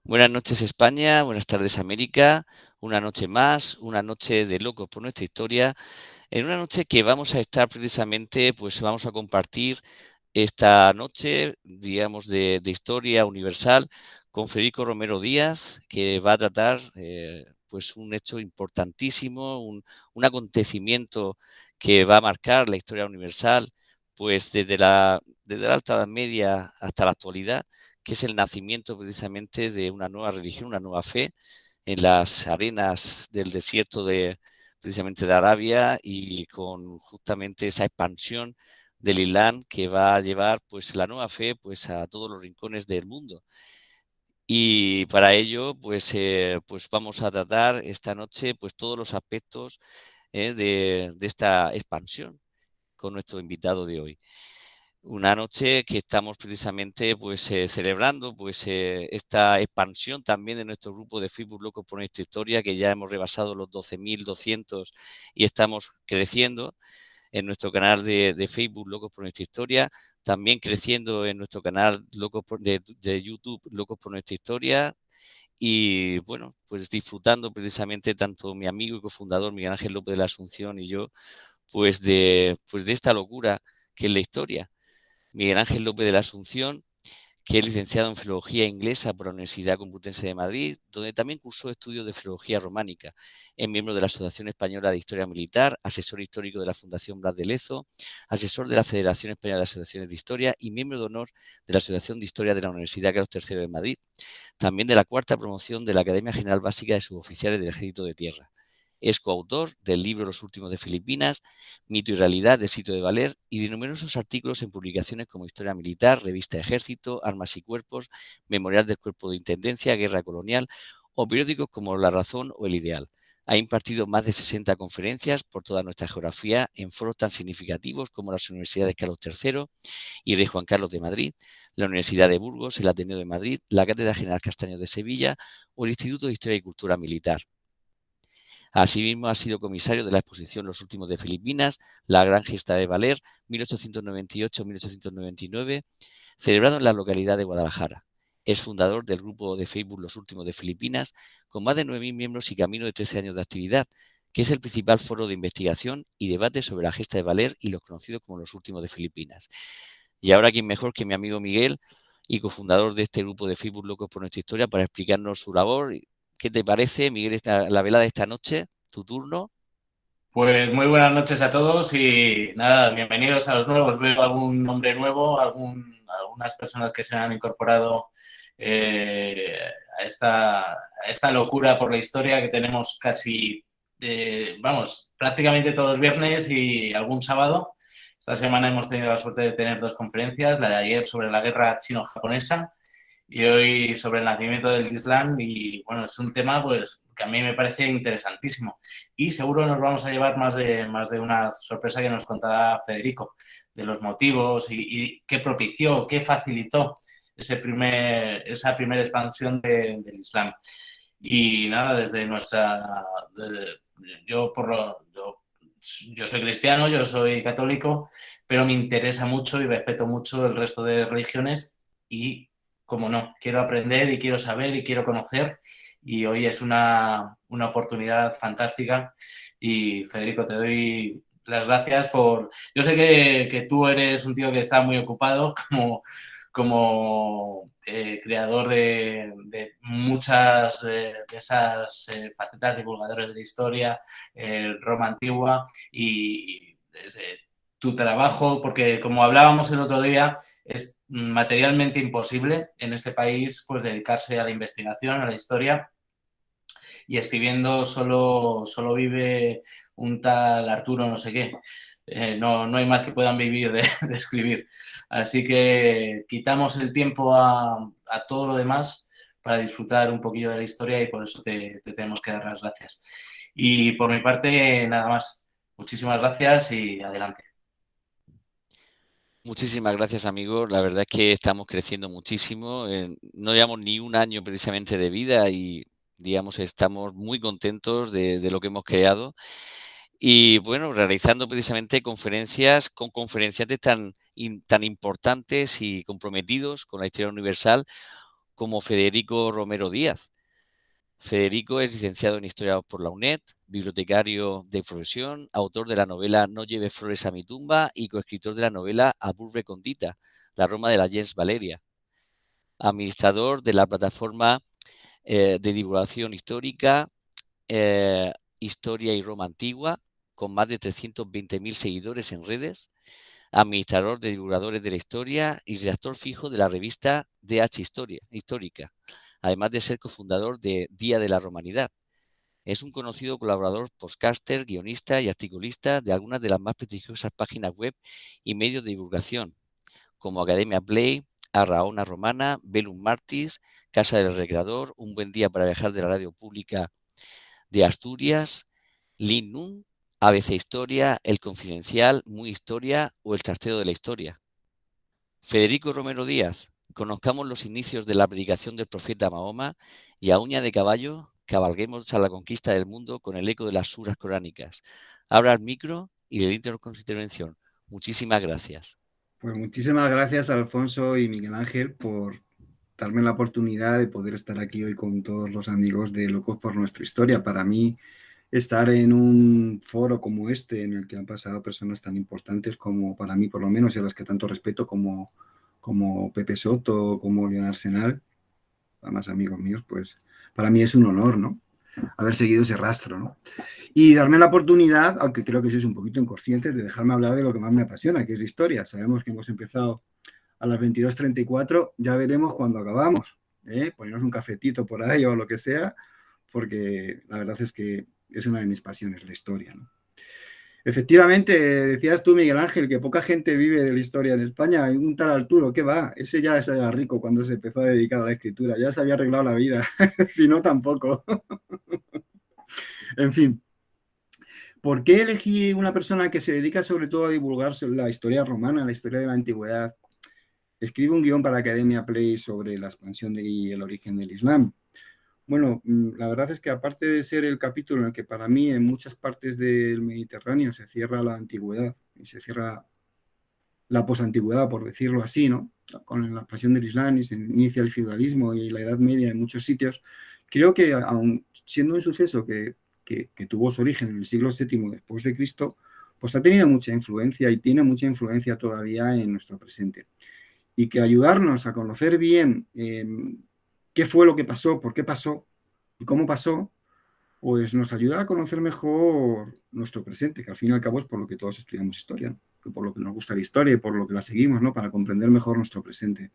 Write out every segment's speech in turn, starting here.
Buenas noches España, buenas tardes América, una noche más, una noche de locos por nuestra historia, en una noche que vamos a estar precisamente, pues vamos a compartir esta noche, digamos, de historia universal con Federico Romero Díaz, que va a tratar pues un hecho importantísimo, un acontecimiento que va a marcar la historia universal, pues desde la Alta Edad Media hasta la actualidad, que es el nacimiento precisamente de una nueva religión, una nueva fe en las arenas del desierto precisamente de Arabia, y con justamente esa expansión del Islam que va a llevar pues la nueva fe pues a todos los rincones del mundo. Y para ello pues vamos a tratar esta noche pues todos los aspectos de esta expansión con nuestro invitado de hoy. Una noche que estamos precisamente celebrando esta expansión también de nuestro grupo de Facebook Locos por Nuestra Historia, que ya hemos rebasado los 12.200 y estamos creciendo en nuestro canal de Facebook Locos por Nuestra Historia, también creciendo en nuestro canal de YouTube Locos por Nuestra Historia. Y bueno, pues disfrutando precisamente tanto mi amigo y cofundador Miguel Ángel López de la Asunción y yo, pues de esta locura que es la historia. Miguel Ángel López de la Asunción, que es licenciado en Filología Inglesa por la Universidad Complutense de Madrid, donde también cursó estudios de Filología Románica. Es miembro de la Asociación Española de Historia Militar, asesor histórico de la Fundación Blas de Lezo, asesor de la Federación Española de Asociaciones de Historia y miembro de honor de la Asociación de Historia de la Universidad Carlos III de Madrid, también de la cuarta promoción de la Academia General Básica de Suboficiales del Ejército de Tierra. Es coautor del libro Los Últimos de Filipinas, Mito y Realidad del Sitio de Valer, y de numerosos artículos en publicaciones como Historia Militar, Revista Ejército, Armas y Cuerpos, Memorial del Cuerpo de Intendencia, Guerra Colonial, o periódicos como La Razón o El Ideal. Ha impartido más de 60 conferencias por toda nuestra geografía en foros tan significativos como las universidades Carlos III y Rey Juan Carlos de Madrid, la Universidad de Burgos, el Ateneo de Madrid, la Cátedra General Castaño de Sevilla o el Instituto de Historia y Cultura Militar. Asimismo, ha sido comisario de la exposición Los Últimos de Filipinas, la Gran Gesta de Valer, 1898-1899, celebrado en la localidad de Guadalajara. Es fundador del grupo de Facebook Los Últimos de Filipinas, con más de 9.000 miembros y camino de 13 años de actividad, que es el principal foro de investigación y debate sobre la gesta de Valer y los conocidos como Los Últimos de Filipinas. Y ahora, ¿quién mejor que mi amigo Miguel y cofundador de este grupo de Facebook Locos por Nuestra Historia para explicarnos su labor? ¿Qué te parece, Miguel, la velada de esta noche? Tu turno. Pues muy buenas noches a todos y nada, bienvenidos a los nuevos. Veo algún nombre nuevo, algunas personas que se han incorporado eh, a esta locura por la historia que tenemos casi, prácticamente todos los viernes y algún sábado. Esta semana hemos tenido la suerte de tener dos conferencias, la de ayer sobre la guerra chino-japonesa y hoy sobre el nacimiento del Islam. Y bueno, es un tema pues que a mí me parece interesantísimo y seguro nos vamos a llevar más de una sorpresa que nos contará Federico, de los motivos y qué propició, qué facilitó esa primera expansión del Islam. Y nada, desde nuestra... De, yo, por lo, yo soy cristiano, yo soy católico, pero me interesa mucho y respeto mucho el resto de religiones y, como no, quiero aprender y quiero saber y quiero conocer, y hoy es una oportunidad fantástica. Y Federico, te doy las gracias por... Yo sé que tú eres un tío que está muy ocupado como creador de muchas de esas facetas divulgadores de la historia, Roma antigua y desde tu trabajo, porque como hablábamos el otro día, es materialmente imposible en este país pues dedicarse a la investigación, a la historia, y escribiendo solo vive un tal Arturo no sé qué. No hay más que puedan vivir de escribir. Así que quitamos el tiempo a todo lo demás para disfrutar un poquillo de la historia, y por eso te tenemos que dar las gracias. Y por mi parte, nada más. Muchísimas gracias y adelante. Muchísimas gracias, amigo. La verdad es que estamos creciendo muchísimo. No llevamos ni un año precisamente de vida y, digamos, estamos muy contentos de lo que hemos creado. Y bueno, realizando precisamente conferencias con conferenciantes tan importantes y comprometidos con la historia universal, como Federico Romero Díaz. Federico es licenciado en Historia por la UNED, bibliotecario de profesión, autor de la novela No lleves flores a mi tumba y coescritor de la novela Aburbe Condita, la Roma de la gens Valeria. Administrador de la plataforma de divulgación histórica Historia y Roma Antigua, con más de 320.000 seguidores en redes, administrador de divulgadores de la historia y redactor fijo de la revista DH Histórica, además de ser cofundador de Día de la Romanidad. Es un conocido colaborador, podcaster, guionista y articulista de algunas de las más prestigiosas páginas web y medios de divulgación, como Academia Play, Arraona Romana, Velum Martis, Casa del Recreador, Un buen día para viajar de la radio pública de Asturias, Linnun, ABC Historia, El Confidencial, Muy Historia o El Chasteo de la Historia. Federico Romero Díaz, conozcamos los inicios de la predicación del profeta Mahoma y a uña de caballo cabalguemos a la conquista del mundo con el eco de las suras coránicas. Abra el micro y le intro con su intervención. Muchísimas gracias. Pues muchísimas gracias, Alfonso y Miguel Ángel, por darme la oportunidad de poder estar aquí hoy con todos los amigos de Locos por Nuestra Historia. Para mí, estar en un foro como este, en el que han pasado personas tan importantes como, para mí por lo menos, y a las que tanto respeto, como Pepe Soto, como León Arsenal, además amigos míos, pues para mí es un honor, ¿no? Haber seguido ese rastro, ¿no? Y darme la oportunidad, aunque creo que sois un poquito inconscientes, de dejarme hablar de lo que más me apasiona, que es la historia. Sabemos que hemos empezado a las 22:34, ya veremos cuándo acabamos, ¿eh? Ponernos un cafetito por ahí o lo que sea, porque la verdad es que es una de mis pasiones, la historia, ¿no? Efectivamente, decías tú, Miguel Ángel, que poca gente vive de la historia en España. Hay un tal Arturo, ¿qué va? Ese ya era rico cuando se empezó a dedicar a la escritura, ya se había arreglado la vida, si no, tampoco. En fin, ¿por qué elegí una persona que se dedica sobre todo a divulgar la historia romana, la historia de la antigüedad? Escribe un guión para Academia Play sobre la expansión y el origen del Islam. Bueno, la verdad es que aparte de ser el capítulo en el que para mí en muchas partes del Mediterráneo se cierra la antigüedad y se cierra la posantigüedad, por decirlo así, ¿no? Con la expansión del Islam y se inicia el feudalismo y la Edad Media en muchos sitios, creo que aun siendo un suceso que tuvo su origen en el siglo VII después de Cristo, pues ha tenido mucha influencia y tiene mucha influencia todavía en nuestro presente. Y que ayudarnos a conocer bien qué fue lo que pasó, por qué pasó y cómo pasó, pues nos ayuda a conocer mejor nuestro presente, que al fin y al cabo es por lo que todos estudiamos historia, ¿no? Por lo que nos gusta la historia y por lo que la seguimos, ¿no? Para comprender mejor nuestro presente,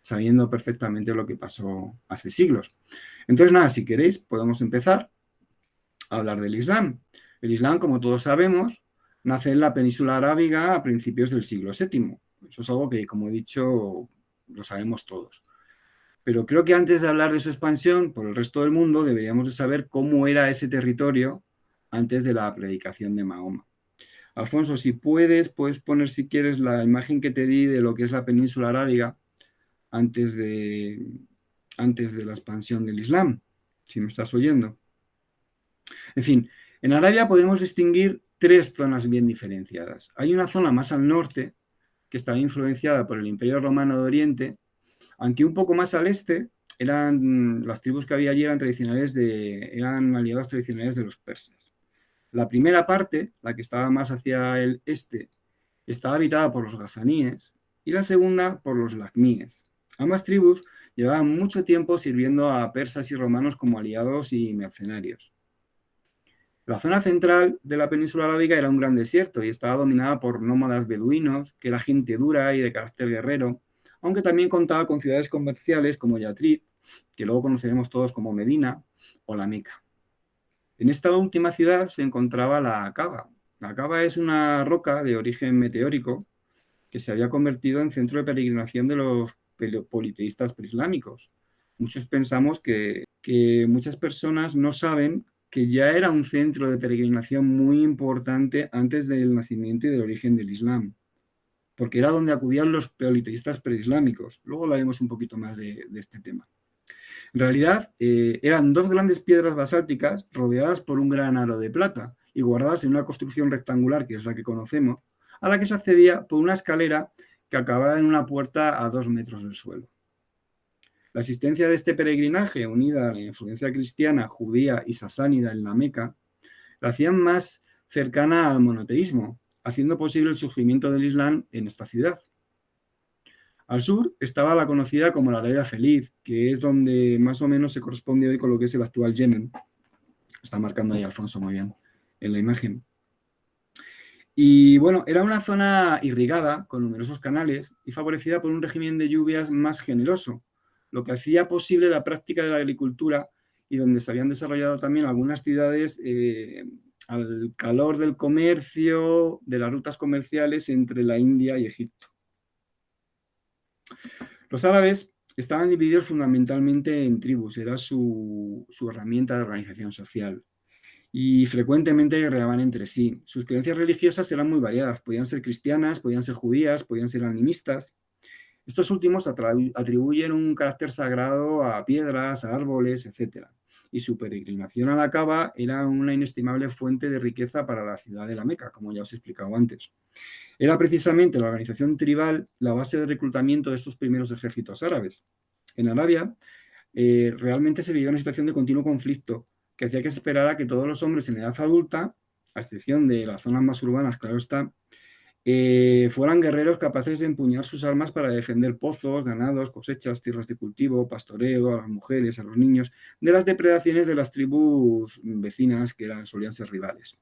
sabiendo perfectamente lo que pasó hace siglos. Entonces, nada, si queréis, podemos empezar a hablar del Islam. El Islam, como todos sabemos, nace en la península arábiga a principios del siglo VII. Eso es algo que, como he dicho, lo sabemos todos. Pero creo que antes de hablar de su expansión por el resto del mundo, deberíamos de saber cómo era ese territorio antes de la predicación de Mahoma. Alfonso, si puedes poner, si quieres, la imagen que te di de lo que es la península arábiga antes de la expansión del Islam, si me estás oyendo. En fin, en Arabia podemos distinguir tres zonas bien diferenciadas. Hay una zona más al norte, que estaba influenciada por el Imperio Romano de Oriente, aunque un poco más al este, las tribus que había allí eran aliados tradicionales de los persas. La primera parte, la que estaba más hacia el este, estaba habitada por los gasaníes y la segunda por los lacmíes. Ambas tribus llevaban mucho tiempo sirviendo a persas y romanos como aliados y mercenarios. La zona central de la península arábiga era un gran desierto y estaba dominada por nómadas beduinos, que era gente dura y de carácter guerrero, aunque también contaba con ciudades comerciales como Yatrib, que luego conoceremos todos como Medina, o la Meca. En esta última ciudad se encontraba la Cava. La Cava es una roca de origen meteórico que se había convertido en centro de peregrinación de los politeístas preislámicos. Muchos pensamos que muchas personas no saben que ya era un centro de peregrinación muy importante antes del nacimiento y del origen del Islam, porque era donde acudían los politeístas preislámicos. Luego hablaremos un poquito más de este tema. En realidad, eran dos grandes piedras basálticas rodeadas por un gran aro de plata y guardadas en una construcción rectangular, que es la que conocemos, a la que se accedía por una escalera que acababa en una puerta a 2 metros del suelo. La existencia de este peregrinaje, unida a la influencia cristiana, judía y sasánida en la Meca, la hacían más cercana al monoteísmo, haciendo posible el surgimiento del Islam en esta ciudad. Al sur estaba la conocida como la Arabia Feliz, que es donde más o menos se corresponde hoy con lo que es el actual Yemen. Está marcando ahí Alfonso muy bien en la imagen. Y bueno, era una zona irrigada con numerosos canales y favorecida por un régimen de lluvias más generoso, lo que hacía posible la práctica de la agricultura y donde se habían desarrollado también algunas ciudades al calor del comercio, de las rutas comerciales entre la India y Egipto. Los árabes estaban divididos fundamentalmente en tribus, era su herramienta de organización social. Y frecuentemente guerreaban entre sí. Sus creencias religiosas eran muy variadas, podían ser cristianas, podían ser judías, podían ser animistas. Estos últimos atribuyen un carácter sagrado a piedras, a árboles, etc. Y su peregrinación a la Kaaba era una inestimable fuente de riqueza para la ciudad de la Meca, como ya os he explicado antes. Era precisamente la organización tribal la base de reclutamiento de estos primeros ejércitos árabes. En Arabia, realmente se vivía una situación de continuo conflicto, que hacía que se esperara que todos los hombres en edad adulta, a excepción de las zonas más urbanas, claro está, fueran guerreros capaces de empuñar sus armas para defender pozos, ganados, cosechas, tierras de cultivo, pastoreo, a las mujeres, a los niños, de las depredaciones de las tribus vecinas que solían ser rivales.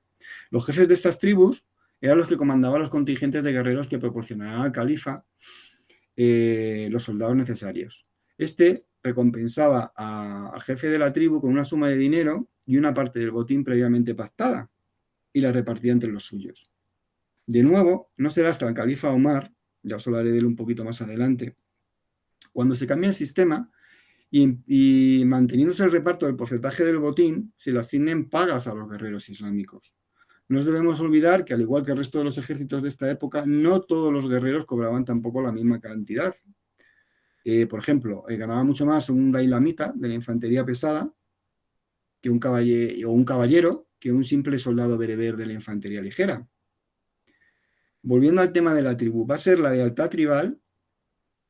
Los jefes de estas tribus eran los que comandaban los contingentes de guerreros que proporcionaban al califa los soldados necesarios. Este recompensaba al jefe de la tribu con una suma de dinero y una parte del botín previamente pactada y la repartía entre los suyos. De nuevo, no será hasta el califa Omar, ya os hablaré de él un poquito más adelante, cuando se cambia el sistema y manteniéndose el reparto del porcentaje del botín, se le asignen pagas a los guerreros islámicos. No nos debemos olvidar que, al igual que el resto de los ejércitos de esta época, no todos los guerreros cobraban tampoco la misma cantidad. Por ejemplo, ganaba mucho más un dailamita de la infantería pesada que un caballero que un simple soldado bereber de la infantería ligera. Volviendo al tema de la tribu, va a ser la lealtad tribal,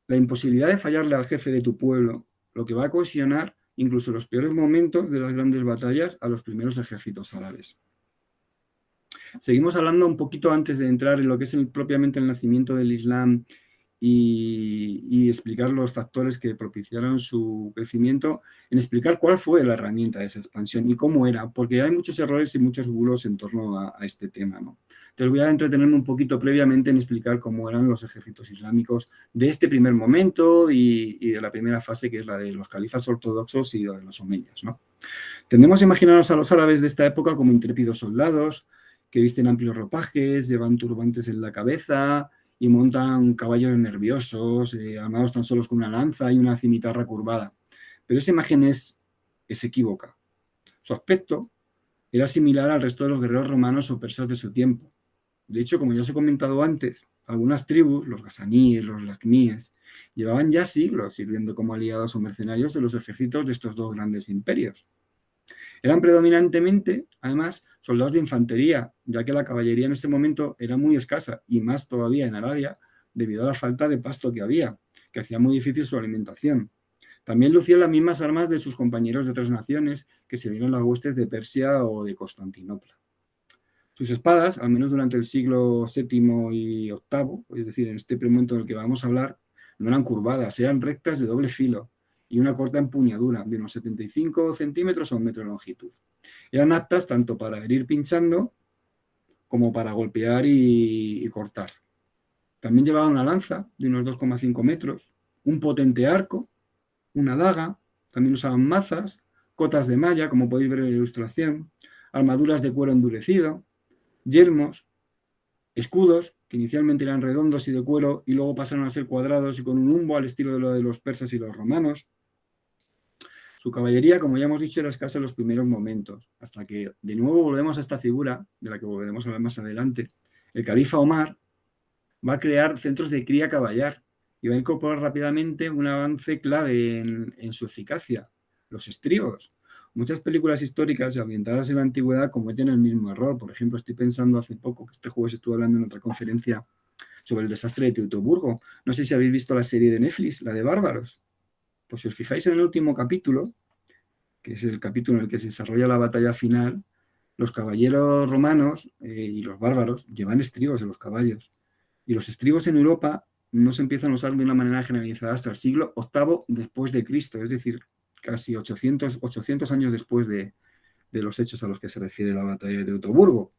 la imposibilidad de fallarle al jefe de tu pueblo, lo que va a cohesionar incluso los peores momentos de las grandes batallas a los primeros ejércitos árabes. Seguimos hablando un poquito antes de entrar en lo que es propiamente el nacimiento del Islam y explicar los factores que propiciaron su crecimiento, en explicar cuál fue la herramienta de esa expansión y cómo era, porque hay muchos errores y muchos bulos en torno a este tema, ¿no? Entonces voy a entretenerme un poquito previamente en explicar cómo eran los ejércitos islámicos de este primer momento y de la primera fase, que es la de los califas ortodoxos y la de los omeyas, ¿no? Tendemos a imaginarnos a los árabes de esta época como intrépidos soldados que visten amplios ropajes, llevan turbantes en la cabeza y montan caballos nerviosos, armados tan solos con una lanza y una cimitarra curvada. Pero esa imagen es equívoca. Su aspecto era similar al resto de los guerreros romanos o persas de su tiempo. De hecho, como ya os he comentado antes, algunas tribus, los gasaníes, los lacmíes, llevaban ya siglos sirviendo como aliados o mercenarios de los ejércitos de estos dos grandes imperios. Eran predominantemente, además, soldados de infantería, ya que la caballería en ese momento era muy escasa, y más todavía en Arabia, debido a la falta de pasto que había, que hacía muy difícil su alimentación. También lucían las mismas armas de sus compañeros de otras naciones que se vieron las huestes de Persia o de Constantinopla. Sus espadas, al menos durante el siglo VII y VIII, es decir, en este momento del que vamos a hablar, no eran curvadas, eran rectas de doble filo y una corta empuñadura de unos 75 centímetros a 1 metro de longitud. Eran aptas tanto para herir pinchando como para golpear y cortar. También llevaban una lanza de unos 2,5 metros, un potente arco, una daga, también usaban mazas, cotas de malla, como podéis ver en la ilustración, armaduras de cuero endurecido, yelmos, escudos, que inicialmente eran redondos y de cuero y luego pasaron a ser cuadrados y con un humbo al estilo de lo de los persas y los romanos. Su caballería, como ya hemos dicho, era escasa en los primeros momentos, hasta que de nuevo volvemos a esta figura, de la que volveremos a hablar más adelante. El califa Omar va a crear centros de cría caballar y va a incorporar rápidamente un avance clave en su eficacia, los estribos. Muchas películas históricas ambientadas en la antigüedad cometen el mismo error. Por ejemplo, estoy pensando hace poco, que este jueves estuve hablando en otra conferencia sobre el desastre de Teutoburgo. No sé si habéis visto la serie de Netflix, la de Bárbaros. Pues si os fijáis en el último capítulo, que es el capítulo en el que se desarrolla la batalla final, los caballeros romanos y los bárbaros llevan estribos en los caballos. Y los estribos en Europa no se empiezan a usar de una manera generalizada hasta el siglo VIII después de Cristo, es decir, casi 800 años después de los hechos a los que se refiere la batalla de Teutoburgo.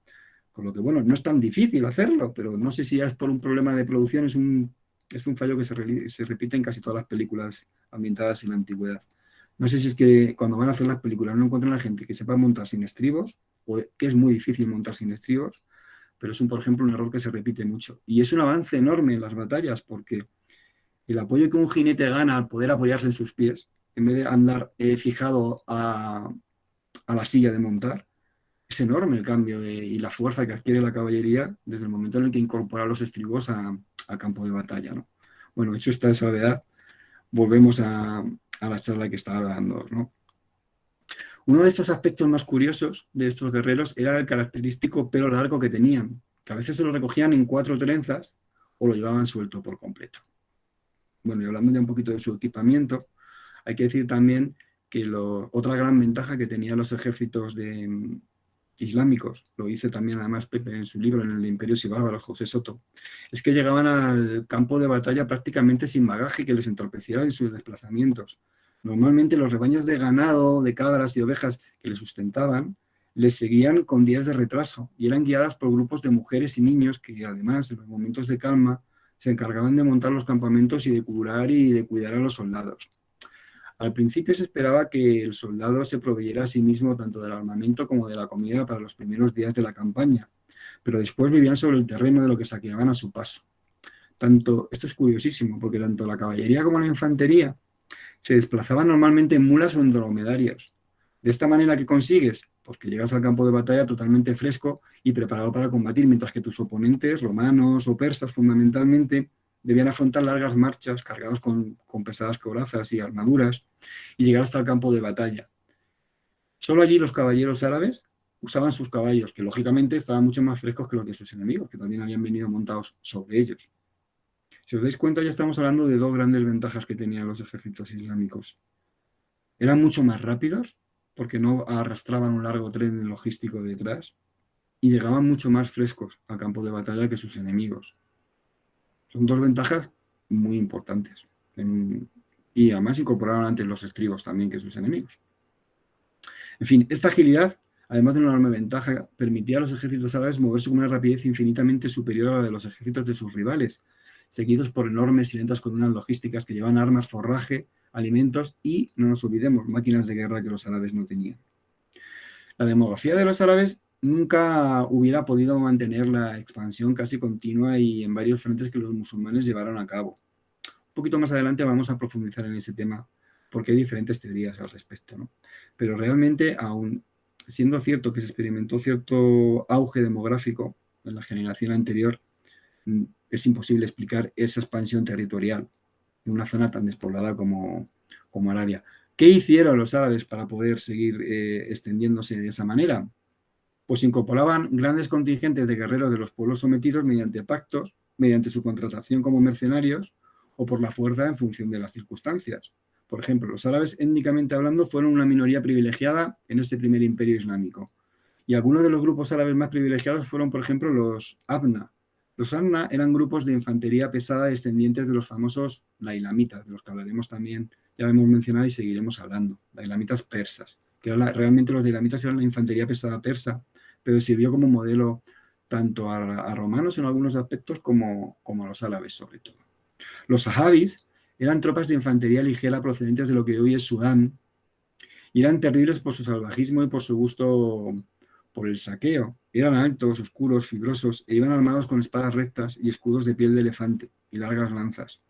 Con lo que, bueno, no es tan difícil hacerlo, pero no sé si ya es por un problema de producción, es un fallo que se repite en casi todas las películas ambientadas en la antigüedad. No sé si es que cuando van a hacer las películas no encuentran a la gente que sepa montar sin estribos, o que es muy difícil montar sin estribos, pero es, por ejemplo, un error que se repite mucho. Y es un avance enorme en las batallas, porque el apoyo que un jinete gana al poder apoyarse en sus pies, en vez de andar fijado a la silla de montar, es enorme el cambio y la fuerza que adquiere la caballería desde el momento en el que incorpora los estribos al campo de batalla, ¿no? Bueno, hecho esta salvedad, volvemos a la charla que estaba dando, ¿no? Uno de estos aspectos más curiosos de estos guerreros era el característico pelo largo que tenían, que a veces se lo recogían en 4 trenzas o lo llevaban suelto por completo. Bueno, y hablando ya un poquito de su equipamiento, hay que decir también que otra gran ventaja que tenían los ejércitos islámicos, lo dice también además Pepe en su libro, en el Imperios y Bárbaros, José Soto, es que llegaban al campo de batalla prácticamente sin bagaje que les entorpeciera en sus desplazamientos. Normalmente los rebaños de ganado, de cabras y ovejas que les sustentaban, les seguían con días de retraso y eran guiadas por grupos de mujeres y niños que además en los momentos de calma se encargaban de montar los campamentos y de curar y de cuidar a los soldados. Al principio se esperaba que el soldado se proveyera a sí mismo tanto del armamento como de la comida para los primeros días de la campaña, pero después vivían sobre el terreno de lo que saqueaban a su paso. Esto es curiosísimo, porque tanto la caballería como la infantería se desplazaban normalmente en mulas o en dromedarios. De esta manera, ¿qué consigues? Pues que llegas al campo de batalla totalmente fresco y preparado para combatir, mientras que tus oponentes, romanos o persas fundamentalmente, debían afrontar largas marchas cargados con pesadas corazas y armaduras y llegar hasta el campo de batalla. Solo allí los caballeros árabes usaban sus caballos, que lógicamente estaban mucho más frescos que los de sus enemigos, que también habían venido montados sobre ellos. Si os dais cuenta, ya estamos hablando de 2 grandes ventajas que tenían los ejércitos islámicos. Eran mucho más rápidos, porque no arrastraban un largo tren logístico detrás, y llegaban mucho más frescos al campo de batalla que sus enemigos. Son 2 ventajas muy importantes. Y además incorporaron antes los estribos también que sus enemigos. En fin, esta agilidad, además de una enorme ventaja, permitía a los ejércitos árabes moverse con una rapidez infinitamente superior a la de los ejércitos de sus rivales, seguidos por enormes y lentas columnas logísticas que llevan armas, forraje, alimentos y, no nos olvidemos, máquinas de guerra que los árabes no tenían. La demografía de los árabes nunca hubiera podido mantener la expansión casi continua y en varios frentes que los musulmanes llevaron a cabo. Un poquito más adelante vamos a profundizar en ese tema, porque hay diferentes teorías al respecto, ¿no? Pero realmente, aún siendo cierto que se experimentó cierto auge demográfico en la generación anterior, es imposible explicar esa expansión territorial en una zona tan despoblada como Arabia. ¿Qué hicieron los árabes para poder seguir extendiéndose de esa manera? Pues incorporaban grandes contingentes de guerreros de los pueblos sometidos mediante pactos, mediante su contratación como mercenarios o por la fuerza en función de las circunstancias. Por ejemplo, los árabes, étnicamente hablando, fueron una minoría privilegiada en ese primer imperio islámico. Y algunos de los grupos árabes más privilegiados fueron, por ejemplo, los Abna. Los Abna eran grupos de infantería pesada descendientes de los famosos dailamitas, de los que hablaremos también, ya hemos mencionado y seguiremos hablando, dailamitas persas, que realmente los dailamitas eran la infantería pesada persa, pero sirvió como modelo tanto a romanos en algunos aspectos como a los árabes sobre todo. Los sahabis eran tropas de infantería ligera procedentes de lo que hoy es Sudán y eran terribles por su salvajismo y por su gusto por el saqueo. Eran altos, oscuros, fibrosos e iban armados con espadas rectas y escudos de piel de elefante y largas lanzas.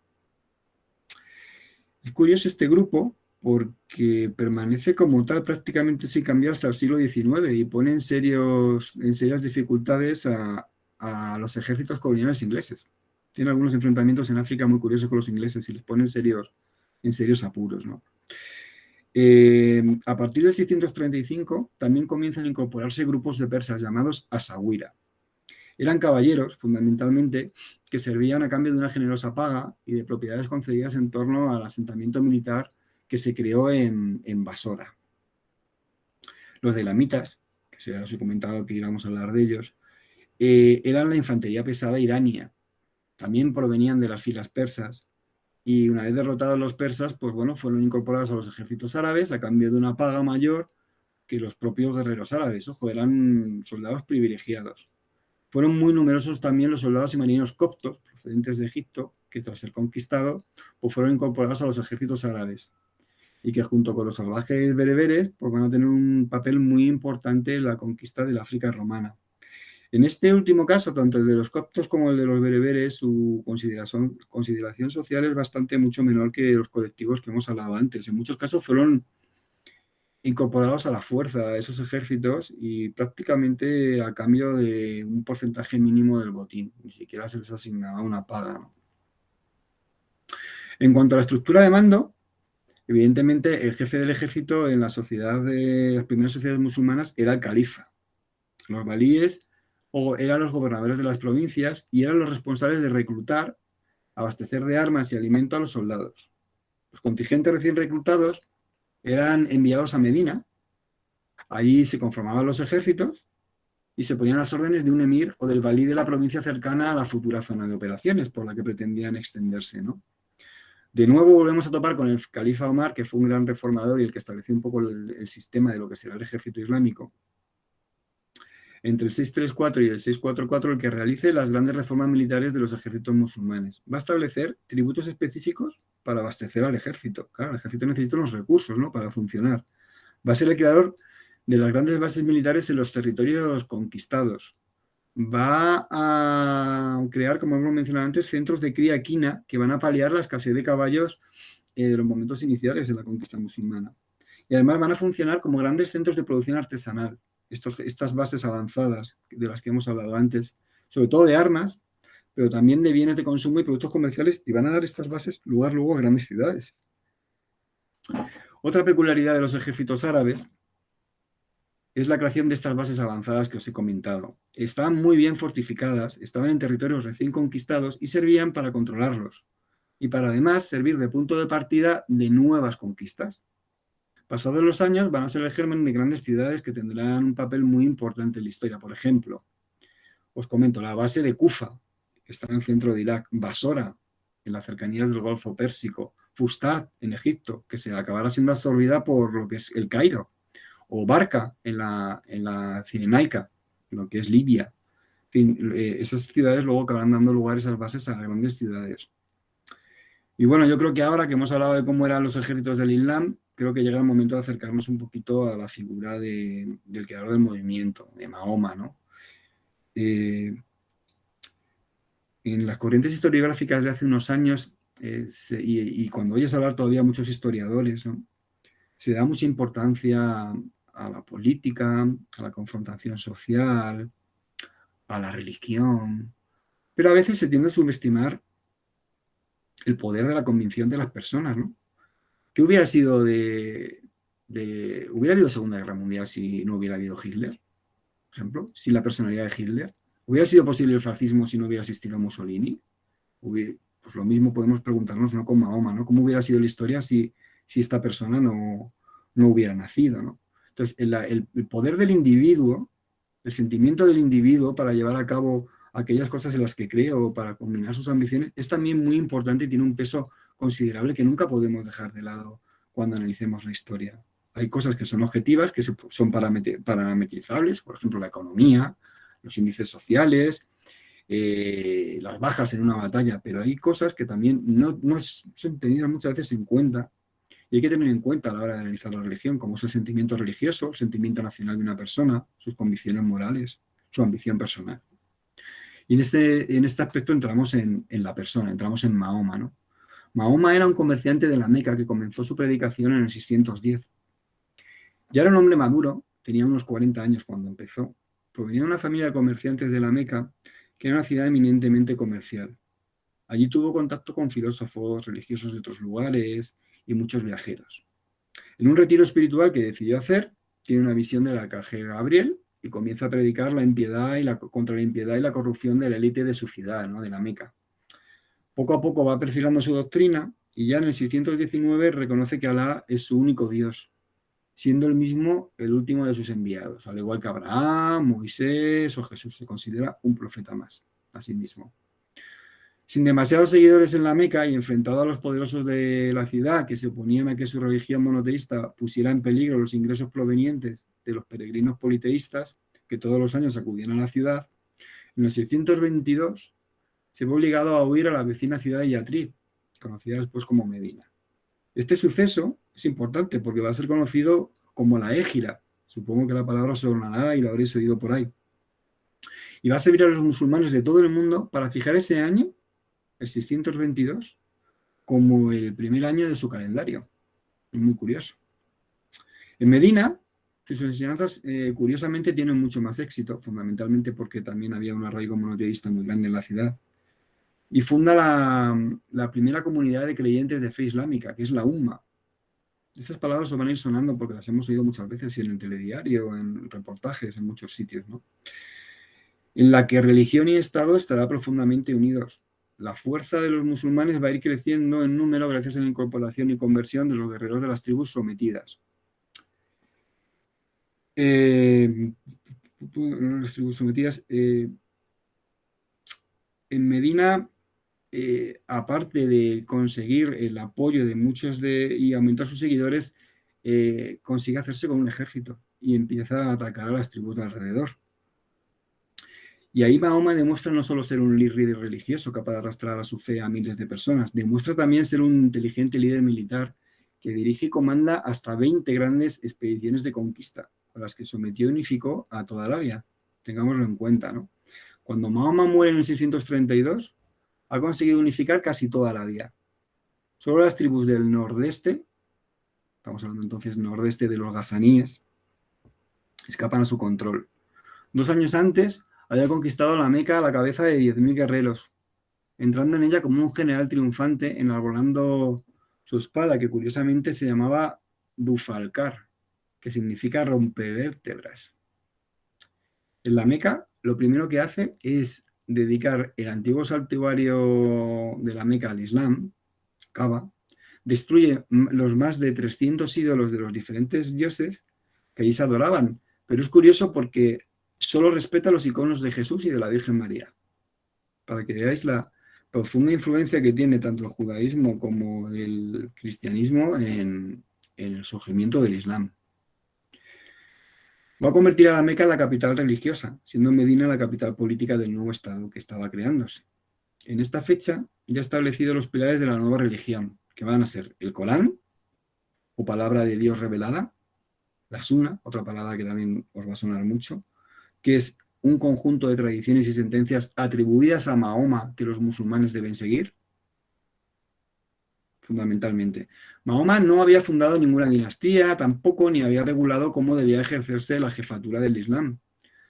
Es curioso este grupo porque permanece como tal prácticamente sin cambiar hasta el siglo XIX y pone en serias dificultades a los ejércitos coloniales ingleses. Tiene algunos enfrentamientos en África muy curiosos con los ingleses y les pone en serios apuros, ¿no? A partir del 635 también comienzan a incorporarse grupos de persas llamados asawira. Eran caballeros, fundamentalmente, que servían a cambio de una generosa paga y de propiedades concedidas en torno al asentamiento militar que se creó en Basora. Los elamitas, que ya os he comentado que íbamos a hablar de ellos, eran la infantería pesada irania. También provenían de las filas persas y una vez derrotados los persas, pues bueno, fueron incorporados a los ejércitos árabes a cambio de una paga mayor que los propios guerreros árabes. Ojo, eran soldados privilegiados. Fueron muy numerosos también los soldados y marineros coptos procedentes de Egipto que tras ser conquistados pues fueron incorporados a los ejércitos árabes y que junto con los salvajes bereberes pues van a tener un papel muy importante en la conquista de la África romana. En este último caso, tanto el de los coptos como el de los bereberes, su consideración social es bastante mucho menor que los colectivos que hemos hablado antes. En muchos casos fueron incorporados a la fuerza a esos ejércitos y prácticamente a cambio de un porcentaje mínimo del botín. Ni siquiera se les asignaba una paga, ¿no? En cuanto a la estructura de mando, evidentemente el jefe del ejército en la sociedad de las primeras sociedades musulmanas era el califa. Los valíes eran los gobernadores de las provincias y eran los responsables de reclutar, abastecer de armas y alimento a los soldados. Los contingentes recién reclutados eran enviados a Medina. Allí se conformaban los ejércitos y se ponían las órdenes de un emir o del valí de la provincia cercana a la futura zona de operaciones por la que pretendían extenderse, ¿no? De nuevo volvemos a topar con el califa Omar, que fue un gran reformador y el que estableció un poco el sistema de lo que será el ejército islámico. Entre el 634 y el 644, el que realice las grandes reformas militares de los ejércitos musulmanes. Va a establecer tributos específicos para abastecer al ejército. Claro, el ejército necesita unos recursos, ¿no?, para funcionar. Va a ser el creador de las grandes bases militares en los territorios conquistados. Va a crear, como hemos mencionado antes, centros de cría equina que van a paliar la escasez de caballos de los momentos iniciales de la conquista musulmana. Y además van a funcionar como grandes centros de producción artesanal. Estas bases avanzadas de las que hemos hablado antes, sobre todo de armas, pero también de bienes de consumo y productos comerciales, y van a dar estas bases lugar luego a grandes ciudades. Otra peculiaridad de los ejércitos árabes es la creación de estas bases avanzadas que os he comentado. Estaban muy bien fortificadas, estaban en territorios recién conquistados y servían para controlarlos, y para además servir de punto de partida de nuevas conquistas. Pasados los años van a ser el germen de grandes ciudades que tendrán un papel muy importante en la historia. Por ejemplo, os comento la base de Kufa, que está en el centro de Irak, Basora, en las cercanías del Golfo Pérsico, Fustat, en Egipto, que se acabará siendo absorbida por lo que es el Cairo, o Barca, en la Cirenaica, en lo que es Libia. En fin, esas ciudades luego acabarán dando lugar, esas bases, a grandes ciudades. Y bueno, yo creo que ahora que hemos hablado de cómo eran los ejércitos del Islam, creo que llega el momento de acercarnos un poquito a la figura del creador del movimiento, de Mahoma, ¿no? En las corrientes historiográficas de hace unos años, y cuando oyes hablar todavía muchos historiadores, ¿no?, se da mucha importancia a la política, a la confrontación social, a la religión, pero a veces se tiende a subestimar el poder de la convicción de las personas, ¿no? ¿Qué hubiera sido hubiera habido Segunda Guerra Mundial si no hubiera habido Hitler, por ejemplo? Sin la personalidad de Hitler. ¿Hubiera sido posible el fascismo si no hubiera existido Mussolini? Pues lo mismo podemos preguntarnos, ¿no?, con Mahoma, ¿no? ¿Cómo hubiera sido la historia si esta persona no hubiera nacido, ¿no? Entonces, el poder del individuo, el sentimiento del individuo para llevar a cabo aquellas cosas en las que cree o para combinar sus ambiciones, es también muy importante y tiene un peso considerable que nunca podemos dejar de lado cuando analicemos la historia. Hay cosas que son objetivas, que son parametrizables, por ejemplo, la economía, los índices sociales, las bajas en una batalla, pero hay cosas que también no son tenidas muchas veces en cuenta y hay que tener en cuenta a la hora de analizar la religión, como es el sentimiento religioso, el sentimiento nacional de una persona, sus convicciones morales, su ambición personal. Y en este aspecto entramos en la persona, entramos en Mahoma, ¿no? Mahoma era un comerciante de la Meca que comenzó su predicación en el 610. Ya era un hombre maduro, tenía unos 40 años cuando empezó. Provenía de una familia de comerciantes de la Meca, que era una ciudad eminentemente comercial. Allí tuvo contacto con filósofos, religiosos de otros lugares y muchos viajeros. En un retiro espiritual que decidió hacer, tiene una visión del arcángel Gabriel y comienza a predicar la impiedad contra la impiedad y la corrupción de la élite de su ciudad, ¿no?, de la Meca. Poco a poco va perfilando su doctrina y ya en el 619 reconoce que Alá es su único Dios, siendo el mismo el último de sus enviados, al igual que Abraham, Moisés o Jesús. Se considera un profeta más, a sí mismo. Sin demasiados seguidores en la Meca y enfrentado a los poderosos de la ciudad que se oponían a que su religión monoteísta pusiera en peligro los ingresos provenientes de los peregrinos politeístas que todos los años acudían a la ciudad, en el 622 se ve obligado a huir a la vecina ciudad de Yatrib, conocida después como Medina. Este suceso es importante porque va a ser conocido como la Égira. Supongo que la palabra os sonará y lo habréis oído por ahí. Y va a servir a los musulmanes de todo el mundo para fijar ese año, el 622, como el primer año de su calendario. Es muy curioso. En Medina, sus enseñanzas curiosamente tienen mucho más éxito, fundamentalmente porque también había un arraigo monoteísta muy grande en la ciudad. Y funda la primera comunidad de creyentes de fe islámica, que es la Umma. Estas palabras os van a ir sonando porque las hemos oído muchas veces en el telediario, en reportajes, en muchos sitios, ¿no? En la que religión y Estado estarán profundamente unidos. La fuerza de los musulmanes va a ir creciendo en número gracias a la incorporación y conversión de los guerreros de las tribus sometidas. Las tribus sometidas. En Medina, aparte de conseguir el apoyo de muchos y aumentar sus seguidores, consigue hacerse con un ejército y empieza a atacar a las tribus de alrededor. Y ahí Mahoma demuestra no solo ser un líder religioso capaz de arrastrar a su fe a miles de personas, demuestra también ser un inteligente líder militar que dirige y comanda hasta 20 grandes expediciones de conquista, con las que sometió y unificó a toda Arabia. Tengámoslo en cuenta, ¿no? Cuando Mahoma muere en el 632, ha conseguido unificar casi toda Arabia. Solo las tribus del nordeste, estamos hablando entonces nordeste de los gasaníes, escapan a su control. 2 años antes, había conquistado la Meca a la cabeza de 10.000 guerreros, entrando en ella como un general triunfante, enarbolando su espada, que curiosamente se llamaba Dufalcar, que significa rompevértebras. En la Meca, lo primero que hace es dedicar el antiguo santuario de la Meca al Islam, Kaaba, destruye los más de 300 ídolos de los diferentes dioses que allí se adoraban, pero es curioso porque solo respeta los iconos de Jesús y de la Virgen María, para que veáis la profunda influencia que tiene tanto el judaísmo como el cristianismo en el surgimiento del Islam. Va a convertir a la Meca en la capital religiosa, siendo Medina la capital política del nuevo Estado que estaba creándose. En esta fecha ya ha establecido los pilares de la nueva religión, que van a ser el Corán, o palabra de Dios revelada, la Sunna, otra palabra que también os va a sonar mucho, que es un conjunto de tradiciones y sentencias atribuidas a Mahoma que los musulmanes deben seguir, fundamentalmente. Mahoma no había fundado ninguna dinastía, tampoco, ni había regulado cómo debía ejercerse la jefatura del Islam.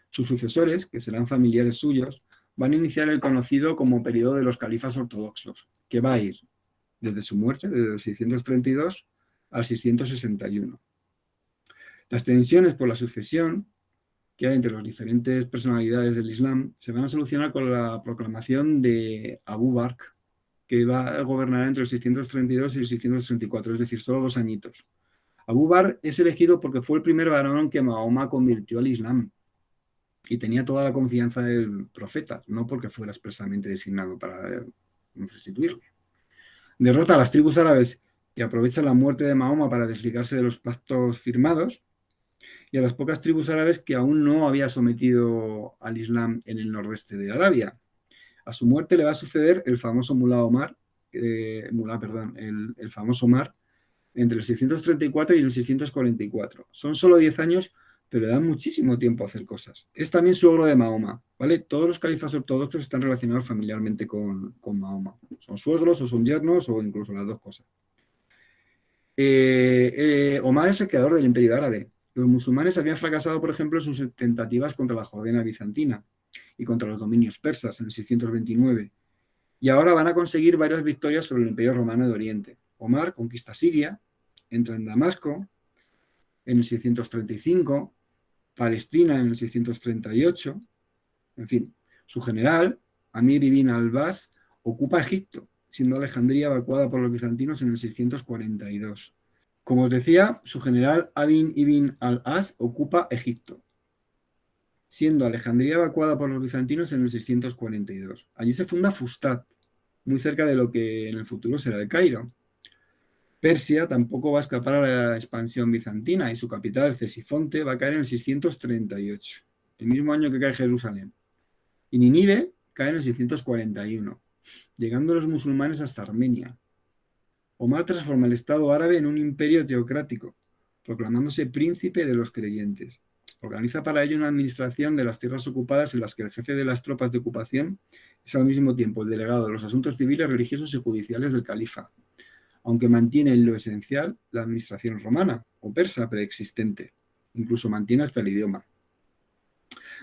Sus sucesores, que serán familiares suyos, van a iniciar el conocido como periodo de los califas ortodoxos, que va a ir desde su muerte, desde el 632 al 661. Las tensiones por la sucesión que hay entre las diferentes personalidades del Islam se van a solucionar con la proclamación de Abu Bakr, que va a gobernar entre el 632 y el 664, es decir, solo 2 añitos. Abu Bakr es elegido porque fue el primer varón que Mahoma convirtió al Islam y tenía toda la confianza del profeta, no porque fuera expresamente designado para sustituirlo. Derrota a las tribus árabes que aprovechan la muerte de Mahoma para desligarse de los pactos firmados, y a las pocas tribus árabes que aún no había sometido al Islam en el nordeste de Arabia. A su muerte le va a suceder el famoso el famoso Omar, entre el 634 y el 644. Son solo 10 años, pero le dan muchísimo tiempo a hacer cosas. Es también suegro de Mahoma, ¿vale? Todos los califas ortodoxos están relacionados familiarmente con Mahoma. Son suegros o son yernos o incluso las dos cosas. Omar es el creador del Imperio Árabe. Los musulmanes habían fracasado, por ejemplo, en sus tentativas contra la Jordania bizantina y contra los dominios persas en el 629. Y ahora van a conseguir varias victorias sobre el Imperio Romano de Oriente. Omar conquista Siria, entra en Damasco en el 635, Palestina en el 638, en fin. Su general, Amir ibn al-Bas, ocupa Egipto siendo Alejandría evacuada por los bizantinos en el 642. Como os decía, su general Abin ibn al-As ocupa Egipto, siendo Alejandría evacuada por los bizantinos en el 642. Allí se funda Fustat, muy cerca de lo que en el futuro será el Cairo. Persia tampoco va a escapar a la expansión bizantina y su capital, Cesifonte, va a caer en el 638, el mismo año que cae Jerusalén. Y Nínive cae en el 641, llegando los musulmanes hasta Armenia. Omar transforma el Estado árabe en un imperio teocrático, proclamándose príncipe de los creyentes. Organiza para ello una administración de las tierras ocupadas en las que el jefe de las tropas de ocupación es al mismo tiempo el delegado de los asuntos civiles, religiosos y judiciales del califa, aunque mantiene en lo esencial la administración romana o persa preexistente. Incluso mantiene hasta el idioma.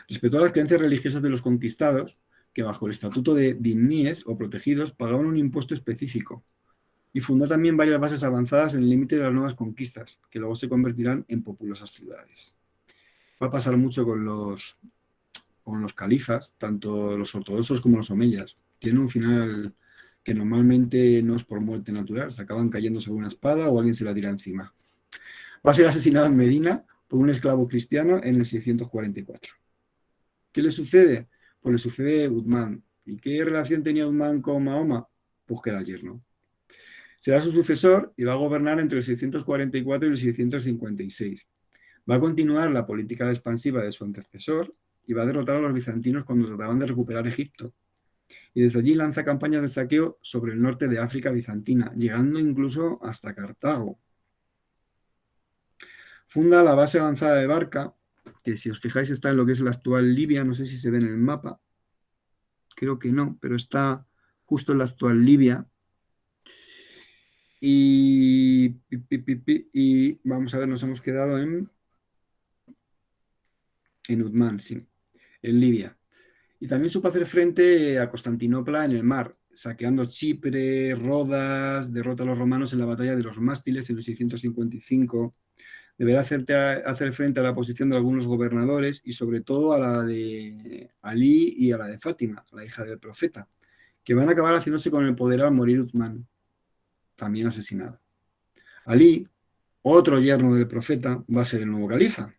Respetó a las creencias religiosas de los conquistados, que bajo el estatuto de dhimmies o protegidos pagaban un impuesto específico, y fundó también varias bases avanzadas en el límite de las nuevas conquistas, que luego se convertirán en populosas ciudades. Va a pasar mucho con los califas, tanto los ortodoxos como los omeyas. Tienen un final que normalmente no es por muerte natural, se acaban cayendo sobre una espada o alguien se la tira encima. Va a ser asesinado en Medina por un esclavo cristiano en el 644. ¿Qué le sucede? Pues le sucede Uthman. ¿Y qué relación tenía Uthman con Mahoma? Pues que era el yerno. Será su sucesor y va a gobernar entre el 644 y el 656. Va a continuar la política expansiva de su antecesor y va a derrotar a los bizantinos cuando trataban de recuperar Egipto. Y desde allí lanza campañas de saqueo sobre el norte de África bizantina, llegando incluso hasta Cartago. Funda la base avanzada de Barca, que si os fijáis está en lo que es la actual Libia, no sé si se ve en el mapa, creo que no, pero está justo en la actual Libia. Y vamos a ver, nos hemos quedado en Uthman, sí, en Libia. Y también supo hacer frente a Constantinopla en el mar, saqueando Chipre, Rodas, derrota a los romanos en la batalla de los Mástiles en el 655. Deberá hacer frente a la posición de algunos gobernadores y sobre todo a la de Ali y a la de Fátima, la hija del profeta, que van a acabar haciéndose con el poder al morir Uthman, también asesinado. Ali, otro yerno del profeta, va a ser el nuevo califa.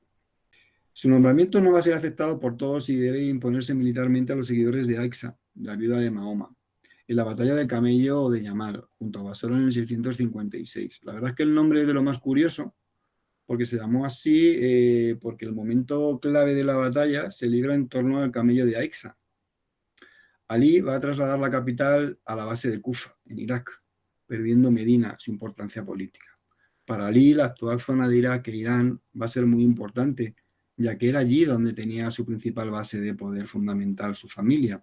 Su nombramiento no va a ser aceptado por todos y debe imponerse militarmente a los seguidores de Aixa, la viuda de Mahoma, en la batalla del Camello o de Yamal, junto a Basora en el 656. La verdad es que el nombre es de lo más curioso, porque se llamó así porque el momento clave de la batalla se libra en torno al Camello de Aixa. Ali va a trasladar la capital a la base de Kufa, en Irak, perdiendo Medina, su importancia política. Para Ali, la actual zona de Irak e Irán va a ser muy importante, ya que era allí donde tenía su principal base de poder fundamental su familia.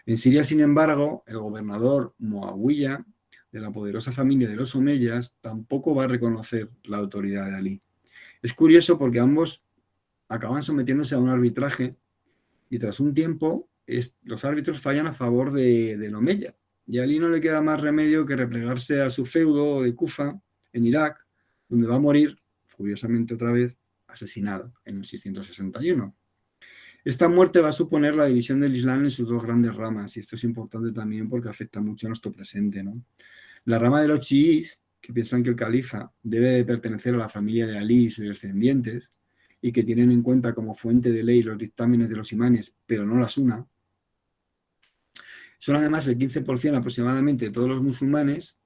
En Siria, sin embargo, el gobernador Muawiyah, de la poderosa familia de los omeyas, tampoco va a reconocer la autoridad de Ali. Es curioso porque ambos acaban sometiéndose a un arbitraje y tras un tiempo los árbitros fallan a favor del omeya. Y a Ali no le queda más remedio que replegarse a su feudo de Kufa, en Irak, donde va a morir, curiosamente otra vez, asesinado en el 661. Esta muerte va a suponer la división del Islam en sus dos grandes ramas, y esto es importante también porque afecta mucho a nuestro presente, ¿no? La rama de los chiíes, que piensan que el califa debe de pertenecer a la familia de Ali y sus descendientes, y que tienen en cuenta como fuente de ley los dictámenes de los imanes, pero no la suna, son además el 15% aproximadamente de todos los musulmanes,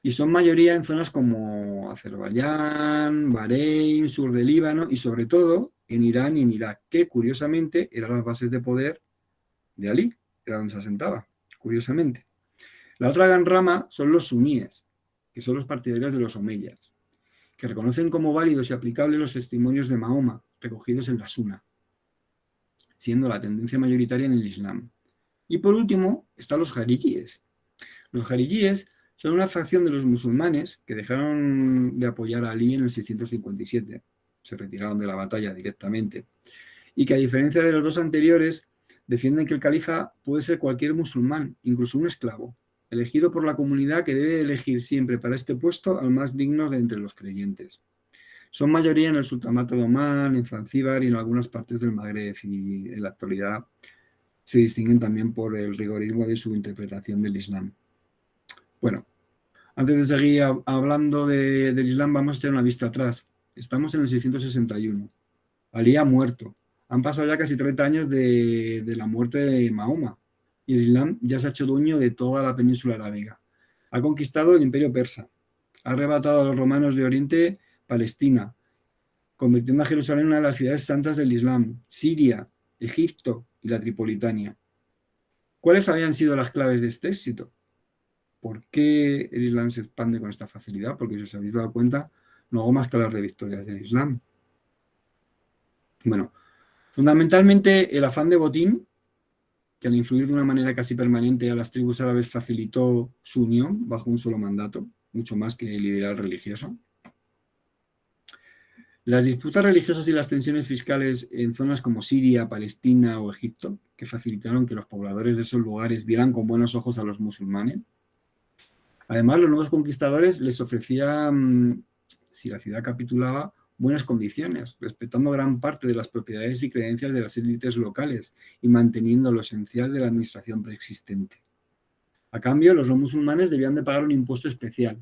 y son mayoría en zonas como Azerbaiyán, Bahrein, sur del Líbano y sobre todo en Irán y en Irak, que curiosamente eran las bases de poder de Ali, era donde se asentaba, curiosamente. La otra gran rama son los suníes, que son los partidarios de los omeyas, que reconocen como válidos y aplicables los testimonios de Mahoma recogidos en la Suna, siendo la tendencia mayoritaria en el Islam. Y por último están los jarilíes. Los jarilíes son una fracción de los musulmanes que dejaron de apoyar a Ali en el 657, se retiraron de la batalla directamente, y que a diferencia de los dos anteriores, defienden que el califa puede ser cualquier musulmán, incluso un esclavo, elegido por la comunidad que debe elegir siempre para este puesto al más digno de entre los creyentes. Son mayoría en el sultanato de Omán, en Zanzíbar y en algunas partes del Magreb, y en la actualidad se distinguen también por el rigorismo de su interpretación del Islam. Bueno, antes de seguir hablando del Islam, vamos a echar una vista atrás. Estamos en el 661. Alí ha muerto. Han pasado ya casi 30 años de la muerte de Mahoma. Y el Islam ya se ha hecho dueño de toda la península arábiga. Ha conquistado el imperio persa. Ha arrebatado a los romanos de Oriente Palestina, convirtiendo a Jerusalén en una de las ciudades santas del Islam, Siria, Egipto y la Tripolitania. ¿Cuáles habían sido las claves de este éxito? ¿Por qué el Islam se expande con esta facilidad? Porque si os habéis dado cuenta, no hago más que hablar de victorias del Islam. Bueno, fundamentalmente el afán de botín, que al influir de una manera casi permanente a las tribus árabes facilitó su unión bajo un solo mandato, mucho más que el ideal religioso. Las disputas religiosas y las tensiones fiscales en zonas como Siria, Palestina o Egipto, que facilitaron que los pobladores de esos lugares vieran con buenos ojos a los musulmanes. Además, los nuevos conquistadores les ofrecían, si la ciudad capitulaba, buenas condiciones, respetando gran parte de las propiedades y creencias de las élites locales y manteniendo lo esencial de la administración preexistente. A cambio, los no musulmanes debían de pagar un impuesto especial,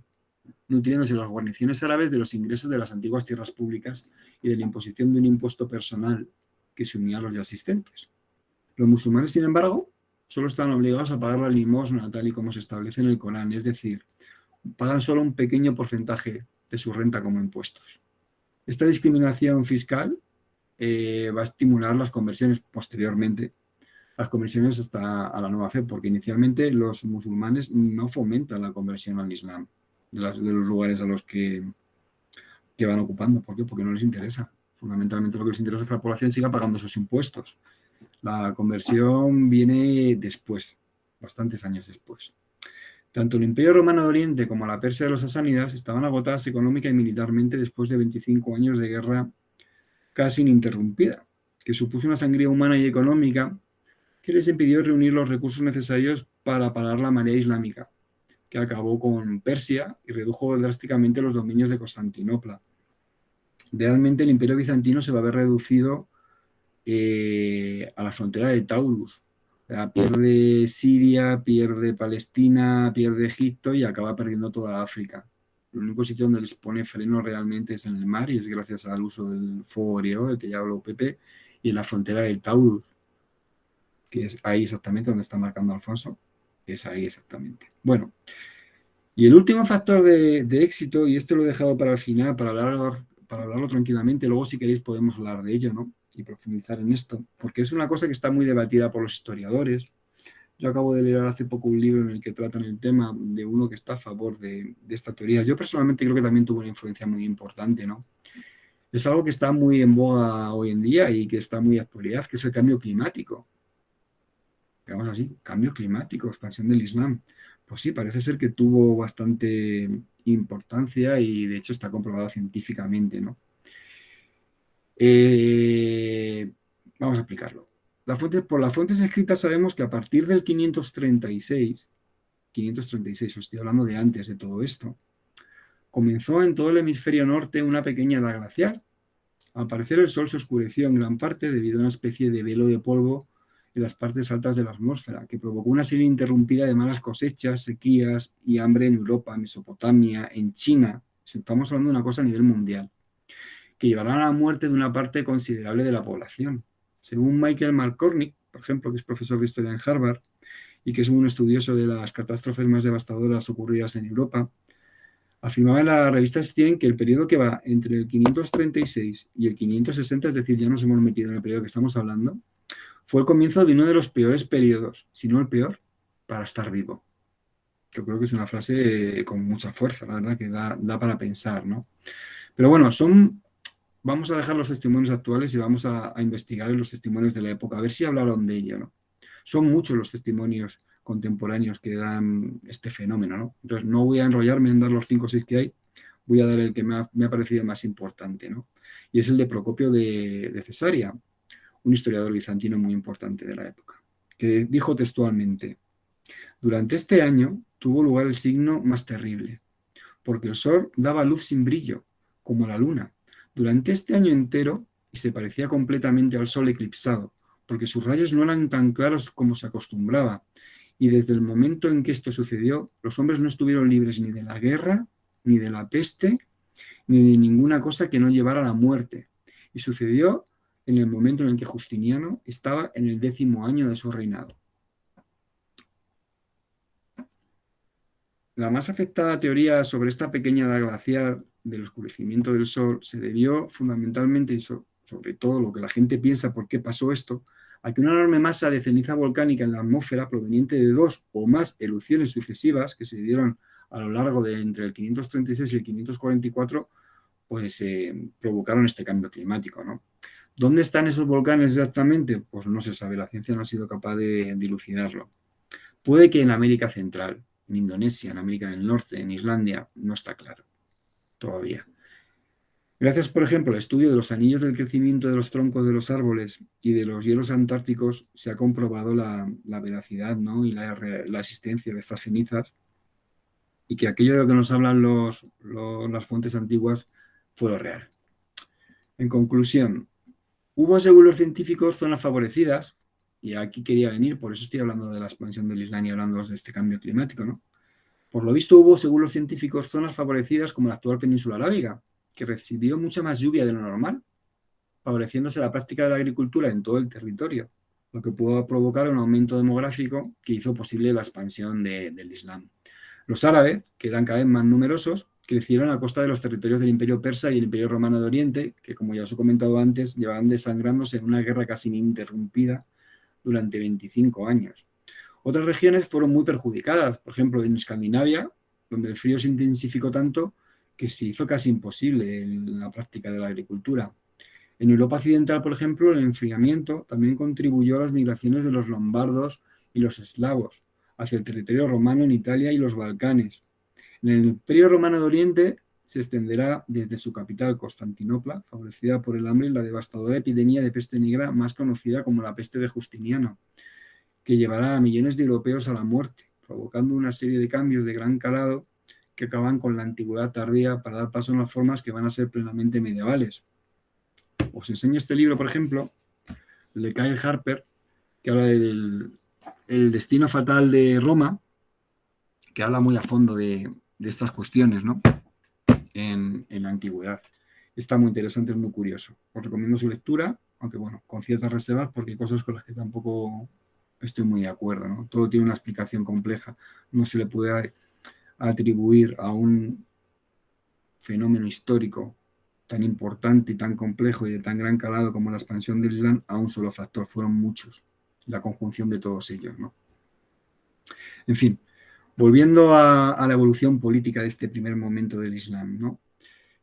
nutriéndose las guarniciones árabes de los ingresos de las antiguas tierras públicas y de la imposición de un impuesto personal que se unía a los ya existentes. Los musulmanes, sin embargo, solo estaban obligados a pagar la limosna tal y como se establece en el Corán, es decir, pagan solo un pequeño porcentaje de su renta como impuestos. Esta discriminación fiscal va a estimular las conversiones posteriormente, las conversiones hasta a la nueva fe, porque inicialmente los musulmanes no fomentan la conversión al Islam de los lugares a los que van ocupando. ¿Por qué? Porque no les interesa. Fundamentalmente lo que les interesa es que la población siga pagando sus impuestos. La conversión viene después, bastantes años después. Tanto el Imperio Romano de Oriente como la Persia de los sasánidas estaban agotadas económica y militarmente después de 25 años de guerra casi ininterrumpida, que supuso una sangría humana y económica que les impidió reunir los recursos necesarios para parar la marea islámica, que acabó con Persia y redujo drásticamente los dominios de Constantinopla. Realmente el Imperio bizantino se va a ver reducido a la frontera de Taurus. O sea, pierde Siria, pierde Palestina, pierde Egipto y acaba perdiendo toda África. El único sitio donde les pone freno realmente es en el mar y es gracias al uso del fuego griego, del que ya habló Pepe, y en la frontera de Taurus, que es ahí exactamente donde está marcando Alfonso. Es ahí exactamente. Bueno, y el último factor de éxito, y esto lo he dejado para el final, para hablarlo tranquilamente, luego si queréis podemos hablar de ello, ¿no? Y profundizar en esto, porque es una cosa que está muy debatida por los historiadores. Yo acabo de leer hace poco un libro en el que tratan el tema de uno que está a favor de esta teoría. Yo personalmente creo que también tuvo una influencia muy importante, ¿no? Es algo que está muy en boga hoy en día y que está muy de actualidad, que es el cambio climático. Digamos así, cambio climático, expansión del Islam. Pues sí, parece ser que tuvo bastante importancia y de hecho está comprobado científicamente, ¿no? Vamos a explicarlo. Por las fuentes escritas sabemos que a partir del 536, os estoy hablando de antes de todo esto, comenzó en todo el hemisferio norte una pequeña edad glacial. Al parecer el sol se oscureció en gran parte debido a una especie de velo de polvo en las partes altas de la atmósfera, que provocó una serie interrumpida de malas cosechas, sequías y hambre en Europa, Mesopotamia, en China. Estamos hablando de una cosa a nivel mundial, que llevarán a la muerte de una parte considerable de la población. Según Michael McCormick, por ejemplo, que es profesor de historia en Harvard y que es un estudioso de las catástrofes más devastadoras ocurridas en Europa, afirmaba en la revista Stieren que el periodo que va entre el 536 y el 560, es decir, ya nos hemos metido en el periodo que estamos hablando, fue el comienzo de uno de los peores periodos, si no el peor, para estar vivo. Yo creo que es una frase con mucha fuerza, la verdad, que da para pensar, ¿no? Pero bueno, vamos a dejar los testimonios actuales y vamos a investigar los testimonios de la época, a ver si hablaron de ello, ¿no? Son muchos los testimonios contemporáneos que dan este fenómeno, ¿no? Entonces no voy a enrollarme en dar los 5 o 6 que hay, voy a dar el que me ha parecido más importante, ¿no? Y es el de Procopio de Cesarea, un historiador bizantino muy importante de la época, que dijo textualmente: durante este año tuvo lugar el signo más terrible, porque el sol daba luz sin brillo, como la luna, durante este año entero, y se parecía completamente al sol eclipsado, porque sus rayos no eran tan claros como se acostumbraba, Y desde el momento en que esto sucedió, los hombres no estuvieron libres ni de la guerra, ni de la peste, ni de ninguna cosa que no llevara a la muerte. Y sucedió en el momento en el que Justiniano estaba en el 10º año de su reinado. La más aceptada teoría sobre esta pequeña edad glacial del oscurecimiento del Sol se debió fundamentalmente, y sobre todo lo que la gente piensa por qué pasó esto, a que una enorme masa de ceniza volcánica en la atmósfera proveniente de 2 o más erupciones sucesivas que se dieron a lo largo de entre el 536 y el 544, pues provocaron este cambio climático, ¿no? ¿Dónde están esos volcanes exactamente? Pues no se sabe, la ciencia no ha sido capaz de dilucidarlo. Puede que en América Central, en Indonesia, en América del Norte, en Islandia, no está claro todavía. Gracias, por ejemplo, al estudio de los anillos del crecimiento de los troncos de los árboles y de los hielos antárticos, se ha comprobado la veracidad, ¿no? Y la existencia de estas cenizas, y que aquello de lo que nos hablan las fuentes antiguas fue lo real. En conclusión, hubo, según los científicos, zonas favorecidas, y aquí quería venir, por eso estoy hablando de la expansión del Islam y hablando de este cambio climático, ¿no? Por lo visto hubo, según los científicos, zonas favorecidas como la actual península arábiga, que recibió mucha más lluvia de lo normal, favoreciéndose la práctica de la agricultura en todo el territorio, lo que pudo provocar un aumento demográfico que hizo posible la expansión del Islam. Los árabes, que eran cada vez más numerosos, crecieron a costa de los territorios del Imperio Persa y el Imperio Romano de Oriente, que, como ya os he comentado antes, llevaban desangrándose en una guerra casi ininterrumpida durante 25 años. Otras regiones fueron muy perjudicadas, por ejemplo, en Escandinavia, donde el frío se intensificó tanto que se hizo casi imposible la práctica de la agricultura. En Europa Occidental, por ejemplo, el enfriamiento también contribuyó a las migraciones de los lombardos y los eslavos hacia el territorio romano en Italia y los Balcanes. En el Imperio Romano de Oriente se extenderá desde su capital, Constantinopla, favorecida por el hambre y la devastadora epidemia de peste negra más conocida como la peste de Justiniano, que llevará a millones de europeos a la muerte, provocando una serie de cambios de gran calado que acaban con la antigüedad tardía para dar paso a unas formas que van a ser plenamente medievales. Os enseño este libro, por ejemplo, el de Kyle Harper, que habla del destino fatal de Roma, que habla muy a fondo de estas cuestiones, ¿no? En la antigüedad. Está muy interesante, es muy curioso. Os recomiendo su lectura, aunque bueno, con ciertas reservas, porque hay cosas con las que tampoco estoy muy de acuerdo, ¿no? Todo tiene una explicación compleja. No se le puede atribuir a un fenómeno histórico tan importante y tan complejo y de tan gran calado como la expansión del Islam a un solo factor. Fueron muchos, la conjunción de todos ellos, ¿no? En fin, volviendo a la evolución política de este primer momento del Islam, ¿no?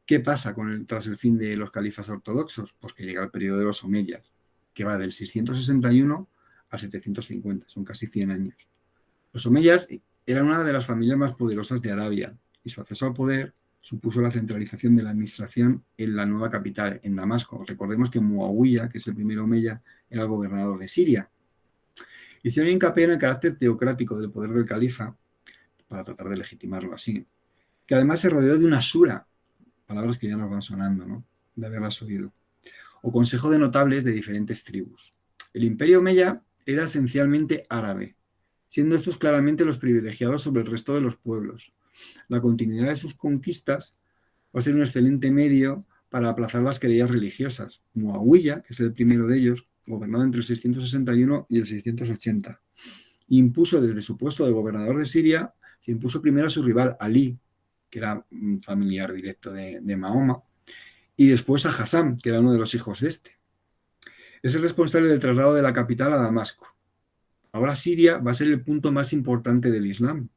¿Qué pasa tras el fin de los califas ortodoxos? Pues que llega el periodo de los omeyas, que va del 661 al 750, son casi 100 años. Los omeyas eran una de las familias más poderosas de Arabia y su acceso al poder supuso la centralización de la administración en la nueva capital, en Damasco. Recordemos que Muawiyah, que es el primer omeya, era el gobernador de Siria. Hicieron hincapié en el carácter teocrático del poder del califa, para tratar de legitimarlo así, que además se rodeó de una shura, palabras que ya nos van sonando, ¿no? De haberlas oído, o consejo de notables de diferentes tribus. El imperio omeya era esencialmente árabe, siendo estos claramente los privilegiados sobre el resto de los pueblos. La continuidad de sus conquistas va a ser un excelente medio para aplazar las querellas religiosas. Muawiyah, que es el primero de ellos, gobernó entre el 661 y el 680. Impuso desde su puesto de gobernador de Siria, se impuso primero a su rival Ali, que era un familiar directo de Mahoma, y después a Hassan, que era uno de los hijos de este. Es el responsable del traslado de la capital a Damasco. Ahora Siria va a ser el punto más importante del Islam,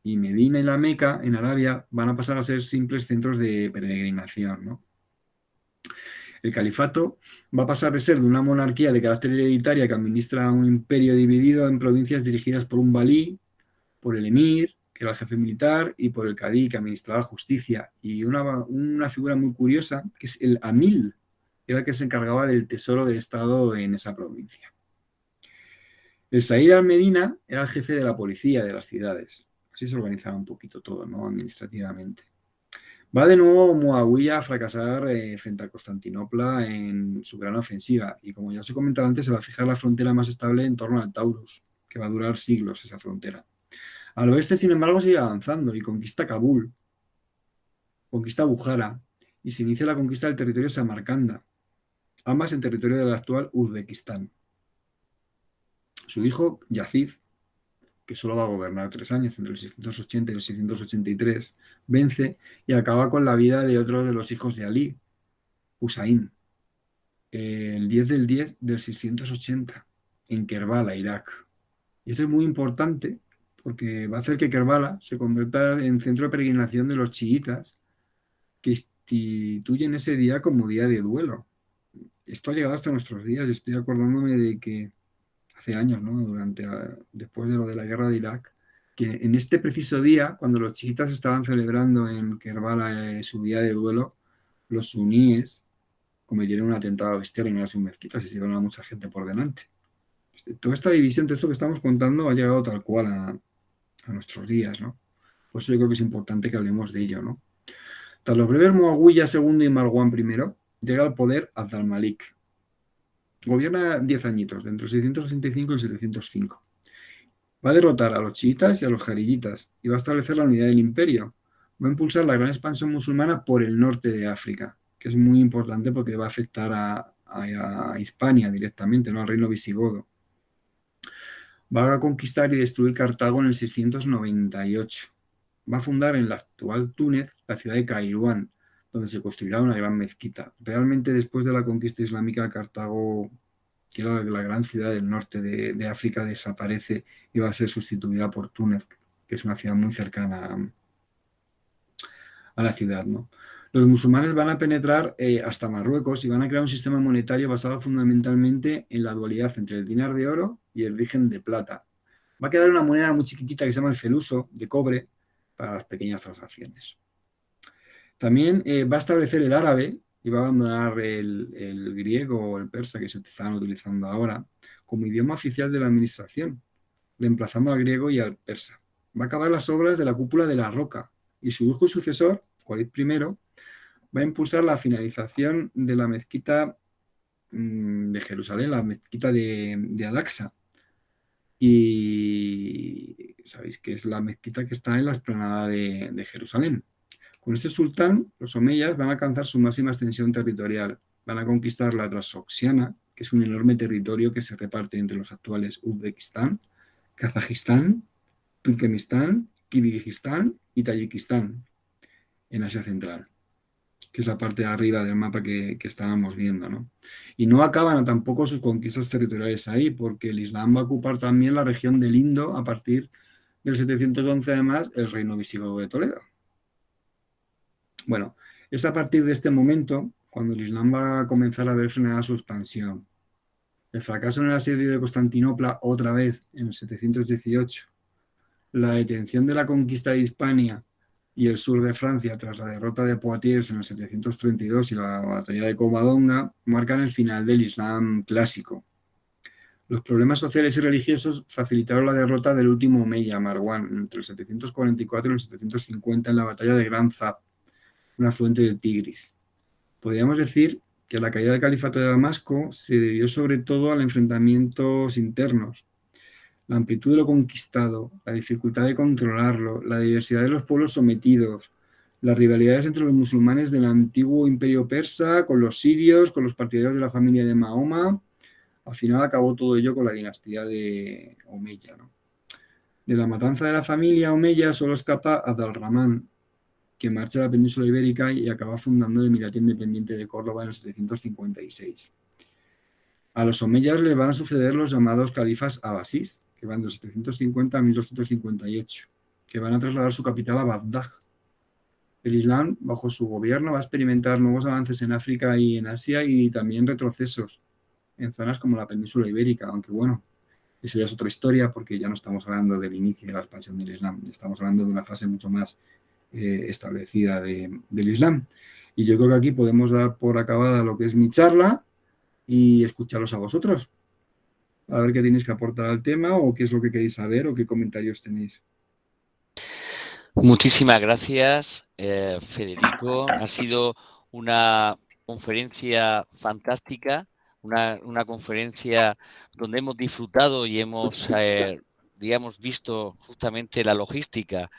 y Medina y la Meca, en Arabia, van a pasar a ser simples centros de peregrinación, ¿no? El califato va a pasar de ser de una monarquía de carácter hereditaria que administra un imperio dividido en provincias dirigidas por un valí, por el emir, que era el jefe militar, y por el cadí, que administraba justicia. Y una figura muy curiosa, que es el amil, que era el que se encargaba del tesoro de Estado en esa provincia. El Said al-Medina era el jefe de la policía de las ciudades. Así se organizaba un poquito todo, ¿no? Administrativamente. Va de nuevo Muawiyah a fracasar frente a Constantinopla en su gran ofensiva. Y como ya os he comentado antes, se va a fijar la frontera más estable en torno al Taurus, que va a durar siglos esa frontera. Al oeste, sin embargo, sigue avanzando y conquista Kabul, conquista Bujara y se inicia la conquista del territorio de Samarcanda, ambas en territorio del actual Uzbekistán. Su hijo, Yazid, que solo va a gobernar 3 años, entre el 680 y el 683, vence y acaba con la vida de otro de los hijos de Ali, Husayn, el 10 del 10 del 680, en Kerbala, Irak. Y esto es muy importante porque va a hacer que Kerbala se convierta en centro de peregrinación de los chiitas, que instituyen ese día como día de duelo. Esto ha llegado hasta nuestros días. Yo estoy acordándome de que hace años, ¿no? Después de lo de la guerra de Irak, que en este preciso día, cuando los chiitas estaban celebrando en Kerbala su día de duelo, los suníes cometieron un atentado bestial en una de sus mezquitas y se llevaron a mucha gente por delante. Toda esta división, todo esto que estamos contando, ha llegado tal cual a nuestros días, ¿no? Por eso yo creo que es importante que hablemos de ello, ¿no? Tras los breves Muawiyah II y Marwan I, llega al poder Abd al-Malik. Gobierna 10 añitos, entre el 665 y el 705. Va a derrotar a los chiitas y a los jariyitas y va a establecer la unidad del imperio. Va a impulsar la gran expansión musulmana por el norte de África, que es muy importante porque va a afectar a Hispania directamente, ¿no? Al reino visigodo. Va a conquistar y destruir Cartago en el 698. Va a fundar en la actual Túnez la ciudad de Kairouán, donde se construirá una gran mezquita. Realmente, después de la conquista islámica, Cartago, que era la gran ciudad del norte de África, desaparece y va a ser sustituida por Túnez, que es una ciudad muy cercana a la ciudad, ¿no? Los musulmanes van a penetrar hasta Marruecos y van a crear un sistema monetario basado fundamentalmente en la dualidad entre el dinar de oro y el dirhem de plata. Va a quedar una moneda muy chiquitita que se llama el feluso, de cobre, para las pequeñas transacciones. También va a establecer el árabe y va a abandonar el griego o el persa que se estaban utilizando ahora como idioma oficial de la administración, reemplazando al griego y al persa. Va a acabar las obras de la cúpula de la Roca y su hijo y sucesor, Walid I, va a impulsar la finalización de la mezquita de Jerusalén, la mezquita de Al-Aqsa. Y sabéis que es la mezquita que está en la explanada de Jerusalén. Con este sultán, los omeyas van a alcanzar su máxima extensión territorial. Van a conquistar la Transoxiana, que es un enorme territorio que se reparte entre los actuales Uzbekistán, Kazajistán, Turkmenistán, Kirguistán y Tayikistán, en Asia Central, que es la parte de arriba del mapa que estábamos viendo, ¿no? Y no acaban tampoco sus conquistas territoriales ahí, porque el Islam va a ocupar también la región del Indo a partir del 711, además, el reino visigodo de Toledo. Bueno, es a partir de este momento cuando el Islam va a comenzar a ver frenada su expansión. El fracaso en el asedio de Constantinopla, otra vez en el 718, la detención de la conquista de Hispania y el sur de Francia tras la derrota de Poitiers en el 732 y la batalla de Covadonga marcan el final del Islam clásico. Los problemas sociales y religiosos facilitaron la derrota del último omeya, Marwan, entre el 744 y el 750 en la batalla de Gran Zab, un afluente del Tigris. Podríamos decir que la caída del califato de Damasco se debió sobre todo a enfrentamientos internos. La amplitud de lo conquistado, la dificultad de controlarlo, la diversidad de los pueblos sometidos, las rivalidades entre los musulmanes del antiguo imperio persa, con los sirios, con los partidarios de la familia de Mahoma. Al final acabó todo ello con la dinastía de Omeya, ¿no? De la matanza de la familia Omeya solo escapa Abd al-Rahman, que marcha a la península ibérica y acaba fundando el Emirato Independiente de Córdoba en el 756. A los omeyas les van a suceder los llamados califas abasís, que van del 750 a 1258, que van a trasladar su capital a Bagdad. El Islam, bajo su gobierno, va a experimentar nuevos avances en África y en Asia y también retrocesos en zonas como la península ibérica, aunque bueno, eso ya es otra historia porque ya no estamos hablando del inicio de la expansión del Islam, estamos hablando de una fase mucho más establecida del Islam. Y yo creo que aquí podemos dar por acabada lo que es mi charla y escucharos a vosotros. A ver qué tenéis que aportar al tema o qué es lo que queréis saber o qué comentarios tenéis. Muchísimas gracias, Federico. Ha sido una conferencia fantástica, una conferencia donde hemos disfrutado y hemos, digamos, visto justamente la logística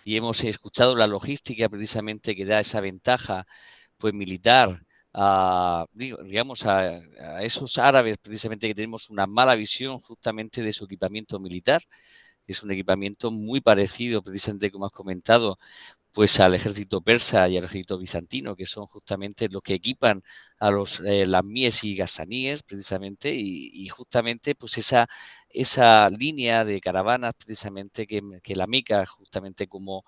y hemos escuchado la logística precisamente que da esa ventaja pues militar digamos a esos árabes precisamente que tenemos una mala visión justamente de su equipamiento militar. Es un equipamiento muy parecido, precisamente como has comentado, pues al ejército persa y al ejército bizantino, que son justamente los que equipan a los lamíes y gasaníes, precisamente, y justamente pues esa línea de caravanas, precisamente, que la Meca, justamente como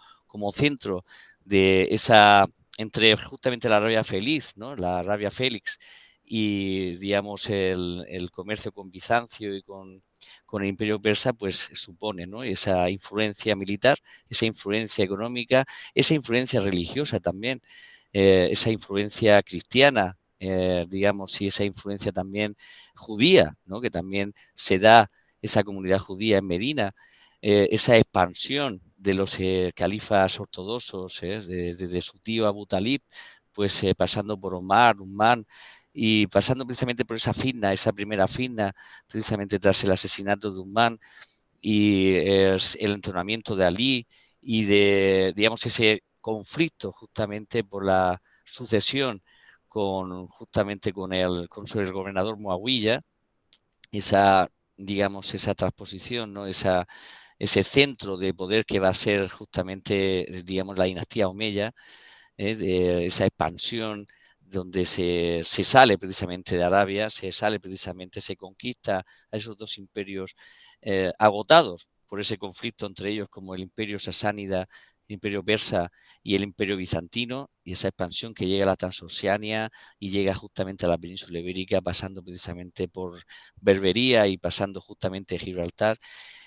centro de esa, entre justamente la Arabia Feliz, ¿no? La Arabia Félix, y digamos el comercio con Bizancio y con el Imperio Persa, pues supone, ¿no? Esa influencia militar, esa influencia económica, esa influencia religiosa también, esa influencia cristiana, digamos, y esa influencia también judía, ¿no? Que también se da esa comunidad judía en Medina, esa expansión de los califas ortodoxos, desde su tío Abu Talib, pues pasando por Omar, Uthman, y pasando precisamente por esa fitna, esa primera fitna, precisamente tras el asesinato de Uthman, y el entrenamiento de Ali y de, digamos, ese conflicto justamente por la sucesión justamente con el gobernador Muawiyah, esa, digamos, esa transposición, ¿no? Ese centro de poder que va a ser justamente, digamos, la dinastía Omeya, de esa expansión donde se sale precisamente de Arabia, se conquista a esos dos imperios agotados por ese conflicto entre ellos, como el imperio sasánida, el imperio persa y el imperio bizantino, y esa expansión que llega a la Transoxiana y llega justamente a la península ibérica, pasando precisamente por Berbería y pasando justamente Gibraltar,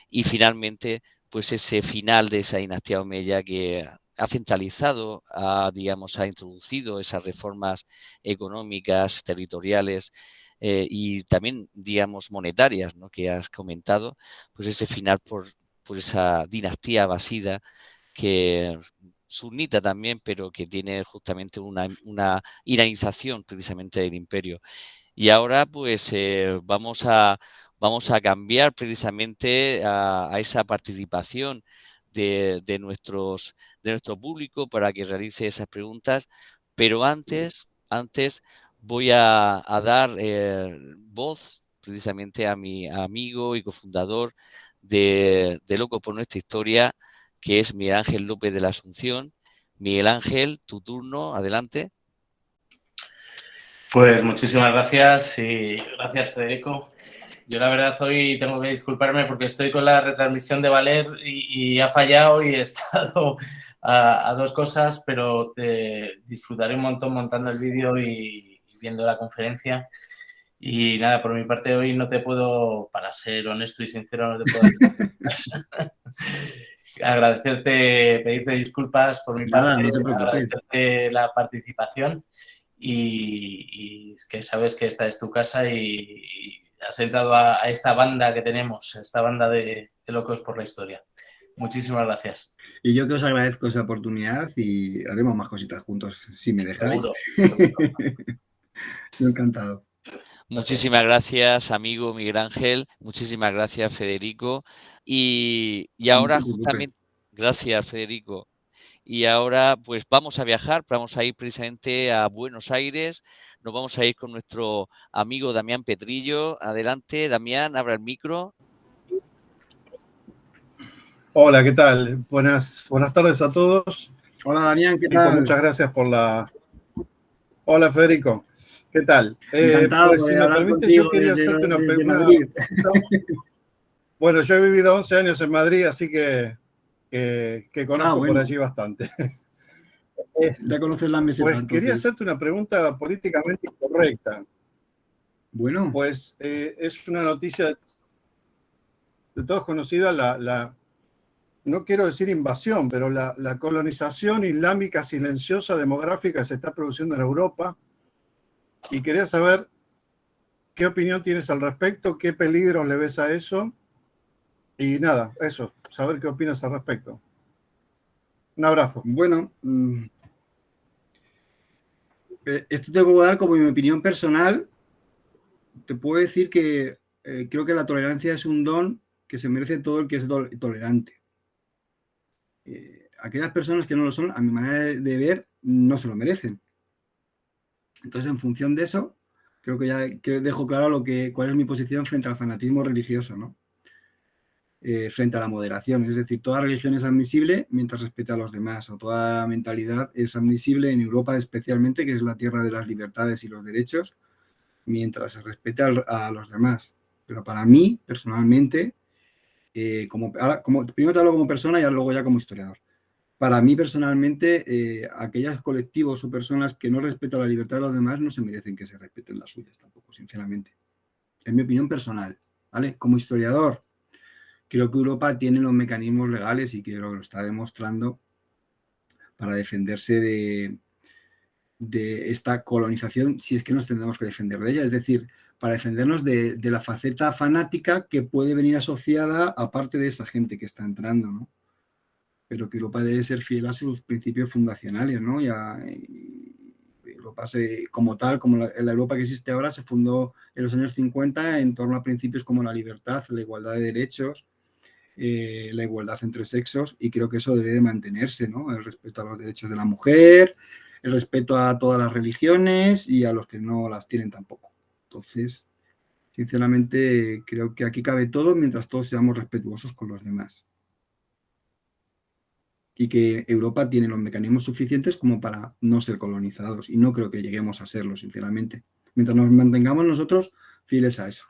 y finalmente pues ese final de esa dinastía omeya que ha centralizado, digamos, ha introducido esas reformas económicas, territoriales y también, digamos, monetarias, ¿no? Que has comentado, pues ese final por esa dinastía abasida que sunita también, pero que tiene justamente una iranización precisamente del imperio. Y ahora pues vamos a cambiar precisamente a esa participación de nuestro público para que realice esas preguntas, pero antes voy a dar voz precisamente a mi amigo y cofundador de Locos por Nuestra Historia, que es Miguel Ángel López de la Asunción. Miguel Ángel, tu turno, adelante. Pues muchísimas gracias y gracias, Federico. Yo la verdad hoy tengo que disculparme porque estoy con la retransmisión de Valer y ha fallado y he estado a dos cosas, pero disfrutaré un montón montando el vídeo y viendo la conferencia. Y nada, por mi parte hoy no te puedo, para ser honesto y sincero, no te puedo agradecerte, pedirte disculpas por mi Nada, parte, no te preocupes. agradecerte la participación y es que sabes que esta es tu casa y has entrado a esta banda que tenemos, esta banda de locos por la historia. Muchísimas gracias. Y yo que os agradezco esa oportunidad y haremos más cositas juntos, si me dejáis. Seguro. Yo encantado. Muchísimas gracias, amigo Miguel Ángel. Muchísimas gracias, Federico. Y No ahora te preocupes. justamente, gracias, Federico. Y ahora pues vamos a viajar, vamos a ir precisamente a Buenos Aires. Nos vamos a ir con nuestro amigo Damián Petrillo. Adelante, Damián, abra el micro. Hola, ¿qué tal? Buenas tardes a todos. Hola, Damián, ¿qué Y pues tal? muchas gracias por la... Hola, Federico. ¿Qué tal? Encantado Pues si de me hablar permite, yo contigo quería desde, hacerte una desde pregunta. Madrid. Bueno, yo he vivido 11 años en Madrid, así que conozco por Bueno, allí bastante. ya conoces la meseta, Pues quería entonces. hacerte una pregunta políticamente incorrecta. Bueno, Pues es una noticia de todos conocida, no quiero decir invasión, pero la colonización islámica silenciosa demográfica se está produciendo en Europa. Y quería saber qué opinión tienes al respecto, qué peligros le ves a eso. Y nada, eso, saber qué opinas al respecto. Un abrazo. bueno, esto te puedo dar como mi opinión personal, te puedo decir que creo que la tolerancia es un don que se merece todo el que es tolerante. Aquellas personas que no lo son, a mi manera de ver, no se lo merecen. Entonces, en función de eso, creo que ya dejo claro cuál es mi posición frente al fanatismo religioso, ¿no? Frente a la moderación. Es decir, toda religión es admisible mientras respete a los demás, o toda mentalidad es admisible en Europa especialmente, que es la tierra de las libertades y los derechos, mientras se respete a los demás. Pero para mí, personalmente, primero te hablo como persona y luego ya como historiador. Para mí, personalmente, aquellos colectivos o personas que no respetan la libertad de los demás no se merecen que se respeten las suyas tampoco, sinceramente. Es mi opinión personal, ¿vale? Como historiador, creo que Europa tiene los mecanismos legales y creo que lo está demostrando para defenderse de esta colonización, si es que nos tendremos que defender de ella. Es decir, para defendernos de la faceta fanática que puede venir asociada aparte de esa gente que está entrando, ¿no? Pero que Europa debe ser fiel a sus principios fundacionales, ¿no? Europa como tal, como la Europa que existe ahora, se fundó en los años 50 en torno a principios como la libertad, la igualdad de derechos, la igualdad entre sexos, y creo que eso debe de mantenerse, ¿no? El respeto a los derechos de la mujer, el respeto a todas las religiones y a los que no las tienen tampoco. Entonces, sinceramente, creo que aquí cabe todo mientras todos seamos respetuosos con los demás. Y que Europa tiene los mecanismos suficientes como para no ser colonizados. Y no creo que lleguemos a serlo, sinceramente. Mientras nos mantengamos nosotros fieles a eso.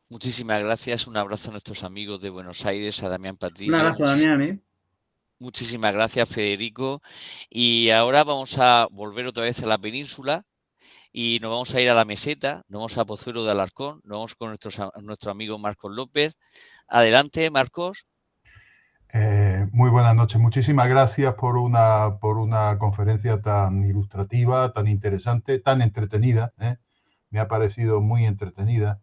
Muchísimas gracias. Un abrazo a nuestros amigos de Buenos Aires, a Damián Un Patrillo. abrazo, Damián, Muchísimas gracias, Federico. Y ahora vamos a volver otra vez a la península y nos vamos a ir a la meseta, nos vamos a Pozuelo de Alarcón, nos vamos con nuestro amigo Marcos López. Adelante, Marcos. Muy buenas noches. Muchísimas gracias por una conferencia tan ilustrativa, tan interesante, tan entretenida. Me ha parecido muy entretenida.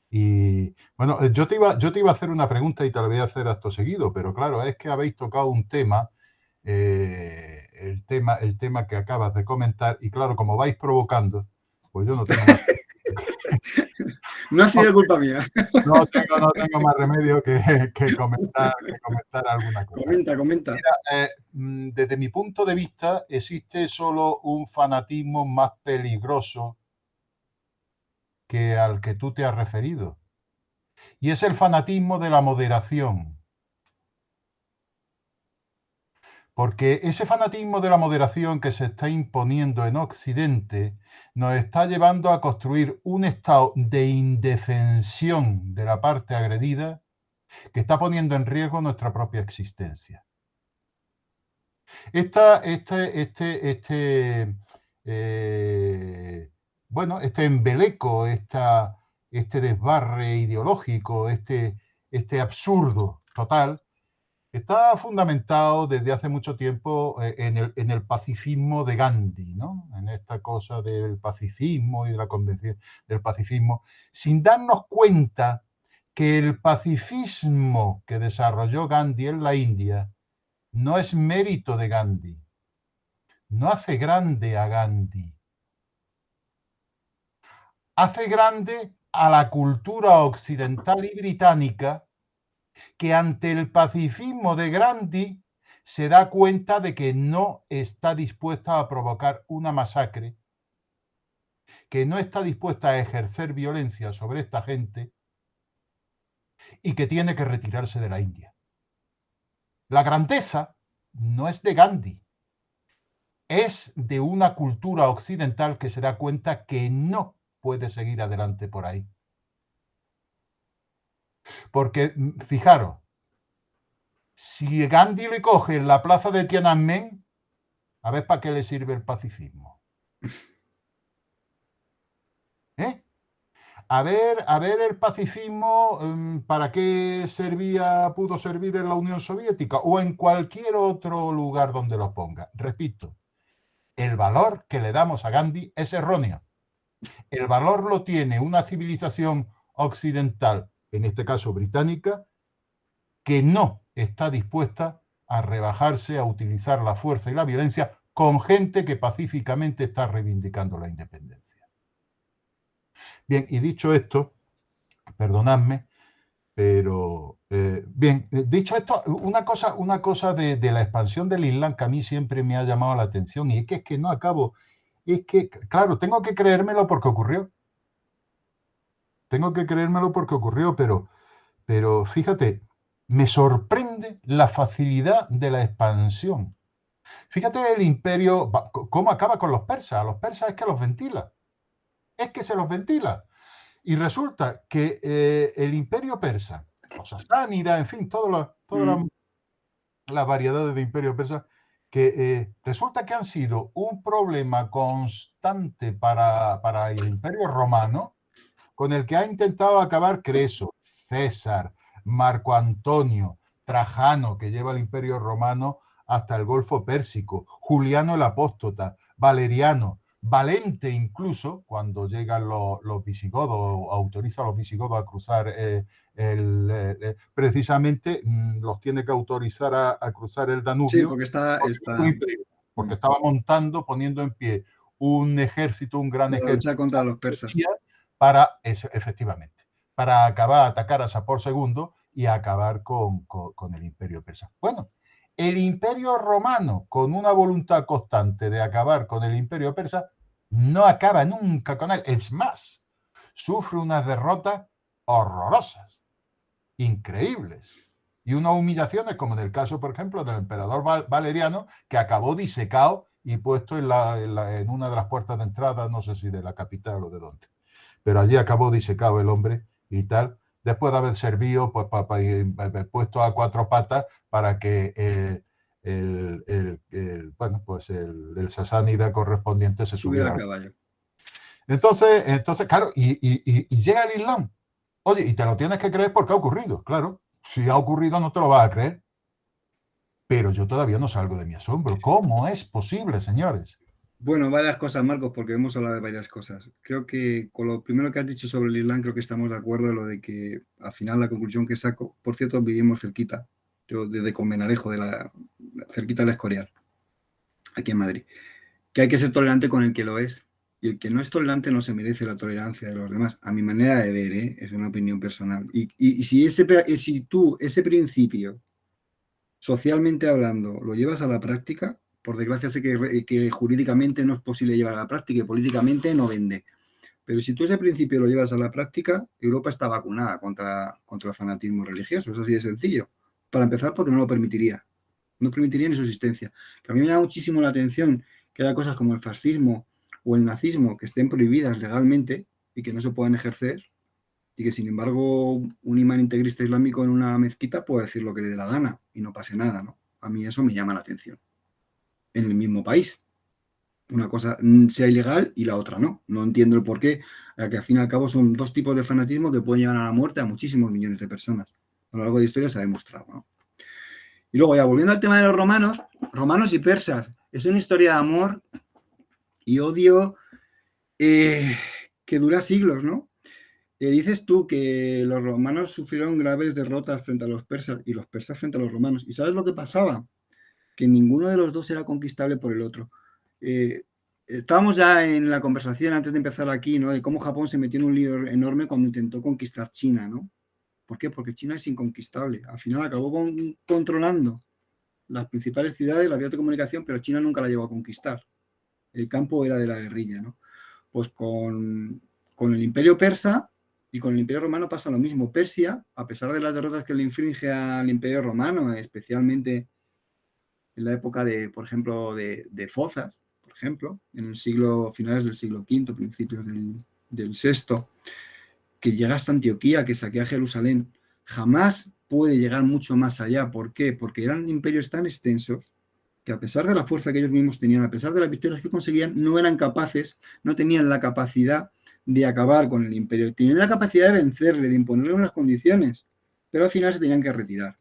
Y bueno, yo te iba a hacer una pregunta y te la voy a hacer acto seguido, pero claro, es que habéis tocado un tema, el tema que acabas de comentar, y claro, como vais provocando, pues yo no tengo más. No ha sido culpa mía. No tengo más remedio que comentar alguna cosa. Comenta. Mira, desde mi punto de vista, existe solo un fanatismo más peligroso que al que tú te has referido. Y es el fanatismo de la moderación. Porque ese fanatismo de la moderación que se está imponiendo en Occidente nos está llevando a construir un estado de indefensión de la parte agredida que está poniendo en riesgo nuestra propia existencia. Este embeleco, este desbarre ideológico, este absurdo total, está fundamentado desde hace mucho tiempo en el pacifismo de Gandhi, ¿no? En esta cosa del pacifismo y de la convención del pacifismo, sin darnos cuenta que el pacifismo que desarrolló Gandhi en la India no es mérito de Gandhi, no hace grande a Gandhi, hace grande a la cultura occidental y británica que ante el pacifismo de Gandhi se da cuenta de que no está dispuesta a provocar una masacre, que no está dispuesta a ejercer violencia sobre esta gente y que tiene que retirarse de la India. La grandeza no es de Gandhi, es de una cultura occidental que se da cuenta que no puede seguir adelante por ahí. Porque, fijaros, si Gandhi le coge en la plaza de Tiananmen, a ver para qué le sirve el pacifismo. A ver el pacifismo, ¿para qué pudo servir en la Unión Soviética o en cualquier otro lugar donde lo ponga? Repito, el valor que le damos a Gandhi es erróneo. El valor lo tiene una civilización occidental, en este caso británica, que no está dispuesta a rebajarse, a utilizar la fuerza y la violencia con gente que pacíficamente está reivindicando la independencia. Bien, y dicho esto, perdonadme, pero bien, dicho esto, una cosa de la expansión del Islam que a mí siempre me ha llamado la atención y es que no acabo, es que, claro, tengo que creérmelo porque ocurrió. Tengo que creérmelo porque ocurrió, pero fíjate, me sorprende la facilidad de la expansión. Fíjate el imperio, cómo acaba con los persas. A los persas es que los ventila, es que se los ventila. Y resulta que el imperio persa, los sasánidas, en fin, todas las variedades de imperio persa, que resulta que han sido un problema constante para el imperio romano, con el que ha intentado acabar Creso, César, Marco Antonio, Trajano, que lleva el imperio romano hasta el Golfo Pérsico, Juliano el Apóstata, Valeriano, Valente incluso, cuando llegan los visigodos, autoriza a los visigodos a cruzar precisamente los tiene que autorizar a cruzar el Danubio. Sí, porque porque estaba poniendo en pie un ejército, un gran ejército. Luchar contra los persas. Efectivamente, para atacar a Sapor II y acabar con el imperio persa. Bueno, el imperio romano, con una voluntad constante de acabar con el imperio persa, no acaba nunca con él. Es más, sufre unas derrotas horrorosas, increíbles, y unas humillaciones, como en el caso, por ejemplo, del emperador Valeriano, que acabó disecado y puesto en una de las puertas de entrada, no sé si de la capital o de dónde. Pero allí acabó disecado el hombre y tal, después de haber servido, pues, puesto a cuatro patas para que el sasánida correspondiente se subiera a caballo. Entonces, claro, y llega el Islam. Oye, y te lo tienes que creer porque ha ocurrido, claro. Si ha ocurrido no te lo vas a creer. Pero yo todavía no salgo de mi asombro. ¿Cómo es posible, señores? Bueno, varias cosas, Marcos, porque hemos hablado de varias cosas. Creo que con lo primero que has dicho sobre el Islam, creo que estamos de acuerdo en lo de que al final la conclusión que saco, por cierto, vivimos cerquita, yo desde Colmenarejo, cerquita de la Escorial, aquí en Madrid, que hay que ser tolerante con el que lo es, y el que no es tolerante no se merece la tolerancia de los demás, a mi manera de ver, es una opinión personal. Y si tú ese principio, socialmente hablando, lo llevas a la práctica, por desgracia sé que jurídicamente no es posible llevar a la práctica y políticamente no vende. Pero si tú ese principio lo llevas a la práctica, Europa está vacunada contra el fanatismo religioso. Eso sí de sencillo. Para empezar, porque no lo permitiría. No permitiría ni su existencia. Que a mí me llama muchísimo la atención que haya cosas como el fascismo o el nazismo que estén prohibidas legalmente y que no se puedan ejercer y que, sin embargo, un imán integrista islámico en una mezquita puede decir lo que le dé la gana y no pase nada, ¿no? A mí eso me llama la atención. En el mismo país. Una cosa sea ilegal y la otra no. No entiendo el porqué, que al fin y al cabo son dos tipos de fanatismo que pueden llevar a la muerte a muchísimos millones de personas. A lo largo de la historia se ha demostrado, ¿no? Y luego, ya volviendo al tema de los romanos y persas, es una historia de amor y odio que dura siglos, ¿no? Dices tú que los romanos sufrieron graves derrotas frente a los persas y los persas frente a los romanos. ¿Y sabes lo que pasaba? Que ninguno de los dos era conquistable por el otro. Estábamos ya en la conversación antes de empezar aquí, ¿no? De cómo Japón se metió en un lío enorme cuando intentó conquistar China, ¿no? ¿Por qué? Porque China es inconquistable. Al final acabó controlando las principales ciudades, la vía de comunicación, pero China nunca la llegó a conquistar. El campo era de la guerrilla, ¿no? Pues con el Imperio Persa y con el Imperio Romano pasa lo mismo. Persia, a pesar de las derrotas que le inflige al Imperio Romano, especialmente en la época de, por ejemplo, de Fozas, por ejemplo, en el finales del siglo V, principios del VI, que llega hasta Antioquía, que saquea Jerusalén, jamás puede llegar mucho más allá. ¿Por qué? Porque eran imperios tan extensos que, a pesar de la fuerza que ellos mismos tenían, a pesar de las victorias que conseguían, no eran capaces, no tenían la capacidad de acabar con el imperio. Tenían la capacidad de vencerle, de imponerle unas condiciones, pero al final se tenían que retirar.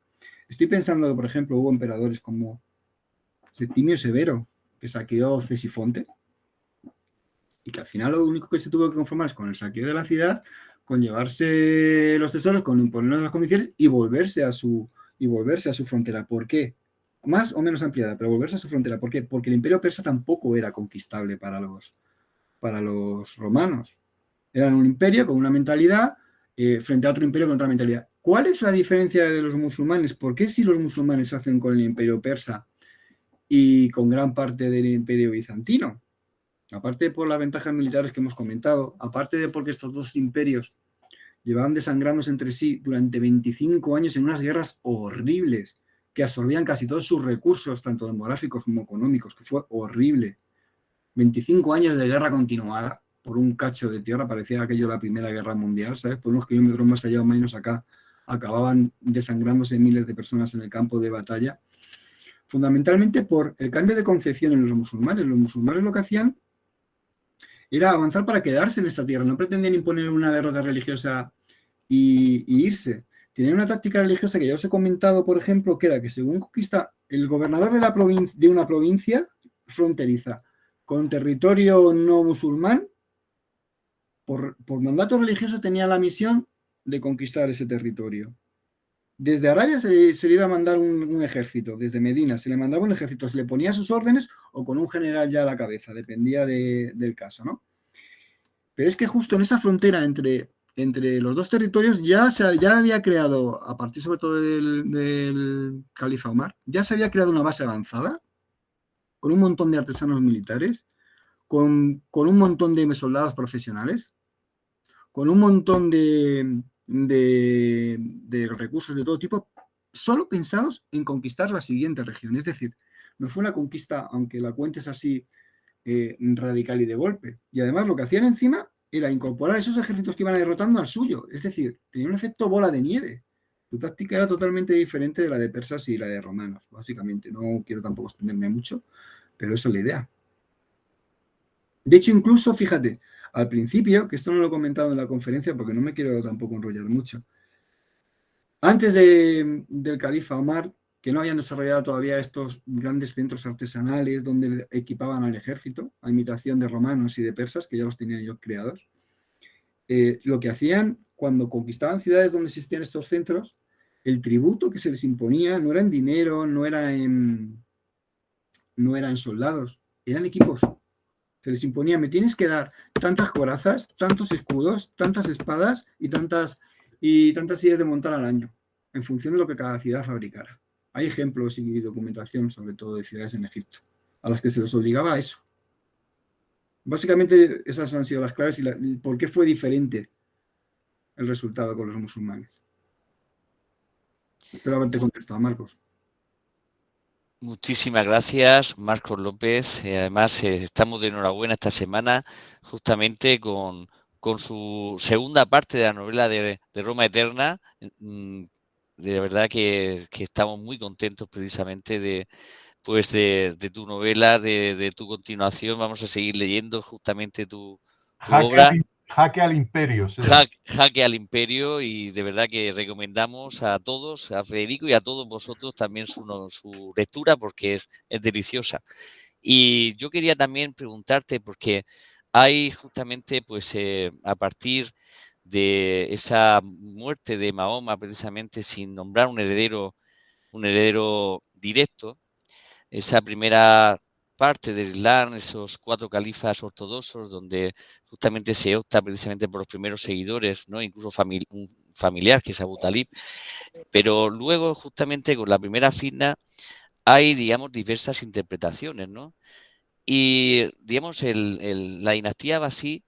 Estoy pensando que, por ejemplo, hubo emperadores como Septimio Severo, que saqueó Cesifonte, y que al final lo único que se tuvo que conformar es con el saqueo de la ciudad, con llevarse los tesoros, con imponer las condiciones y volverse a su frontera. ¿Por qué? Más o menos ampliada, pero volverse a su frontera. ¿Por qué? Porque el imperio persa tampoco era conquistable para los romanos. Eran un imperio con una mentalidad frente a otro imperio con otra mentalidad. ¿Cuál es la diferencia de los musulmanes? ¿Por qué si los musulmanes hacen con el imperio persa y con gran parte del imperio bizantino? Aparte por las ventajas militares que hemos comentado, aparte de porque estos dos imperios llevaban desangrándose entre sí durante 25 años en unas guerras horribles que absorbían casi todos sus recursos, tanto demográficos como económicos, que fue horrible. 25 años de guerra continuada por un cacho de tierra, parecía aquello la Primera Guerra Mundial, ¿sabes? Por unos kilómetros más allá o menos acá, acababan desangrándose miles de personas en el campo de batalla, fundamentalmente por el cambio de concepción en los musulmanes. Los musulmanes lo que hacían era avanzar para quedarse en esta tierra, no pretendían imponer una derrota religiosa y irse. Tenían una táctica religiosa que ya os he comentado, por ejemplo, que era que según conquista el gobernador de una provincia fronteriza con territorio no musulmán, por mandato religioso tenía la misión de conquistar ese territorio. Desde Arabia se le iba a mandar un ejército, desde Medina se le mandaba un ejército, se le ponía sus órdenes o con un general ya a la cabeza, dependía del caso, ¿no? Pero es que justo en esa frontera entre los dos territorios ya había creado, a partir sobre todo del califa Omar, ya se había creado una base avanzada, con un montón de artesanos militares, con un montón de soldados profesionales, con un montón de recursos de todo tipo, solo pensados en conquistar la siguiente región. Es decir, no fue una conquista, aunque la cuentes así, radical y de golpe. Y además lo que hacían encima era incorporar esos ejércitos que iban derrotando al suyo. Es decir, tenía un efecto bola de nieve. Su táctica era totalmente diferente de la de persas y la de romanos, básicamente. No quiero tampoco extenderme mucho, pero esa es la idea. De hecho, incluso, fíjate, al principio, que esto no lo he comentado en la conferencia porque no me quiero tampoco enrollar mucho, antes del califa Omar, que no habían desarrollado todavía estos grandes centros artesanales donde equipaban al ejército, a imitación de romanos y de persas, que ya los tenían ellos creados, lo que hacían cuando conquistaban ciudades donde existían estos centros, el tributo que se les imponía no era en dinero, no era en soldados, eran equipos. Se les imponía, me tienes que dar tantas corazas, tantos escudos, tantas espadas y tantas sillas de montar al año, en función de lo que cada ciudad fabricara. Hay ejemplos y documentación, sobre todo de ciudades en Egipto, a las que se les obligaba a eso. Básicamente esas han sido las claves y por qué fue diferente el resultado con los musulmanes. Espero haberte contestado, Marcos. Muchísimas gracias, Marcos López. Además, estamos de enhorabuena esta semana, justamente con su segunda parte de la novela de Roma Eterna. De verdad que estamos muy contentos precisamente de tu novela, de tu continuación. Vamos a seguir leyendo justamente tu obra. Jaque al Imperio. Jaque al Imperio, y de verdad que recomendamos a todos, a Federico y a todos vosotros también su lectura, porque es deliciosa. Y yo quería también preguntarte, porque hay justamente, pues a partir de esa muerte de Mahoma, precisamente sin nombrar un heredero directo, esa primera parte del Islam, esos 4 califas ortodoxos, donde justamente se opta precisamente por los primeros seguidores, ¿no? Incluso un familiar, que es Abu Talib. Pero luego, justamente con la primera fitna, hay, digamos, diversas interpretaciones, ¿no? Y, digamos, la dinastía Abasí,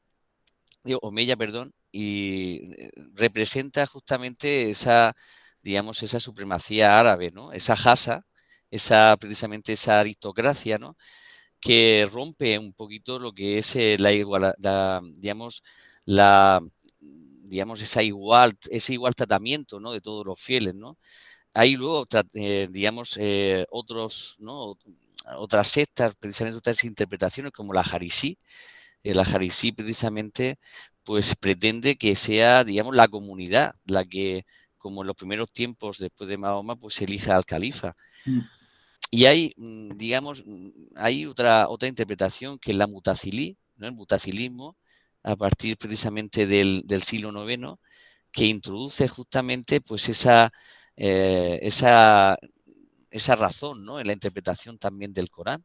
Omeya, perdón, y representa justamente esa, digamos, esa supremacía árabe, ¿no? Esa jasa, precisamente esa aristocracia, ¿no? Que rompe un poquito lo que es ese igual tratamiento, ¿no? De todos los fieles, ¿no? Hay luego, otros, ¿no? Otras sectas, precisamente otras interpretaciones, como la Harisí. La Harisí precisamente pues pretende que sea, digamos, la comunidad la que, como en los primeros tiempos después de Mahoma, pues elija al califa. Y hay, digamos, hay otra interpretación, que es la mutazilí, ¿no? El mutazilismo, a partir precisamente del siglo IX, que introduce justamente pues esa razón, ¿no? En la interpretación también del Corán.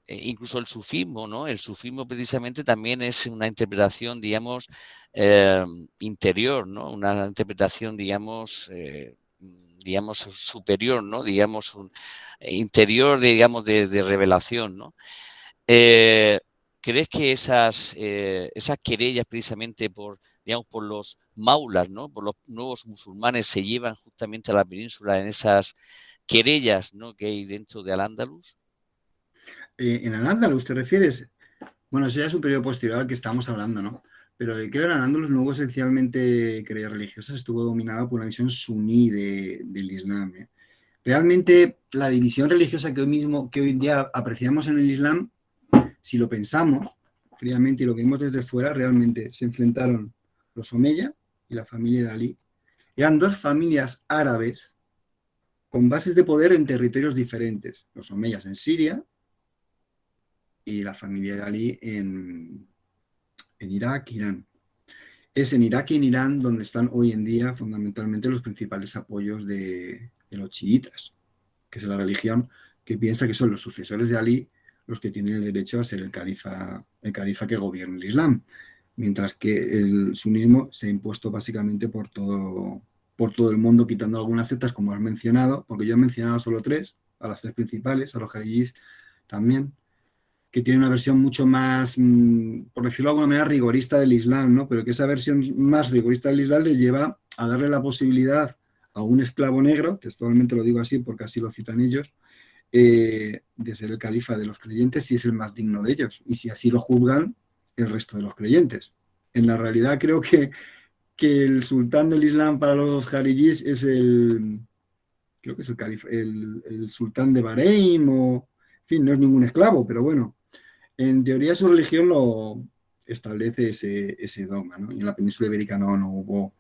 incluso el sufismo, ¿no? El sufismo precisamente también es una interpretación, digamos, interior, ¿no? Una interpretación, digamos, superior, ¿no? Digamos, un interior, digamos, de revelación, ¿no? Eh, ¿Crees que esas querellas precisamente digamos, por los maulas, ¿no? Por los nuevos musulmanes se llevan justamente a la península en esas querellas, ¿no? que hay dentro de Al-Ándalus? ¿En Al-Ándalus te refieres? Bueno, eso ya es un periodo posterior al que estamos hablando, ¿no? Pero creo que en Al-Ándalus no hubo esencialmente creencias religiosas, estuvo dominada por una visión suní del Islam, ¿eh? Realmente la división religiosa que hoy en día apreciamos en el Islam, si lo pensamos fríamente y lo vemos desde fuera, realmente se enfrentaron los Omeya y la familia de Ali. Eran dos familias árabes con bases de poder en territorios diferentes. Los Omeyas en Siria y la familia de Ali en Irak, Irán. Es en Irak y en Irán donde están hoy en día fundamentalmente los principales apoyos de los chiitas, que es la religión que piensa que son los sucesores de Ali los que tienen el derecho a ser el califa que gobierna el Islam, mientras que el sunismo se ha impuesto básicamente por todo el mundo, quitando algunas sectas como has mencionado, porque yo he mencionado solo tres, a las tres principales, a los jarillis también, que tiene una versión mucho más, por decirlo de alguna manera, rigorista del Islam, ¿no? Pero que esa versión más rigorista del Islam les lleva a darle la posibilidad a un esclavo negro, textualmente lo digo así porque así lo citan ellos, de ser el califa de los creyentes si es el más digno de ellos y si así lo juzgan el resto de los creyentes. En la realidad creo que el sultán del Islam para los jarillis es creo que es el califa, el sultán de Bahrein o, en fin, no es ningún esclavo, pero bueno, en teoría su religión lo establece ese dogma, ¿no? Y en la península ibérica no hubo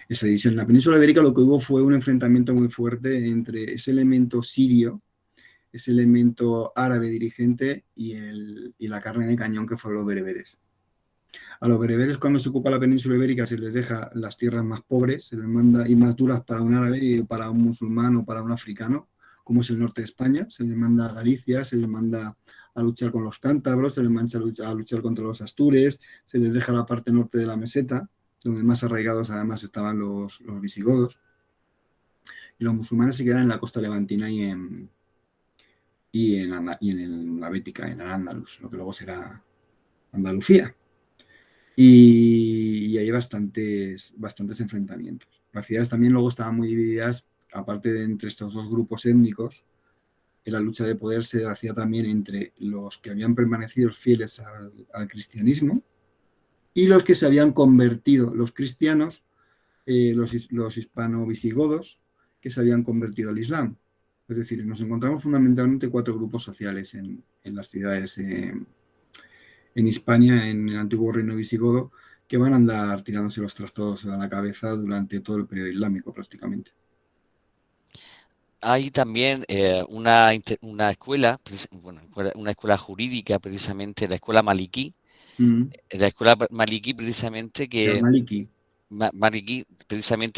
esa división. En la península ibérica lo que hubo fue un enfrentamiento muy fuerte entre ese elemento sirio, ese elemento árabe dirigente y la carne de cañón que fueron los bereberes. A los bereberes, cuando se ocupa la península ibérica, se les deja las tierras más pobres, se les manda y más duras para un árabe y para un musulmán o para un africano, como es el norte de España. Se les manda a Galicia, se les manda a luchar con los cántabros, se les manda a luchar contra los astures, se les deja la parte norte de la meseta, donde más arraigados además estaban los visigodos. Y los musulmanes se quedan en la costa levantina y en la Bética, en Al-Ándalus, lo que luego será Andalucía. Y hay bastantes enfrentamientos. Las ciudades también luego estaban muy divididas, aparte de entre estos dos grupos étnicos, en la lucha de poder se hacía también entre los que habían permanecido fieles al cristianismo y los que se habían convertido, los cristianos, los hispano-visigodos, que se habían convertido al Islam. Es decir, nos encontramos fundamentalmente cuatro grupos sociales en las ciudades en Hispania, en el antiguo reino visigodo, que van a andar tirándose los trastos a la cabeza durante todo el periodo islámico prácticamente. Hay también una escuela, bueno, una escuela jurídica precisamente, la escuela Maliki. La escuela Maliki precisamente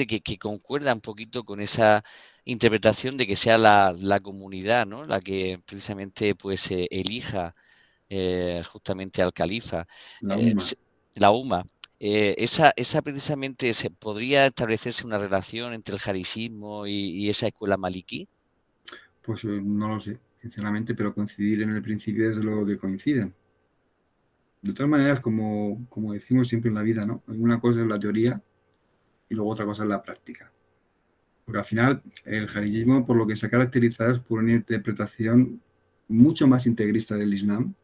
que concuerda un poquito con esa interpretación de que sea la comunidad, ¿no? La que precisamente pues elija justamente al califa. La UMA. Esa precisamente ¿podría establecerse una relación entre el jarisismo y esa escuela maliki? Pues no lo sé, sinceramente, pero coincidir en el principio es lo que coinciden. De todas maneras, como decimos siempre en la vida, ¿no? Una cosa es la teoría y luego otra cosa es la práctica. Porque al final el jarisismo, por lo que se ha caracterizado, es por una interpretación mucho más integrista del Islam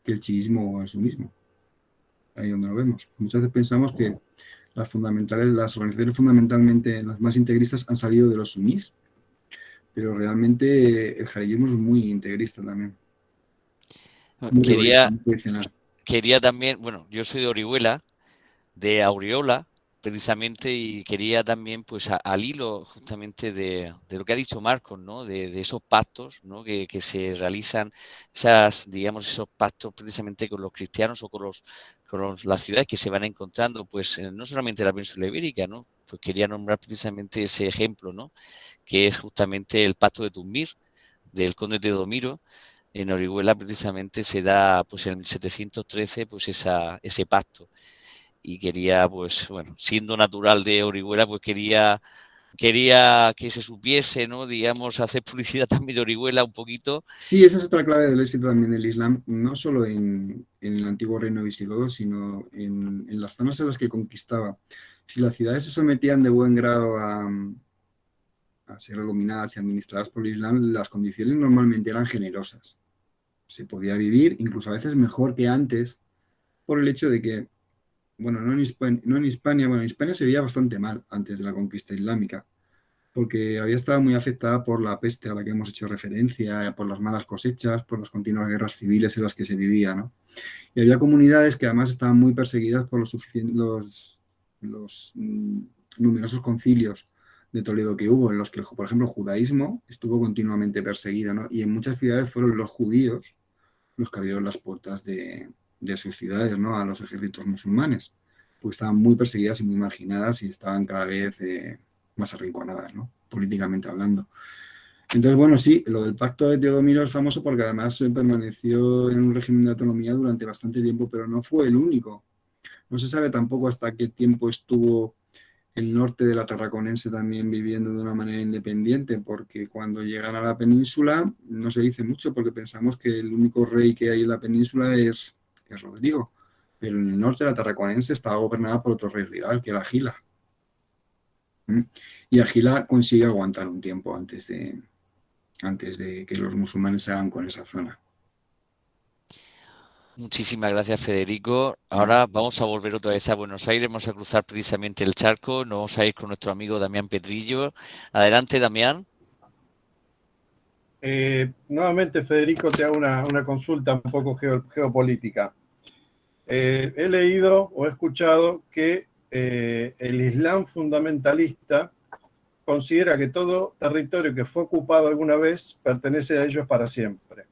que el chiismo o el sunismo. Ahí donde lo vemos. Muchas veces pensamos que las organizaciones fundamentalmente las más integristas han salido de los sunís, pero realmente el jarisismo es muy integrista también. Muy quería también, bueno, yo soy de Orihuela, de Auriola, precisamente, y quería también, pues al hilo justamente de lo que ha dicho Marcos, ¿no? De esos pactos, ¿no? que se realizan, esos pactos precisamente con los cristianos o con las ciudades que se van encontrando, pues no solamente en la península ibérica, ¿no? Pues quería nombrar precisamente ese ejemplo, ¿no? Que es justamente el pacto de Tumir, del conde Teodomiro, en Orihuela precisamente se da pues en 1713 pues ese pacto. Y quería, pues bueno, siendo natural de Orihuela, pues quería que se supiese, ¿no? Digamos, hacer publicidad también de Orihuela un poquito. Sí, esa es otra clave del éxito también del Islam, no solo en el antiguo reino visigodo, sino en las zonas en las que conquistaba. Si las ciudades se sometían de buen grado a ser dominadas y administradas por el Islam, las condiciones normalmente eran generosas. Se podía vivir incluso a veces mejor que antes, por el hecho de que, bueno, no en Hispania, bueno, en Hispania se veía bastante mal antes de la conquista islámica, porque había estado muy afectada por la peste a la que hemos hecho referencia, por las malas cosechas, por las continuas guerras civiles en las que se vivía, ¿no? Y había comunidades que además estaban muy perseguidas por los numerosos concilios de Toledo que hubo, en los que, por ejemplo, el judaísmo estuvo continuamente perseguido, ¿no? Y en muchas ciudades fueron los judíos los que abrieron las puertas de sus ciudades, ¿no? A los ejércitos musulmanes, porque estaban muy perseguidas y muy marginadas y estaban cada vez más arrinconadas, ¿no? Políticamente hablando. Entonces, bueno, sí, lo del pacto de Teodomiro es famoso porque además permaneció en un régimen de autonomía durante bastante tiempo, pero no fue el único. No se sabe tampoco hasta qué tiempo estuvo el norte de la Tarraconense también viviendo de una manera independiente, porque cuando llegan a la península no se dice mucho porque pensamos que el único rey que hay en la península es Rodrigo, pero en el norte de la Tarraconense estaba gobernada por otro rey rival, que era Agila. Y Agila consigue aguantar un tiempo antes de que los musulmanes se hagan con esa zona. Muchísimas gracias, Federico. Ahora vamos a volver otra vez a Buenos Aires, vamos a cruzar precisamente el charco, nos vamos a ir con nuestro amigo Damián Petrillo. Adelante, Damián. Nuevamente, Federico, te hago una consulta un poco geopolítica. He leído o he escuchado que el Islam fundamentalista considera que todo territorio que fue ocupado alguna vez pertenece a ellos para siempre.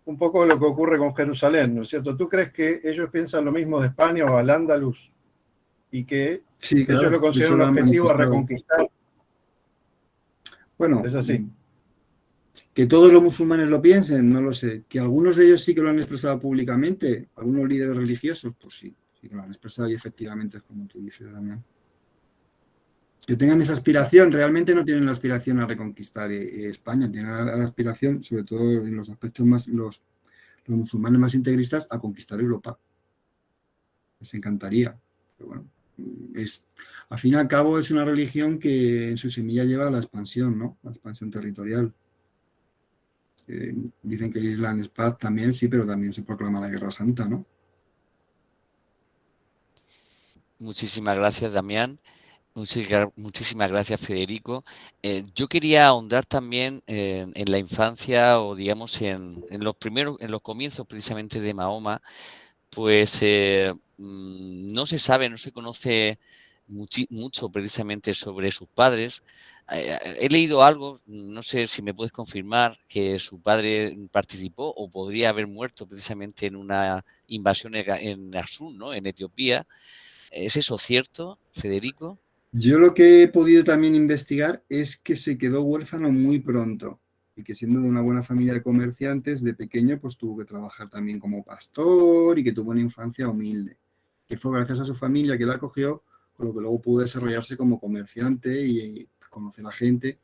Un poco lo que ocurre con Jerusalén, ¿no es cierto? ¿Tú crees que ellos piensan lo mismo de España o al Andalus y que sí, claro, ellos lo consideran un objetivo a reconquistar? Bueno, es así. Que todos los musulmanes lo piensen, no lo sé. Que algunos de ellos sí que lo han expresado públicamente, algunos líderes religiosos, pues sí que lo han expresado y efectivamente es como tú dices, Damián. Que tengan esa aspiración, realmente no tienen la aspiración a reconquistar España, tienen la aspiración, sobre todo en los aspectos más, los musulmanes más integristas, a conquistar Europa. Les encantaría, pero bueno, al fin y al cabo es una religión que en su semilla lleva la expansión, ¿no? La expansión territorial. Dicen que el Islam es paz también, sí, pero también se proclama la Guerra Santa, ¿no? Muchísimas gracias, Damián. Muchísimas gracias, Federico. Yo quería ahondar también en la infancia o digamos en los comienzos precisamente de Mahoma, pues no se sabe, no se conoce mucho precisamente sobre sus padres. He leído algo, no sé si me puedes confirmar, que su padre participó o podría haber muerto precisamente en una invasión en Arsún, ¿no? En Etiopía. ¿Es eso cierto, Federico? Yo lo que he podido también investigar es que se quedó huérfano muy pronto y que siendo de una buena familia de comerciantes, de pequeño pues tuvo que trabajar también como pastor y que tuvo una infancia humilde. Que fue gracias a su familia que la acogió, con lo que luego pudo desarrollarse como comerciante y conocer a gente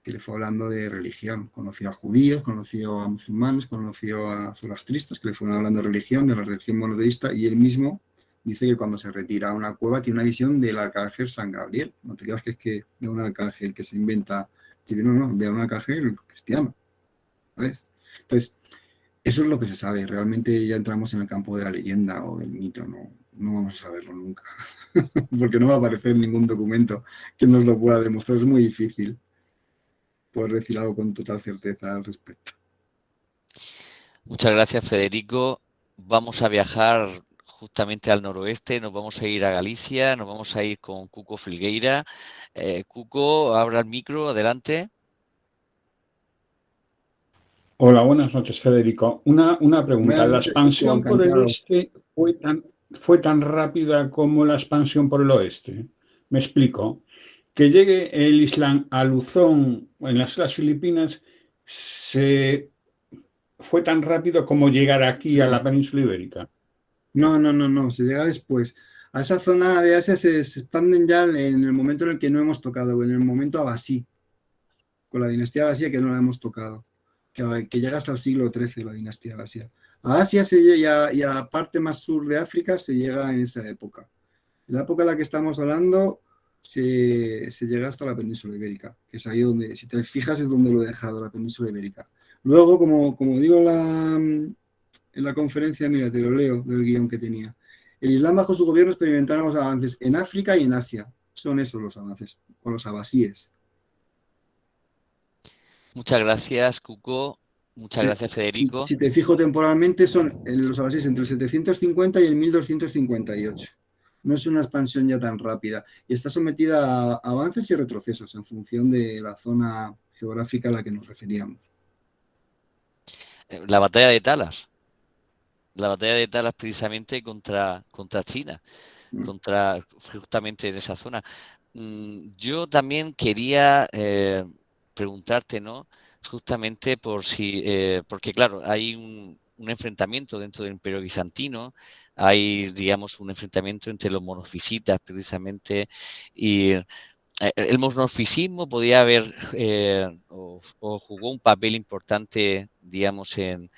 que le fue hablando de religión. Conoció a judíos, conoció a musulmanes, conoció a zoroastristas que le fueron hablando de religión, de la religión monoteísta, y él mismo dice que cuando se retira a una cueva tiene una visión del arcángel San Gabriel. No te creas que es que ve un arcángel que se inventa, no, ve a un arcángel cristiano. ¿Sabes? Entonces, eso es lo que se sabe. Realmente ya entramos en el campo de la leyenda o del mito, no vamos a saberlo nunca. Porque no va a aparecer ningún documento que nos lo pueda demostrar. Es muy difícil poder decir algo con total certeza al respecto. Muchas gracias, Federico. Vamos a viajar justamente al noroeste, nos vamos a ir a Galicia, nos vamos a ir con Cuco Filgueira. Cuco, abra el micro, adelante. Hola, buenas noches, Federico. Una pregunta. Buenas ¿La noches, expansión Cuco, por el encantado. este fue tan rápida como la expansión por el oeste? Me explico. Que llegue el Islam a Luzón, en las Islas Filipinas, se fue tan rápido como llegar aquí a la península ibérica. No, se llega después. A esa zona de Asia se expanden ya en el momento en el que no hemos tocado, en el momento abasí, con la dinastía Abasia que no la hemos tocado, que llega hasta el siglo XIII la dinastía Abasia. A Asia y a la parte más sur de África se llega en esa época. En la época en la que estamos hablando se llega hasta la península ibérica, que es ahí donde, si te fijas, es donde lo he dejado, la península ibérica. Luego, como digo en la conferencia, mira, te lo leo del guión que tenía. El Islam bajo su gobierno experimentaron los avances en África y en Asia. Son esos los avances, con los abasíes. Muchas gracias, Cuco. Muchas gracias, Federico. Si te fijo temporalmente, son los abasíes entre el 750 y el 1258. No es una expansión ya tan rápida y está sometida a avances y retrocesos en función de la zona geográfica a la que nos referíamos. La batalla de Talas. La batalla de Talas precisamente contra China, justamente en esa zona. Yo también quería preguntarte, ¿no? Justamente porque claro, hay un enfrentamiento dentro del Imperio Bizantino, hay, digamos, un enfrentamiento entre los monofisitas precisamente, y el monofisismo podía haber o jugó un papel importante, digamos, en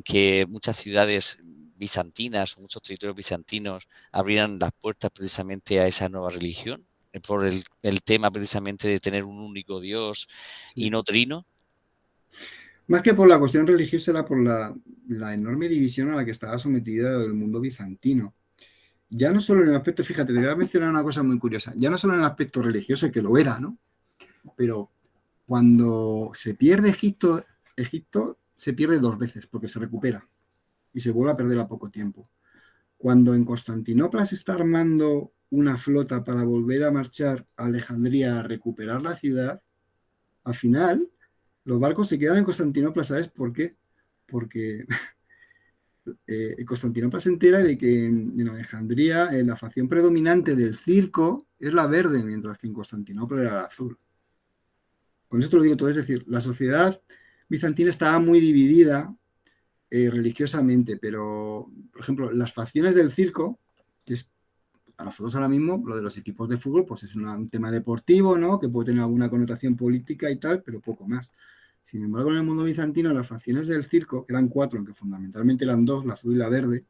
que muchas ciudades bizantinas o muchos territorios bizantinos abrieran las puertas precisamente a esa nueva religión, por el tema precisamente de tener un único Dios y no trino. Más que por la cuestión religiosa, era por la enorme división a la que estaba sometida el mundo bizantino. Ya no solo en el aspecto, fíjate, te voy a mencionar una cosa muy curiosa, ya no solo en el aspecto religioso, que lo era, ¿no? Pero cuando se pierde Egipto se pierde dos veces porque se recupera y se vuelve a perder a poco tiempo. Cuando en Constantinopla se está armando una flota para volver a marchar a Alejandría a recuperar la ciudad, al final los barcos se quedan en Constantinopla, ¿sabes por qué? Porque Constantinopla se entera de que en Alejandría la facción predominante del circo es la verde, mientras que en Constantinopla era la azul. Con esto lo digo todo, es decir, la sociedad bizantina estaba muy dividida religiosamente, pero, por ejemplo, las facciones del circo, que es a nosotros ahora mismo, lo de los equipos de fútbol, pues es un tema deportivo, ¿no? Que puede tener alguna connotación política y tal, pero poco más. Sin embargo, en el mundo bizantino, las facciones del circo, que eran cuatro, aunque fundamentalmente eran dos, la azul y la verde,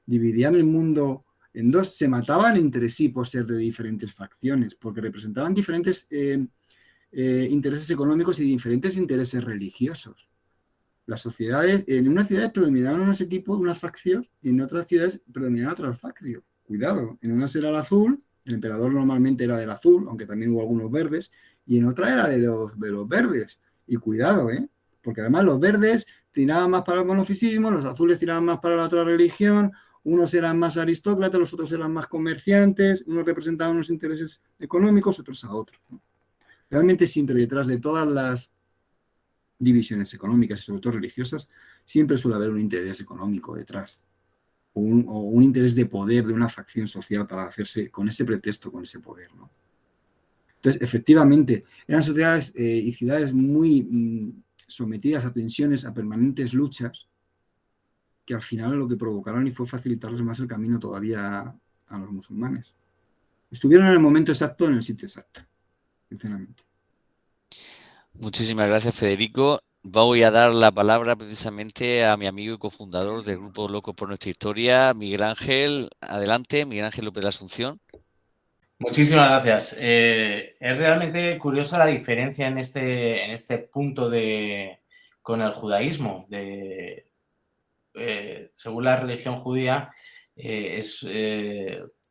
dividían el mundo en dos, se mataban entre sí por ser de diferentes facciones, porque representaban diferentes intereses económicos y diferentes intereses religiosos. Las sociedades, en unas ciudades predominaban unos equipos, una facción, y en otras ciudades predominaban otras facciones. Cuidado, en unas era el azul, el emperador normalmente era del azul, aunque también hubo algunos verdes, y en otra era de los verdes. Y cuidado, porque además los verdes tiraban más para el monofisismo, los azules tiraban más para la otra religión, unos eran más aristócratas, los otros eran más comerciantes, unos representaban unos intereses económicos, otros a otros. Realmente siempre detrás de todas las divisiones económicas y sobre todo religiosas, siempre suele haber un interés económico detrás, o un interés de poder de una facción social para hacerse con ese pretexto, con ese poder, ¿no? Entonces, efectivamente, eran sociedades y ciudades muy sometidas a tensiones, a permanentes luchas, que al final lo que provocaron y fue facilitarles más el camino todavía a los musulmanes. Estuvieron en el momento exacto, en el sitio exacto, sinceramente. Muchísimas gracias, Federico. Voy a dar la palabra precisamente a mi amigo y cofundador del Grupo Locos por Nuestra Historia, Miguel Ángel. Adelante, Miguel Ángel López de la Asunción. Muchísimas gracias. Es realmente curiosa la diferencia en este punto con el judaísmo. Según la religión judía,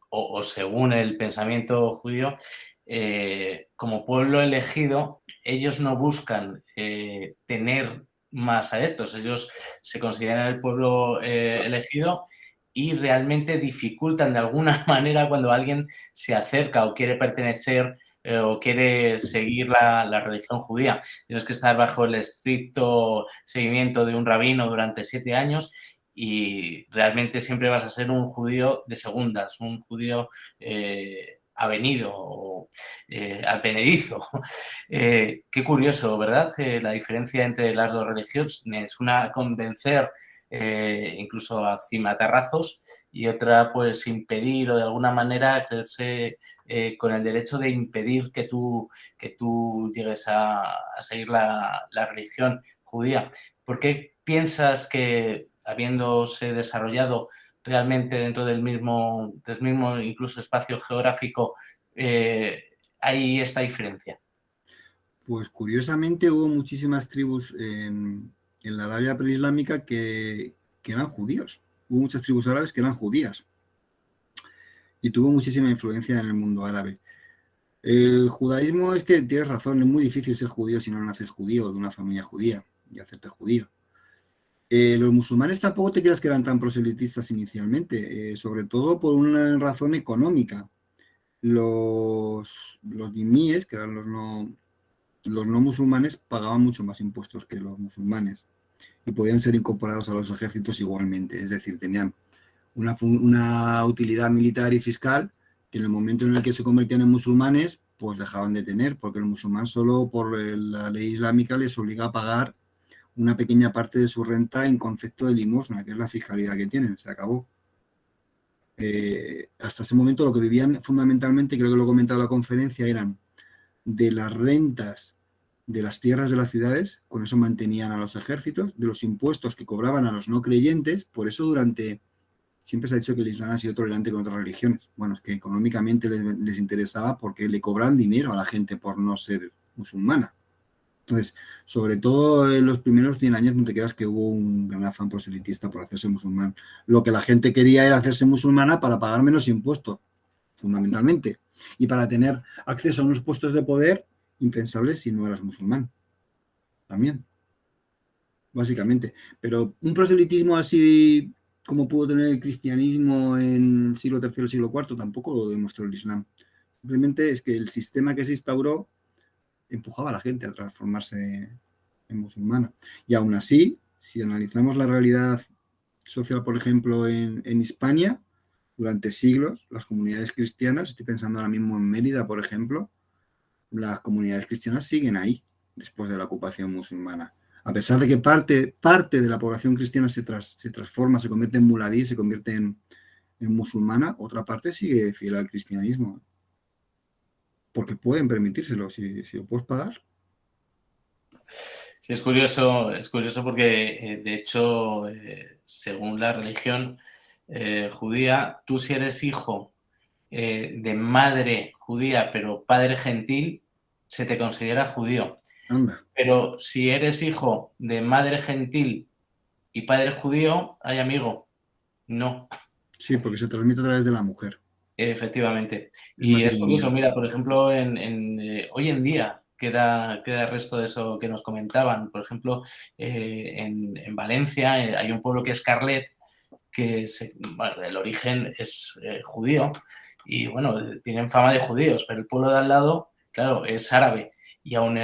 o según el pensamiento judío, como pueblo elegido, ellos no buscan tener más adeptos, ellos se consideran el pueblo elegido y realmente dificultan de alguna manera cuando alguien se acerca o quiere pertenecer o quiere seguir la religión judía. Tienes que estar bajo el estricto seguimiento de un rabino durante 7 años y realmente siempre vas a ser un judío de segundas, un judío avenido o advenedizo. Qué curioso, ¿verdad? La diferencia entre las dos religiones, una convencer incluso a cimatarrazos y otra pues impedir o de alguna manera creerse con el derecho de impedir que tú llegues a seguir la religión judía. ¿Por qué piensas que, habiéndose desarrollado realmente dentro del mismo incluso espacio geográfico, hay esta diferencia? Pues curiosamente hubo muchísimas tribus en la Arabia preislámica que eran judíos. Hubo muchas tribus árabes que eran judías y tuvo muchísima influencia en el mundo árabe. El judaísmo, es que tienes razón, es muy difícil ser judío si no naces judío, de una familia judía, y hacerte judío. Los musulmanes tampoco te creas que eran tan proselitistas inicialmente, sobre todo por una razón económica. Los dhimíes, que eran los no musulmanes, pagaban mucho más impuestos que los musulmanes y podían ser incorporados a los ejércitos igualmente, es decir, tenían una utilidad militar y fiscal que en el momento en el que se convertían en musulmanes, pues dejaban de tener, porque el musulmán solo por la ley islámica les obliga a pagar una pequeña parte de su renta en concepto de limosna, que es la fiscalidad que tienen, se acabó. Hasta ese momento lo que vivían fundamentalmente, creo que lo he comentado en la conferencia, eran de las rentas de las tierras de las ciudades, con eso mantenían a los ejércitos, de los impuestos que cobraban a los no creyentes, por eso siempre se ha dicho que el Islam ha sido tolerante con otras religiones. Bueno, es que económicamente les interesaba porque le cobran dinero a la gente por no ser musulmana. Entonces, sobre todo en los primeros 100 años, no te creas que hubo un gran afán proselitista por hacerse musulmán. Lo que la gente quería era hacerse musulmana para pagar menos impuestos, fundamentalmente, y para tener acceso a unos puestos de poder impensables si no eras musulmán. También, básicamente. Pero un proselitismo así como pudo tener el cristianismo en el siglo III, siglo IV, tampoco lo demostró el Islam. Simplemente es que el sistema que se instauró empujaba a la gente a transformarse en musulmana. Y aún así, si analizamos la realidad social, por ejemplo, en Hispania, durante siglos, las comunidades cristianas, estoy pensando ahora mismo en Mérida, por ejemplo, las comunidades cristianas siguen ahí después de la ocupación musulmana. A pesar de que parte de la población cristiana se transforma, se convierte en muladí, se convierte en musulmana, otra parte sigue fiel al cristianismo. Porque pueden permitírselo, si lo puedes pagar. Sí, es curioso porque, de hecho, según la religión judía, tú si eres hijo de madre judía pero padre gentil, se te considera judío. Anda. Pero si eres hijo de madre gentil y padre judío, ay amigo, no. Sí, porque se transmite a través de la mujer. Efectivamente. Y es curioso, mira, por ejemplo, hoy en día queda resto de eso que nos comentaban. Por ejemplo, en Valencia hay un pueblo que es Carlet, que el origen es judío y, bueno, tienen fama de judíos, pero el pueblo de al lado, claro, es árabe. Y aún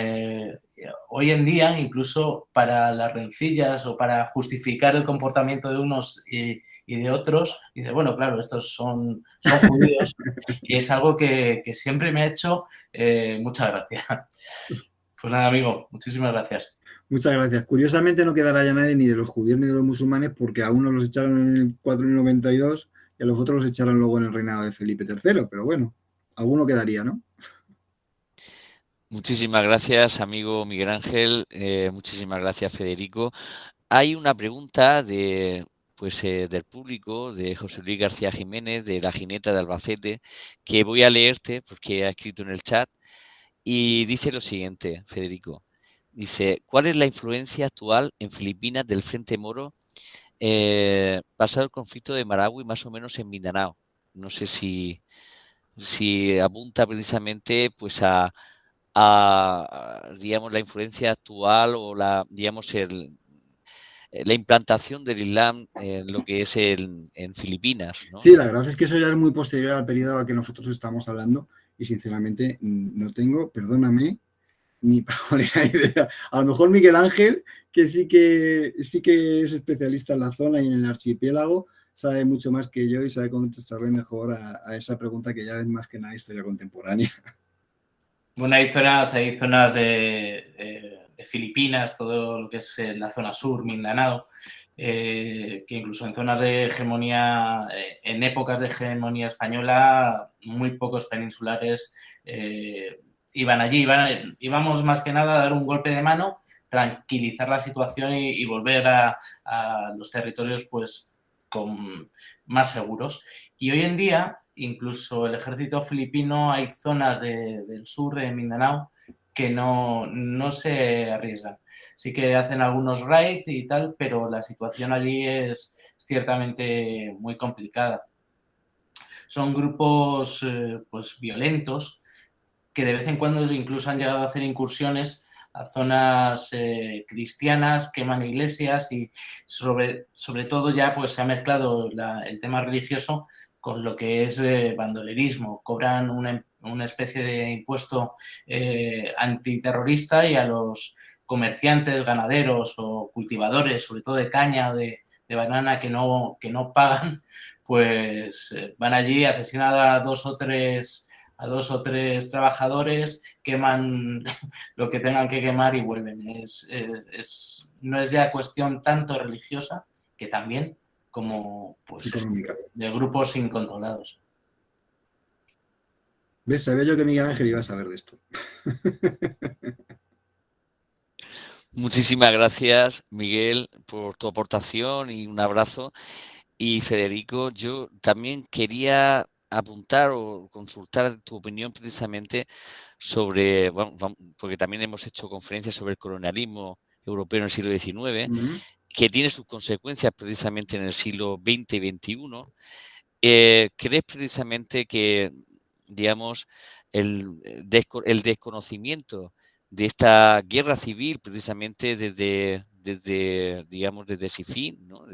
hoy en día, incluso para las rencillas o para justificar el comportamiento de unos y de otros, dice, bueno, claro, estos son judíos y es algo que siempre me ha hecho mucha gracia. Pues nada, amigo, muchísimas gracias. Muchas gracias. Curiosamente no quedará ya nadie ni de los judíos ni de los musulmanes porque a unos los echaron en el 492 y a los otros los echaron luego en el reinado de Felipe III, pero bueno, alguno quedaría, ¿no? Muchísimas gracias, amigo Miguel Ángel. Muchísimas gracias, Federico. Hay una pregunta del público, de José Luis García Jiménez, de La Jineta de Albacete, que voy a leerte porque ha escrito en el chat y dice lo siguiente, Federico. Dice, ¿cuál es la influencia actual en Filipinas del Frente Moro pasado el conflicto de Maragüe más o menos en Mindanao? No sé si apunta precisamente pues a digamos, la influencia actual o la implantación del Islam en lo que es en Filipinas, ¿no? Sí, la verdad es que eso ya es muy posterior al periodo al que nosotros estamos hablando y sinceramente no tengo, perdóname, ni pajolera idea. A lo mejor Miguel Ángel, que sí que es especialista en la zona y en el archipiélago, sabe mucho más que yo y sabe contestarle mejor a esa pregunta que ya es más que nada historia contemporánea. Bueno, hay zonas de Filipinas, todo lo que es la zona sur, Mindanao, que incluso en zonas de hegemonía, en épocas de hegemonía española, muy pocos peninsulares iban allí. Íbamos más que nada a dar un golpe de mano, tranquilizar la situación y volver a los territorios pues más seguros. Y hoy en día, incluso el ejército filipino, hay zonas del sur de Mindanao que no se arriesgan. Sí que hacen algunos raids y tal, pero la situación allí es ciertamente muy complicada. Son grupos pues violentos que de vez en cuando incluso han llegado a hacer incursiones a zonas cristianas, queman iglesias y sobre todo ya pues se ha mezclado el tema religioso con lo que es bandolerismo. Cobran una especie de impuesto antiterrorista y a los comerciantes, ganaderos o cultivadores, sobre todo de caña o de banana que no pagan, pues van allí, asesinan a dos o tres trabajadores, queman lo que tengan que quemar y vuelven. No es ya cuestión tanto religiosa, que también, como pues, de grupos incontrolados. ¿Ves? Sabía yo que Miguel Ángel iba a saber de esto. Muchísimas gracias, Miguel, por tu aportación y un abrazo. Y Federico, yo también quería apuntar o consultar tu opinión precisamente sobre, bueno, porque también hemos hecho conferencias sobre el colonialismo europeo en el siglo XIX, que tiene sus consecuencias precisamente en el siglo XX y XXI. ¿Crees precisamente que, digamos, el desconocimiento de esta guerra civil precisamente desde Sifín, ¿no?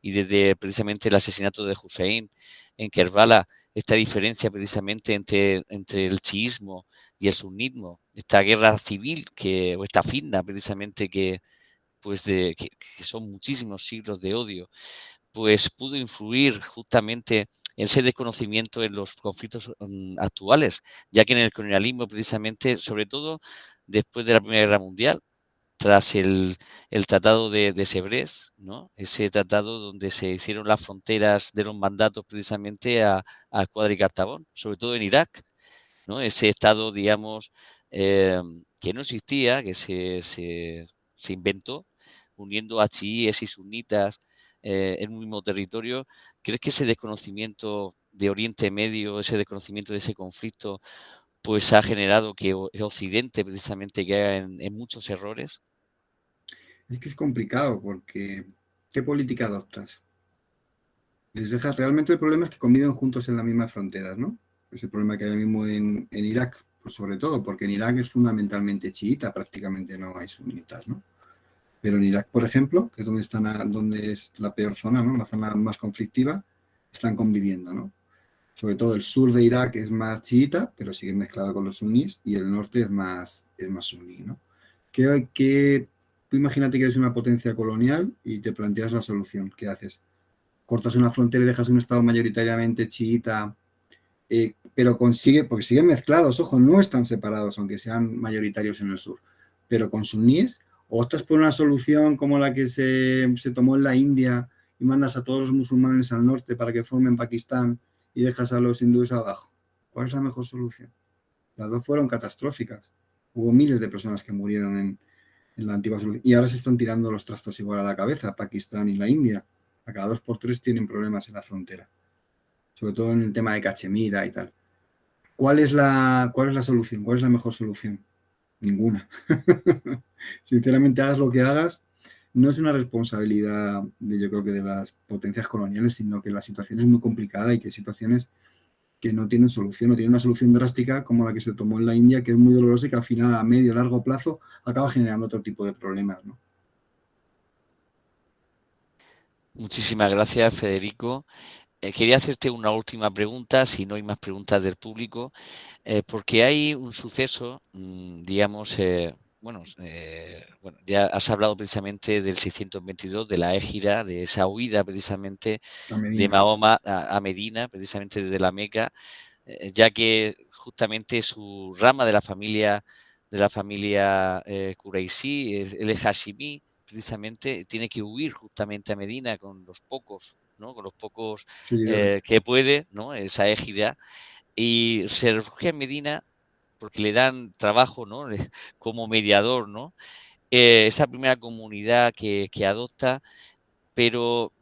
Y desde precisamente el asesinato de Hussein en Kerbala, esta diferencia precisamente entre el chiismo y el sunnismo, esta guerra civil o esta fitna precisamente que son muchísimos siglos de odio, pues pudo influir justamente ese desconocimiento en los conflictos actuales, ya que en el colonialismo precisamente, sobre todo después de la Primera Guerra Mundial, tras el Tratado de Sèvres, ¿no? Ese tratado donde se hicieron las fronteras de los mandatos precisamente a Cuadra y Cartabón, sobre todo en Irak, ¿no? Ese estado, digamos, que no existía, que se inventó, uniendo a chiíes y sunitas en un mismo territorio. ¿Crees que ese desconocimiento de Oriente Medio, ese desconocimiento de ese conflicto, pues ha generado que el Occidente precisamente caiga en muchos errores? Es que es complicado porque ¿qué política adoptas? Les dejas, realmente el problema es que conviven juntos en las mismas fronteras, ¿no? Es el problema que hay ahora mismo en Irak, pues sobre todo, porque en Irak es fundamentalmente chiita, prácticamente no hay sunitas, ¿no? Pero en Irak, por ejemplo, que es donde es la peor zona, ¿no? La zona más conflictiva, están conviviendo, ¿no? Sobre todo el sur de Irak es más chiita, pero sigue mezclado con los sunís, y el norte es más suní, ¿no? Tú imagínate que eres una potencia colonial y te planteas la solución. ¿Qué haces? Cortas una frontera y dejas un estado mayoritariamente chiita, pero porque siguen mezclados, ojo, no están separados, aunque sean mayoritarios en el sur, pero con suníes, o optas por una solución como la que se tomó en la India y mandas a todos los musulmanes al norte para que formen Pakistán y dejas a los hindúes abajo. ¿Cuál es la mejor solución? Las dos fueron catastróficas. Hubo miles de personas que murieron en la antigua solución. Y ahora se están tirando los trastos igual a la cabeza, Pakistán y la India. A cada 2 por 3 tienen problemas en la frontera. Sobre todo en el tema de Cachemira y tal. ¿Cuál es la solución? ¿Cuál es la mejor solución? Ninguna. Sinceramente, hagas lo que hagas, no es una responsabilidad yo creo que de las potencias coloniales, sino que la situación es muy complicada y que hay situaciones que no tienen solución, no tienen una solución drástica como la que se tomó en la India, que es muy dolorosa y que al final a medio y largo plazo acaba generando otro tipo de problemas, ¿no? Muchísimas gracias, Federico. Quería hacerte una última pregunta, si no hay más preguntas del público, porque hay un suceso, digamos, bueno, ya has hablado precisamente del 622, de la égira, de esa huida precisamente de Mahoma a Medina, precisamente desde la Meca, ya que justamente su rama de la familia Quraisí, el Hashimí, precisamente tiene que huir justamente a Medina con los pocos, ¿no? Con los pocos que puede, ¿no? Esa égira, y se refugia en Medina porque le dan trabajo, ¿no? Como mediador, ¿no? Esa primera comunidad que adopta, pero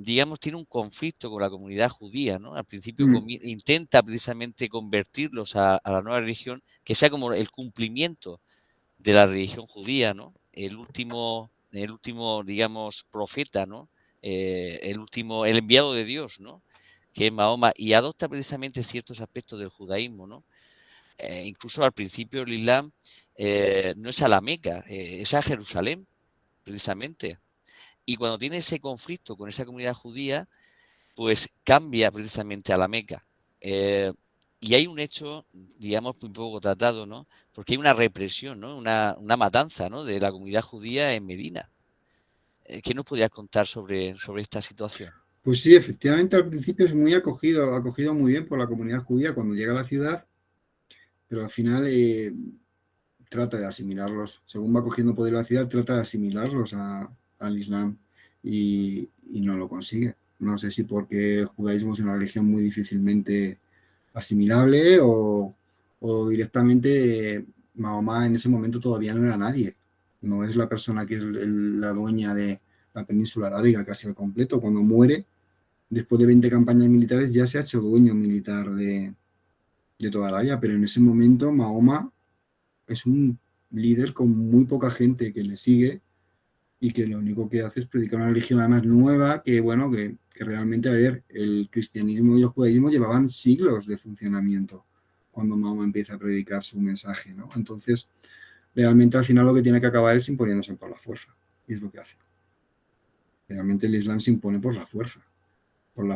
digamos tiene un conflicto con la comunidad judía, ¿no? Al principio intenta precisamente convertirlos a la nueva religión, que sea como el cumplimiento de la religión judía, ¿no? El último, digamos, profeta, ¿no? El enviado de Dios, ¿no? Que es Mahoma, y adopta precisamente ciertos aspectos del judaísmo, ¿no? Incluso al principio el Islam no es a la Meca, es a Jerusalén, precisamente. Y cuando tiene ese conflicto con esa comunidad judía, pues cambia precisamente a la Meca. Y hay un hecho, digamos, muy poco tratado, ¿no? Porque hay una represión, ¿no? Una matanza, ¿no? De la comunidad judía en Medina. ¿Qué nos podrías contar sobre esta situación? Pues sí, efectivamente al principio es muy acogido muy bien por la comunidad judía cuando llega a la ciudad, pero al final trata de asimilarlos. Según va cogiendo poder la ciudad, trata de asimilarlos al Islam y no lo consigue. No sé si porque el judaísmo es una religión muy difícilmente asimilable o directamente Mahoma en ese momento todavía no era nadie. No es la persona que es la dueña de la península arábiga casi al completo. Cuando muere, después de 20 campañas militares, ya se ha hecho dueño militar de toda Arabia, pero en ese momento Mahoma es un líder con muy poca gente que le sigue y que lo único que hace es predicar una religión además nueva que, bueno, que realmente, a ver, el cristianismo y el judaísmo llevaban siglos de funcionamiento cuando Mahoma empieza a predicar su mensaje, ¿no? Entonces, realmente al final lo que tiene que acabar es imponiéndose por la fuerza, y es lo que hace. Realmente el Islam se impone por la fuerza, pero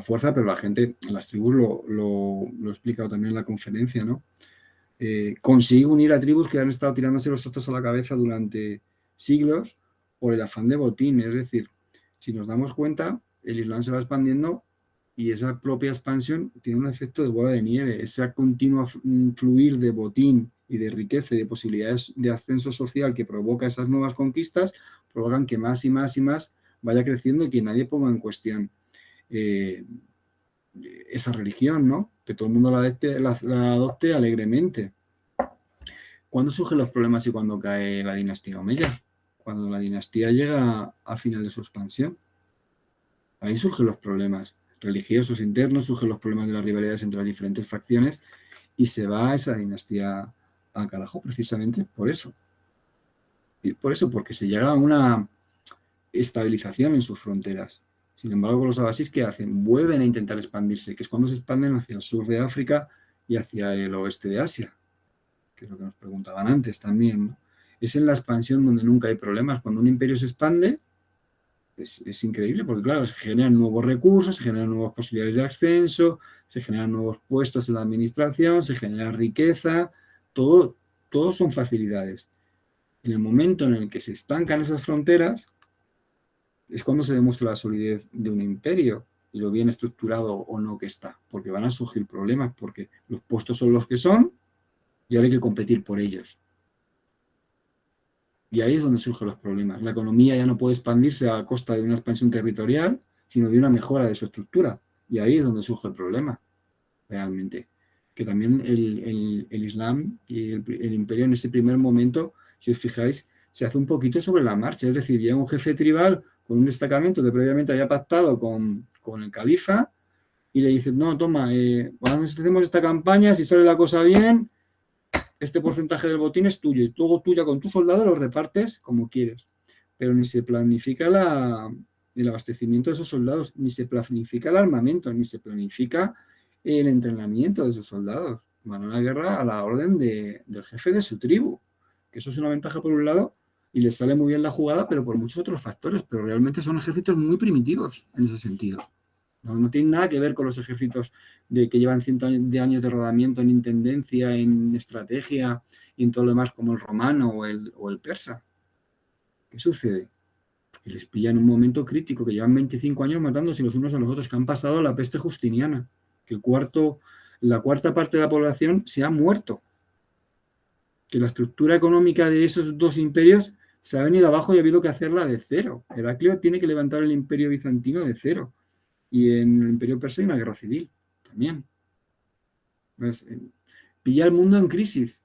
la gente, las tribus lo he explicado también en la conferencia, ¿no? Consigue unir a tribus que han estado tirándose los trastos a la cabeza durante siglos por el afán de botín. Es decir, si nos damos cuenta, el Islam se va expandiendo y esa propia expansión tiene un efecto de bola de nieve. Ese continuo fluir de botín y de riqueza y de posibilidades de ascenso social que provoca esas nuevas conquistas, provocan que más y más y más vaya creciendo y que nadie ponga en cuestión esa religión, ¿no? Que todo el mundo la adopte alegremente. ¿Cuándo surgen los problemas y cuándo cae la dinastía Omeya? Cuando la dinastía llega al final de su expansión. Ahí surgen los problemas religiosos internos, surgen los problemas de las rivalidades entre las diferentes facciones y se va esa dinastía al carajo precisamente por eso. Y por eso, porque se llega a una estabilización en sus fronteras. Sin embargo, los abasís, ¿qué hacen? Vuelven a intentar expandirse, que es cuando se expanden hacia el sur de África y hacia el oeste de Asia, que es lo que nos preguntaban antes también, ¿no? Es en la expansión donde nunca hay problemas. Cuando un imperio se expande, es increíble, porque claro, se generan nuevos recursos, se generan nuevas posibilidades de ascenso, se generan nuevos puestos en la administración, se genera riqueza, todo son facilidades. En el momento en el que se estancan esas fronteras, es cuando se demuestra la solidez de un imperio y lo bien estructurado o no que está, porque van a surgir problemas, porque los puestos son los que son y ahora hay que competir por ellos. Y ahí es donde surgen los problemas. La economía ya no puede expandirse a costa de una expansión territorial, sino de una mejora de su estructura. Y ahí es donde surge el problema, realmente. Que también el Islam y el imperio en ese primer momento, si os fijáis, se hace un poquito sobre la marcha. Es decir, llega un jefe tribal con un destacamento que previamente había pactado con el califa y le dice, no, toma, hacemos esta campaña, si sale la cosa bien, este porcentaje del botín es tuyo y tú ya con tus soldados lo repartes como quieres. Pero ni se planifica el abastecimiento de esos soldados, ni se planifica el armamento, ni se planifica el entrenamiento de esos soldados. Van a la guerra a la orden del jefe de su tribu, que eso es una ventaja por un lado y les sale muy bien la jugada, pero por muchos otros factores, pero realmente son ejércitos muy primitivos en ese sentido. No tiene nada que ver con los ejércitos que llevan cientos de años de rodamiento en intendencia, en estrategia y en todo lo demás, como el romano o el persa. ¿Qué sucede? Que les pilla en un momento crítico, que llevan 25 años matándose los unos a los otros, que han pasado la peste justiniana, que la cuarta parte de la población se ha muerto, que la estructura económica de esos dos imperios se ha venido abajo y ha habido que hacerla de cero. Heraclio tiene que levantar el imperio bizantino de cero, y en el imperio persa hay una guerra civil también. Pues, pilla el mundo en crisis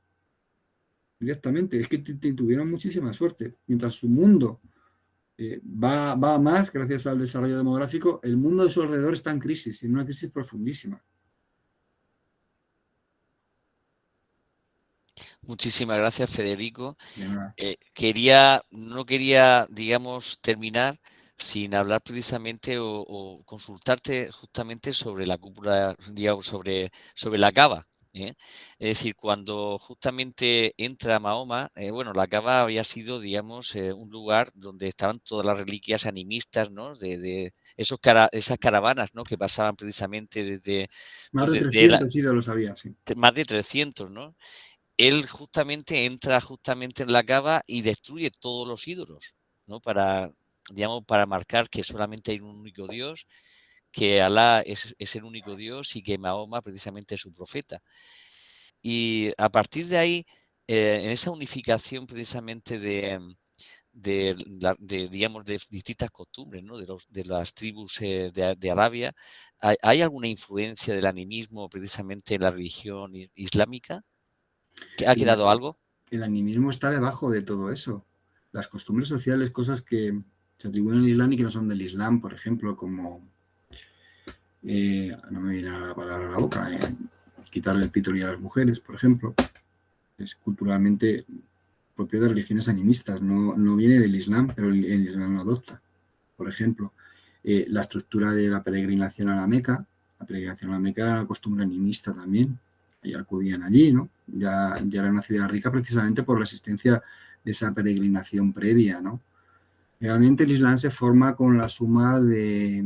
directamente. Es que tuvieron muchísima suerte. Mientras su mundo va a más, gracias al desarrollo demográfico, el mundo de su alrededor está en crisis, en una crisis profundísima. Muchísimas gracias, Federico. De nada. No quería, digamos, terminar sin hablar precisamente o consultarte justamente sobre la cúpula, digamos, sobre la Caba. Es decir, cuando justamente entra Mahoma, bueno, la Caba había sido, digamos, un lugar donde estaban todas las reliquias animistas, ¿no? De esas caravanas, ¿no? Que pasaban precisamente desde... Más pues, de desde 300 ídolos había, sí. más de 300, ¿no? Él justamente entra justamente en la Caba y destruye todos los ídolos, ¿no? Para marcar que solamente hay un único Dios, que Alá es el único Dios y que Mahoma precisamente es su profeta. Y a partir de ahí, en esa unificación precisamente digamos, de distintas costumbres, ¿no? de las tribus de Arabia, ¿hay alguna influencia del animismo precisamente en la religión islámica? ¿Ha quedado algo? El animismo está debajo de todo eso. Las costumbres sociales, cosas que se atribuyen al Islam y que no son del Islam, por ejemplo, como, no me viene la palabra a la boca, quitarle el pito a las mujeres, por ejemplo, es culturalmente propio de religiones animistas, no viene del Islam, pero el Islam lo adopta. Por ejemplo, la estructura de la peregrinación a la Meca era una costumbre animista también, y acudían allí, ¿no? Ya era una ciudad rica precisamente por la existencia de esa peregrinación previa, ¿no? Realmente el Islam se forma con la suma de,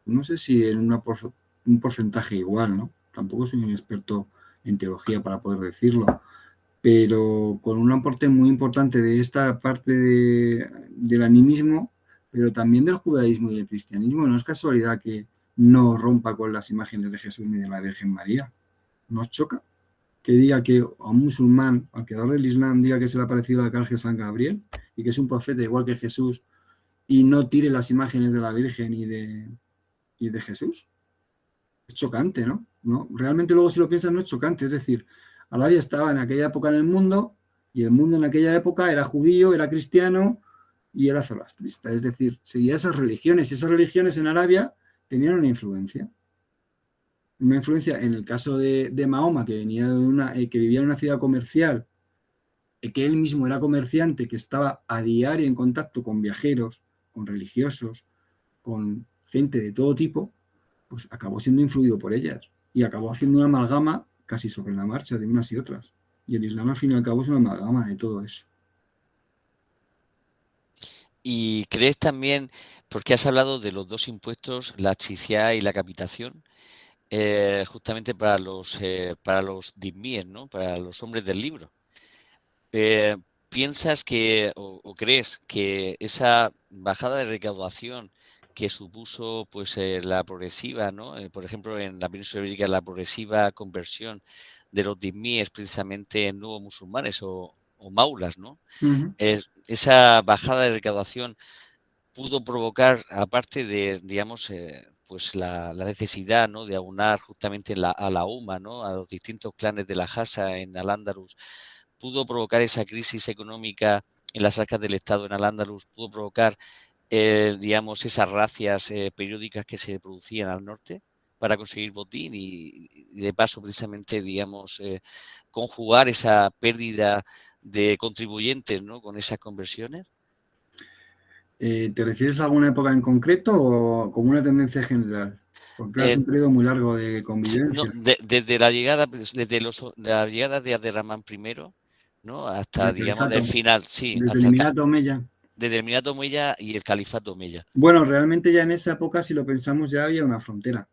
no sé si en un porcentaje igual, ¿no? Tampoco soy un experto en teología para poder decirlo, pero con un aporte muy importante de esta parte del animismo, pero también del judaísmo y el cristianismo. No es casualidad que no rompa con las imágenes de Jesús ni de la Virgen María. ¿Nos choca que diga que a un musulmán, al creador del Islam, diga que se le ha parecido al arcángel San Gabriel y que es un profeta igual que Jesús y no tire las imágenes de la Virgen y de Jesús? Es chocante, ¿no? Realmente luego si lo piensas no es chocante, es decir, Alá estaba en aquella época en el mundo y el mundo en aquella época era judío, era cristiano y era zoroastrista, es decir, seguía esas religiones y esas religiones en Arabia tenían una influencia en el caso de Mahoma, que venía que vivía en una ciudad comercial, que él mismo era comerciante, que estaba a diario en contacto con viajeros, con religiosos, con gente de todo tipo, pues acabó siendo influido por ellas y acabó haciendo una amalgama casi sobre la marcha de unas y otras. Y el Islam al fin y al cabo es una amalgama de todo eso. ¿Y crees también, porque has hablado de los dos impuestos, la jizya y la capitación, justamente para los dhimmíes, ¿no? Para los hombres del libro? ¿Piensas que o crees que esa bajada de recaudación que supuso pues la progresiva, ¿no? Por ejemplo, en la península ibérica, la progresiva conversión de los dhimmíes precisamente en nuevos musulmanes o maulas, ¿no? Esa bajada de recaudación pudo provocar, aparte de, digamos, pues la necesidad, ¿no? de aunar justamente a la UMA, ¿no? a los distintos clanes de la Hasa en Al-Ándalus, pudo provocar esa crisis económica en las arcas del Estado en Al-Ándalus, pudo provocar, digamos, esas racias periódicas que se producían al norte para conseguir botín y de paso precisamente, digamos, conjugar esa pérdida de contribuyentes, ¿no? con esas conversiones? ¿Te refieres a alguna época en concreto o como una tendencia general? Porque es un periodo muy largo de convivencia. No, desde la llegada, la llegada de Abderramán I, ¿no? hasta, digamos, el final, sí. Desde el Emirato Omeya. del Emirato Omeya y el Califato Omeya. Bueno, realmente ya en esa época, si lo pensamos, ya había una frontera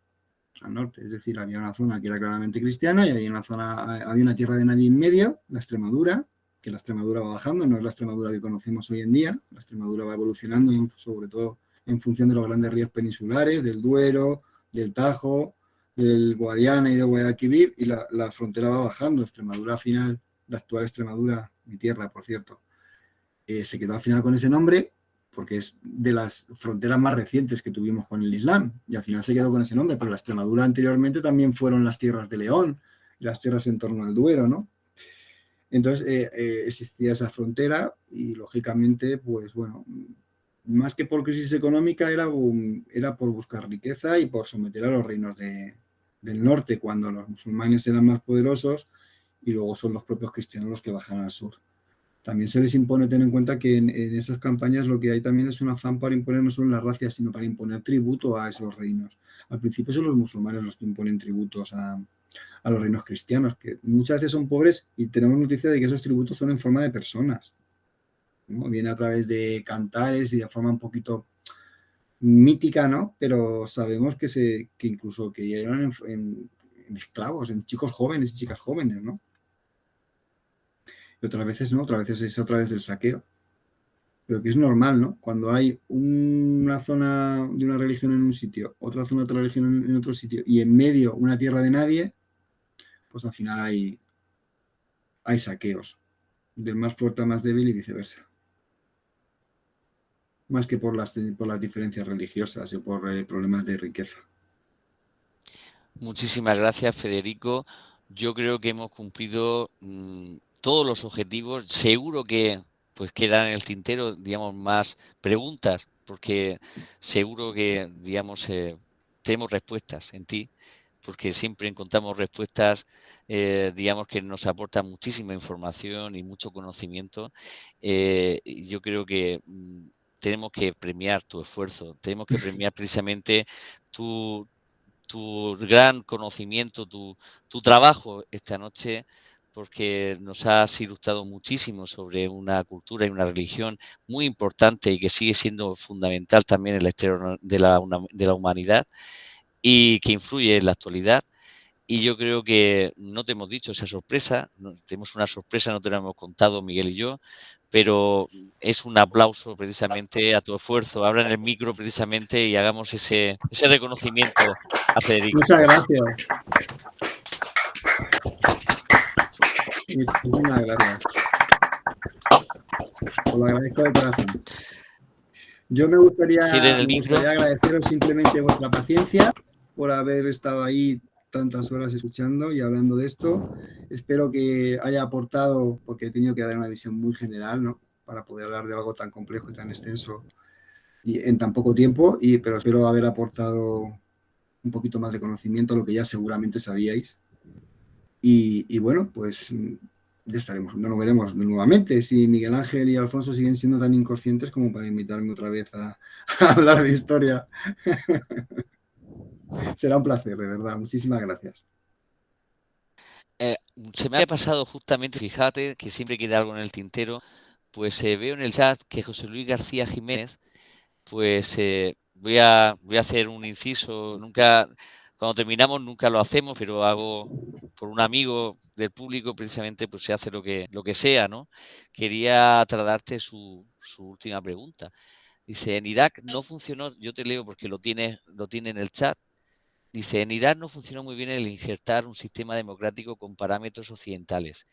al norte, es decir, había una zona que era claramente cristiana y había una tierra de nadie en medio, la Extremadura, que la Extremadura va bajando, no es la Extremadura que conocemos hoy en día, la Extremadura va evolucionando, sobre todo en función de los grandes ríos peninsulares, del Duero, del Tajo, del Guadiana y del Guadalquivir, y la frontera va bajando. Extremadura al final, la actual Extremadura, mi tierra, por cierto, se quedó al final con ese nombre porque es de las fronteras más recientes que tuvimos con el Islam, y al final se quedó con ese nombre, pero la Extremadura anteriormente también fueron las tierras de León, las tierras en torno al Duero, ¿no? Entonces existía esa frontera y lógicamente, pues bueno, más que por crisis económica era por buscar riqueza y por someter a los reinos del norte, cuando los musulmanes eran más poderosos y luego son los propios cristianos los que bajan al sur. También se les impone, ten en cuenta que en esas campañas lo que hay también es un afán para imponer no solo la racia, sino para imponer tributo a esos reinos. Al principio son los musulmanes los que imponen tributos a los reinos cristianos, que muchas veces son pobres y tenemos noticia de que esos tributos son en forma de personas, ¿no? Viene a través de cantares y de forma un poquito mítica, ¿no? Pero sabemos que incluso que eran en esclavos, en chicos jóvenes y chicas jóvenes, ¿no? Y otras veces no, otras veces es a través del saqueo. Pero que es normal, ¿no? Cuando hay una zona de una religión en un sitio, otra zona de otra religión en otro sitio, y en medio una tierra de nadie, pues al final hay saqueos, del más fuerte al más débil y viceversa. Más que por las diferencias religiosas y por problemas de riqueza. Muchísimas gracias, Federico. Yo creo que hemos cumplido todos los objetivos. Seguro que pues quedan en el tintero, digamos, más preguntas, porque seguro que, digamos, tenemos respuestas en ti, porque siempre encontramos respuestas, digamos, que nos aportan muchísima información y mucho conocimiento. Y yo creo que tenemos que premiar tu esfuerzo, tenemos que premiar precisamente tu gran conocimiento, tu trabajo esta noche, porque nos has ilustrado muchísimo sobre una cultura y una religión muy importante y que sigue siendo fundamental también en la historia de la humanidad y que influye en la actualidad. Y yo creo que no te hemos dicho esa sorpresa, tenemos una sorpresa, no te la hemos contado Miguel y yo, pero es un aplauso precisamente a tu esfuerzo. Habla en el micro precisamente y hagamos ese reconocimiento a Federico. Muchas gracias. Muchísimas gracias. Os lo agradezco de corazón. Yo me gustaría agradeceros simplemente vuestra paciencia por haber estado ahí tantas horas escuchando y hablando de esto. Espero que haya aportado, porque he tenido que dar una visión muy general, ¿no? Para poder hablar de algo tan complejo y tan extenso y en tan poco tiempo, pero espero haber aportado un poquito más de conocimiento a lo que ya seguramente sabíais. Y bueno, pues ya estaremos, no lo veremos nuevamente si Miguel Ángel y Alfonso siguen siendo tan inconscientes como para invitarme otra vez a hablar de historia. Será un placer, de verdad. Muchísimas gracias. Se me ha pasado justamente, fíjate que siempre queda algo en el tintero, pues veo en el chat que José Luis García Jiménez, pues voy a hacer un inciso, cuando terminamos nunca lo hacemos, pero hago por un amigo del público, precisamente pues se hace lo que sea, ¿no? Quería trasladarte su última pregunta. Dice, en Irak no funcionó, yo te leo porque lo tiene en el chat. Dice, en Irak no funcionó muy bien el injertar un sistema democrático con parámetros occidentales.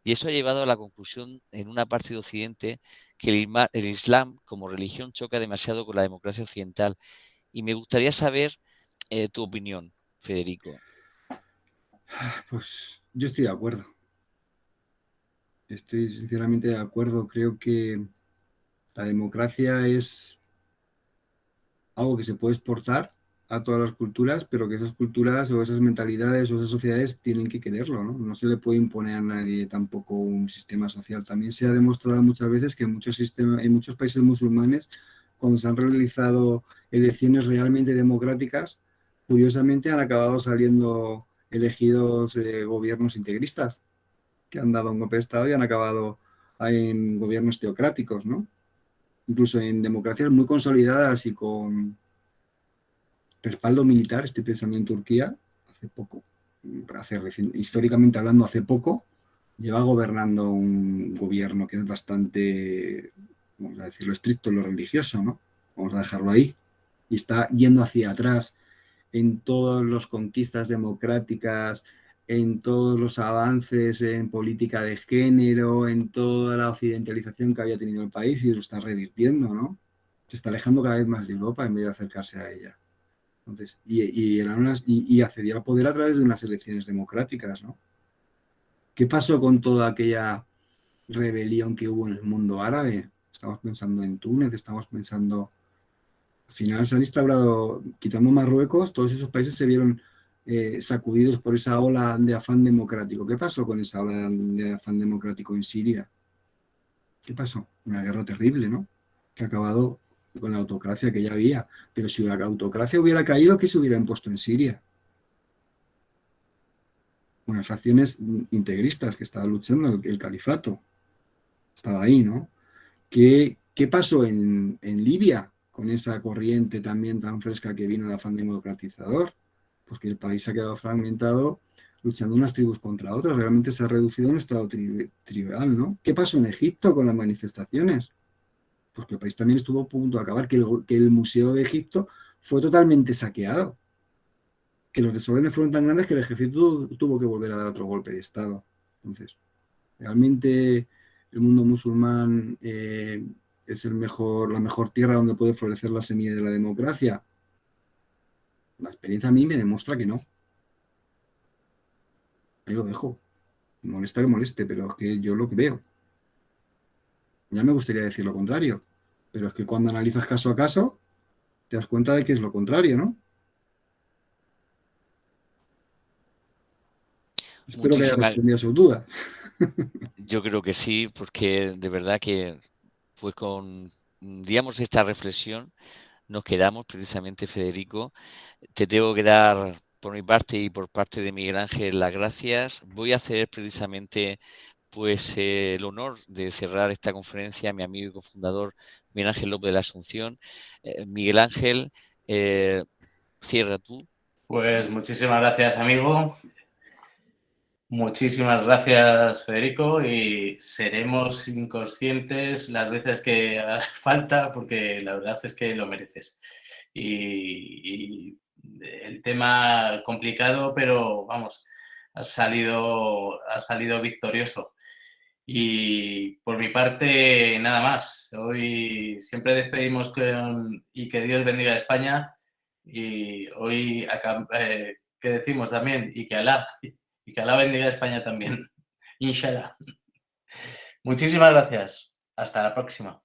Y eso ha llevado a la conclusión en una parte de Occidente que el Islam como religión choca demasiado con la democracia occidental. Y me gustaría saber tu opinión, Federico. Pues yo estoy de acuerdo. Estoy sinceramente de acuerdo. Creo que la democracia es algo que se puede exportar a todas las culturas, pero que esas culturas o esas mentalidades o esas sociedades tienen que quererlo, ¿no? No se le puede imponer a nadie tampoco un sistema social. También se ha demostrado muchas veces que en muchos países musulmanes, cuando se han realizado elecciones realmente democráticas, curiosamente han acabado saliendo elegidos gobiernos integristas, que han dado un golpe de Estado y han acabado en gobiernos teocráticos, ¿no? incluso en democracias muy consolidadas y con respaldo militar, estoy pensando en Turquía, hace poco, históricamente hablando hace poco, lleva gobernando un gobierno que es bastante, vamos a decirlo, estricto en lo religioso, ¿no? Vamos a dejarlo ahí. Y está yendo hacia atrás en todas las conquistas democráticas, en todos los avances en política de género, en toda la occidentalización que había tenido el país y lo está revirtiendo, ¿no? Se está alejando cada vez más de Europa en vez de acercarse a ella. Entonces, y accedió al poder a través de unas elecciones democráticas, ¿no? ¿Qué pasó con toda aquella rebelión que hubo en el mundo árabe? Estamos pensando en Túnez, estamos pensando... Al final se han instaurado, quitando Marruecos, todos esos países se vieron sacudidos por esa ola de afán democrático. ¿Qué pasó con esa ola de afán democrático en Siria? ¿Qué pasó? Una guerra terrible, ¿no? Que ha acabado con la autocracia que ya había. Pero si la autocracia hubiera caído, ¿qué se hubiera impuesto en Siria? Unas facciones integristas que estaba luchando el califato. Estaba ahí, ¿no? ¿Qué pasó en Libia con esa corriente también tan fresca que vino de afán democratizador? Pues que el país se ha quedado fragmentado luchando unas tribus contra otras. Realmente se ha reducido a un estado tribal, ¿no? ¿Qué pasó en Egipto con las manifestaciones? Porque el país también estuvo a punto de acabar, que el Museo de Egipto fue totalmente saqueado. Que los desórdenes fueron tan grandes que el ejército tuvo que volver a dar otro golpe de Estado. Entonces, realmente el mundo musulmán es la mejor tierra donde puede florecer la semilla de la democracia. La experiencia a mí me demuestra que no. Ahí lo dejo. Me molesta que moleste, pero es que yo lo que veo. Ya me gustaría decir lo contrario, pero es que cuando analizas caso a caso, te das cuenta de que es lo contrario, ¿no? Espero que haya Muchísimas, respondido a sus dudas. yo creo que sí, porque de verdad que pues con, digamos, esta reflexión nos quedamos precisamente, Federico. Te tengo que dar por mi parte y por parte de Miguel Ángel las gracias. Voy a hacer precisamente pues el honor de cerrar esta conferencia a mi amigo y cofundador Miguel Ángel López de la Asunción. Miguel Ángel, cierra tú. Pues muchísimas gracias, amigo. Muchísimas gracias, Federico, y seremos inconscientes las veces que haga falta, porque la verdad es que lo mereces. Y el tema complicado, pero vamos, has salido victorioso. Y por mi parte, nada más. Hoy siempre despedimos y que Dios bendiga a España. Y hoy, ¿qué decimos también? Y que Alá bendiga a España también. Inshallah. Muchísimas gracias. Hasta la próxima.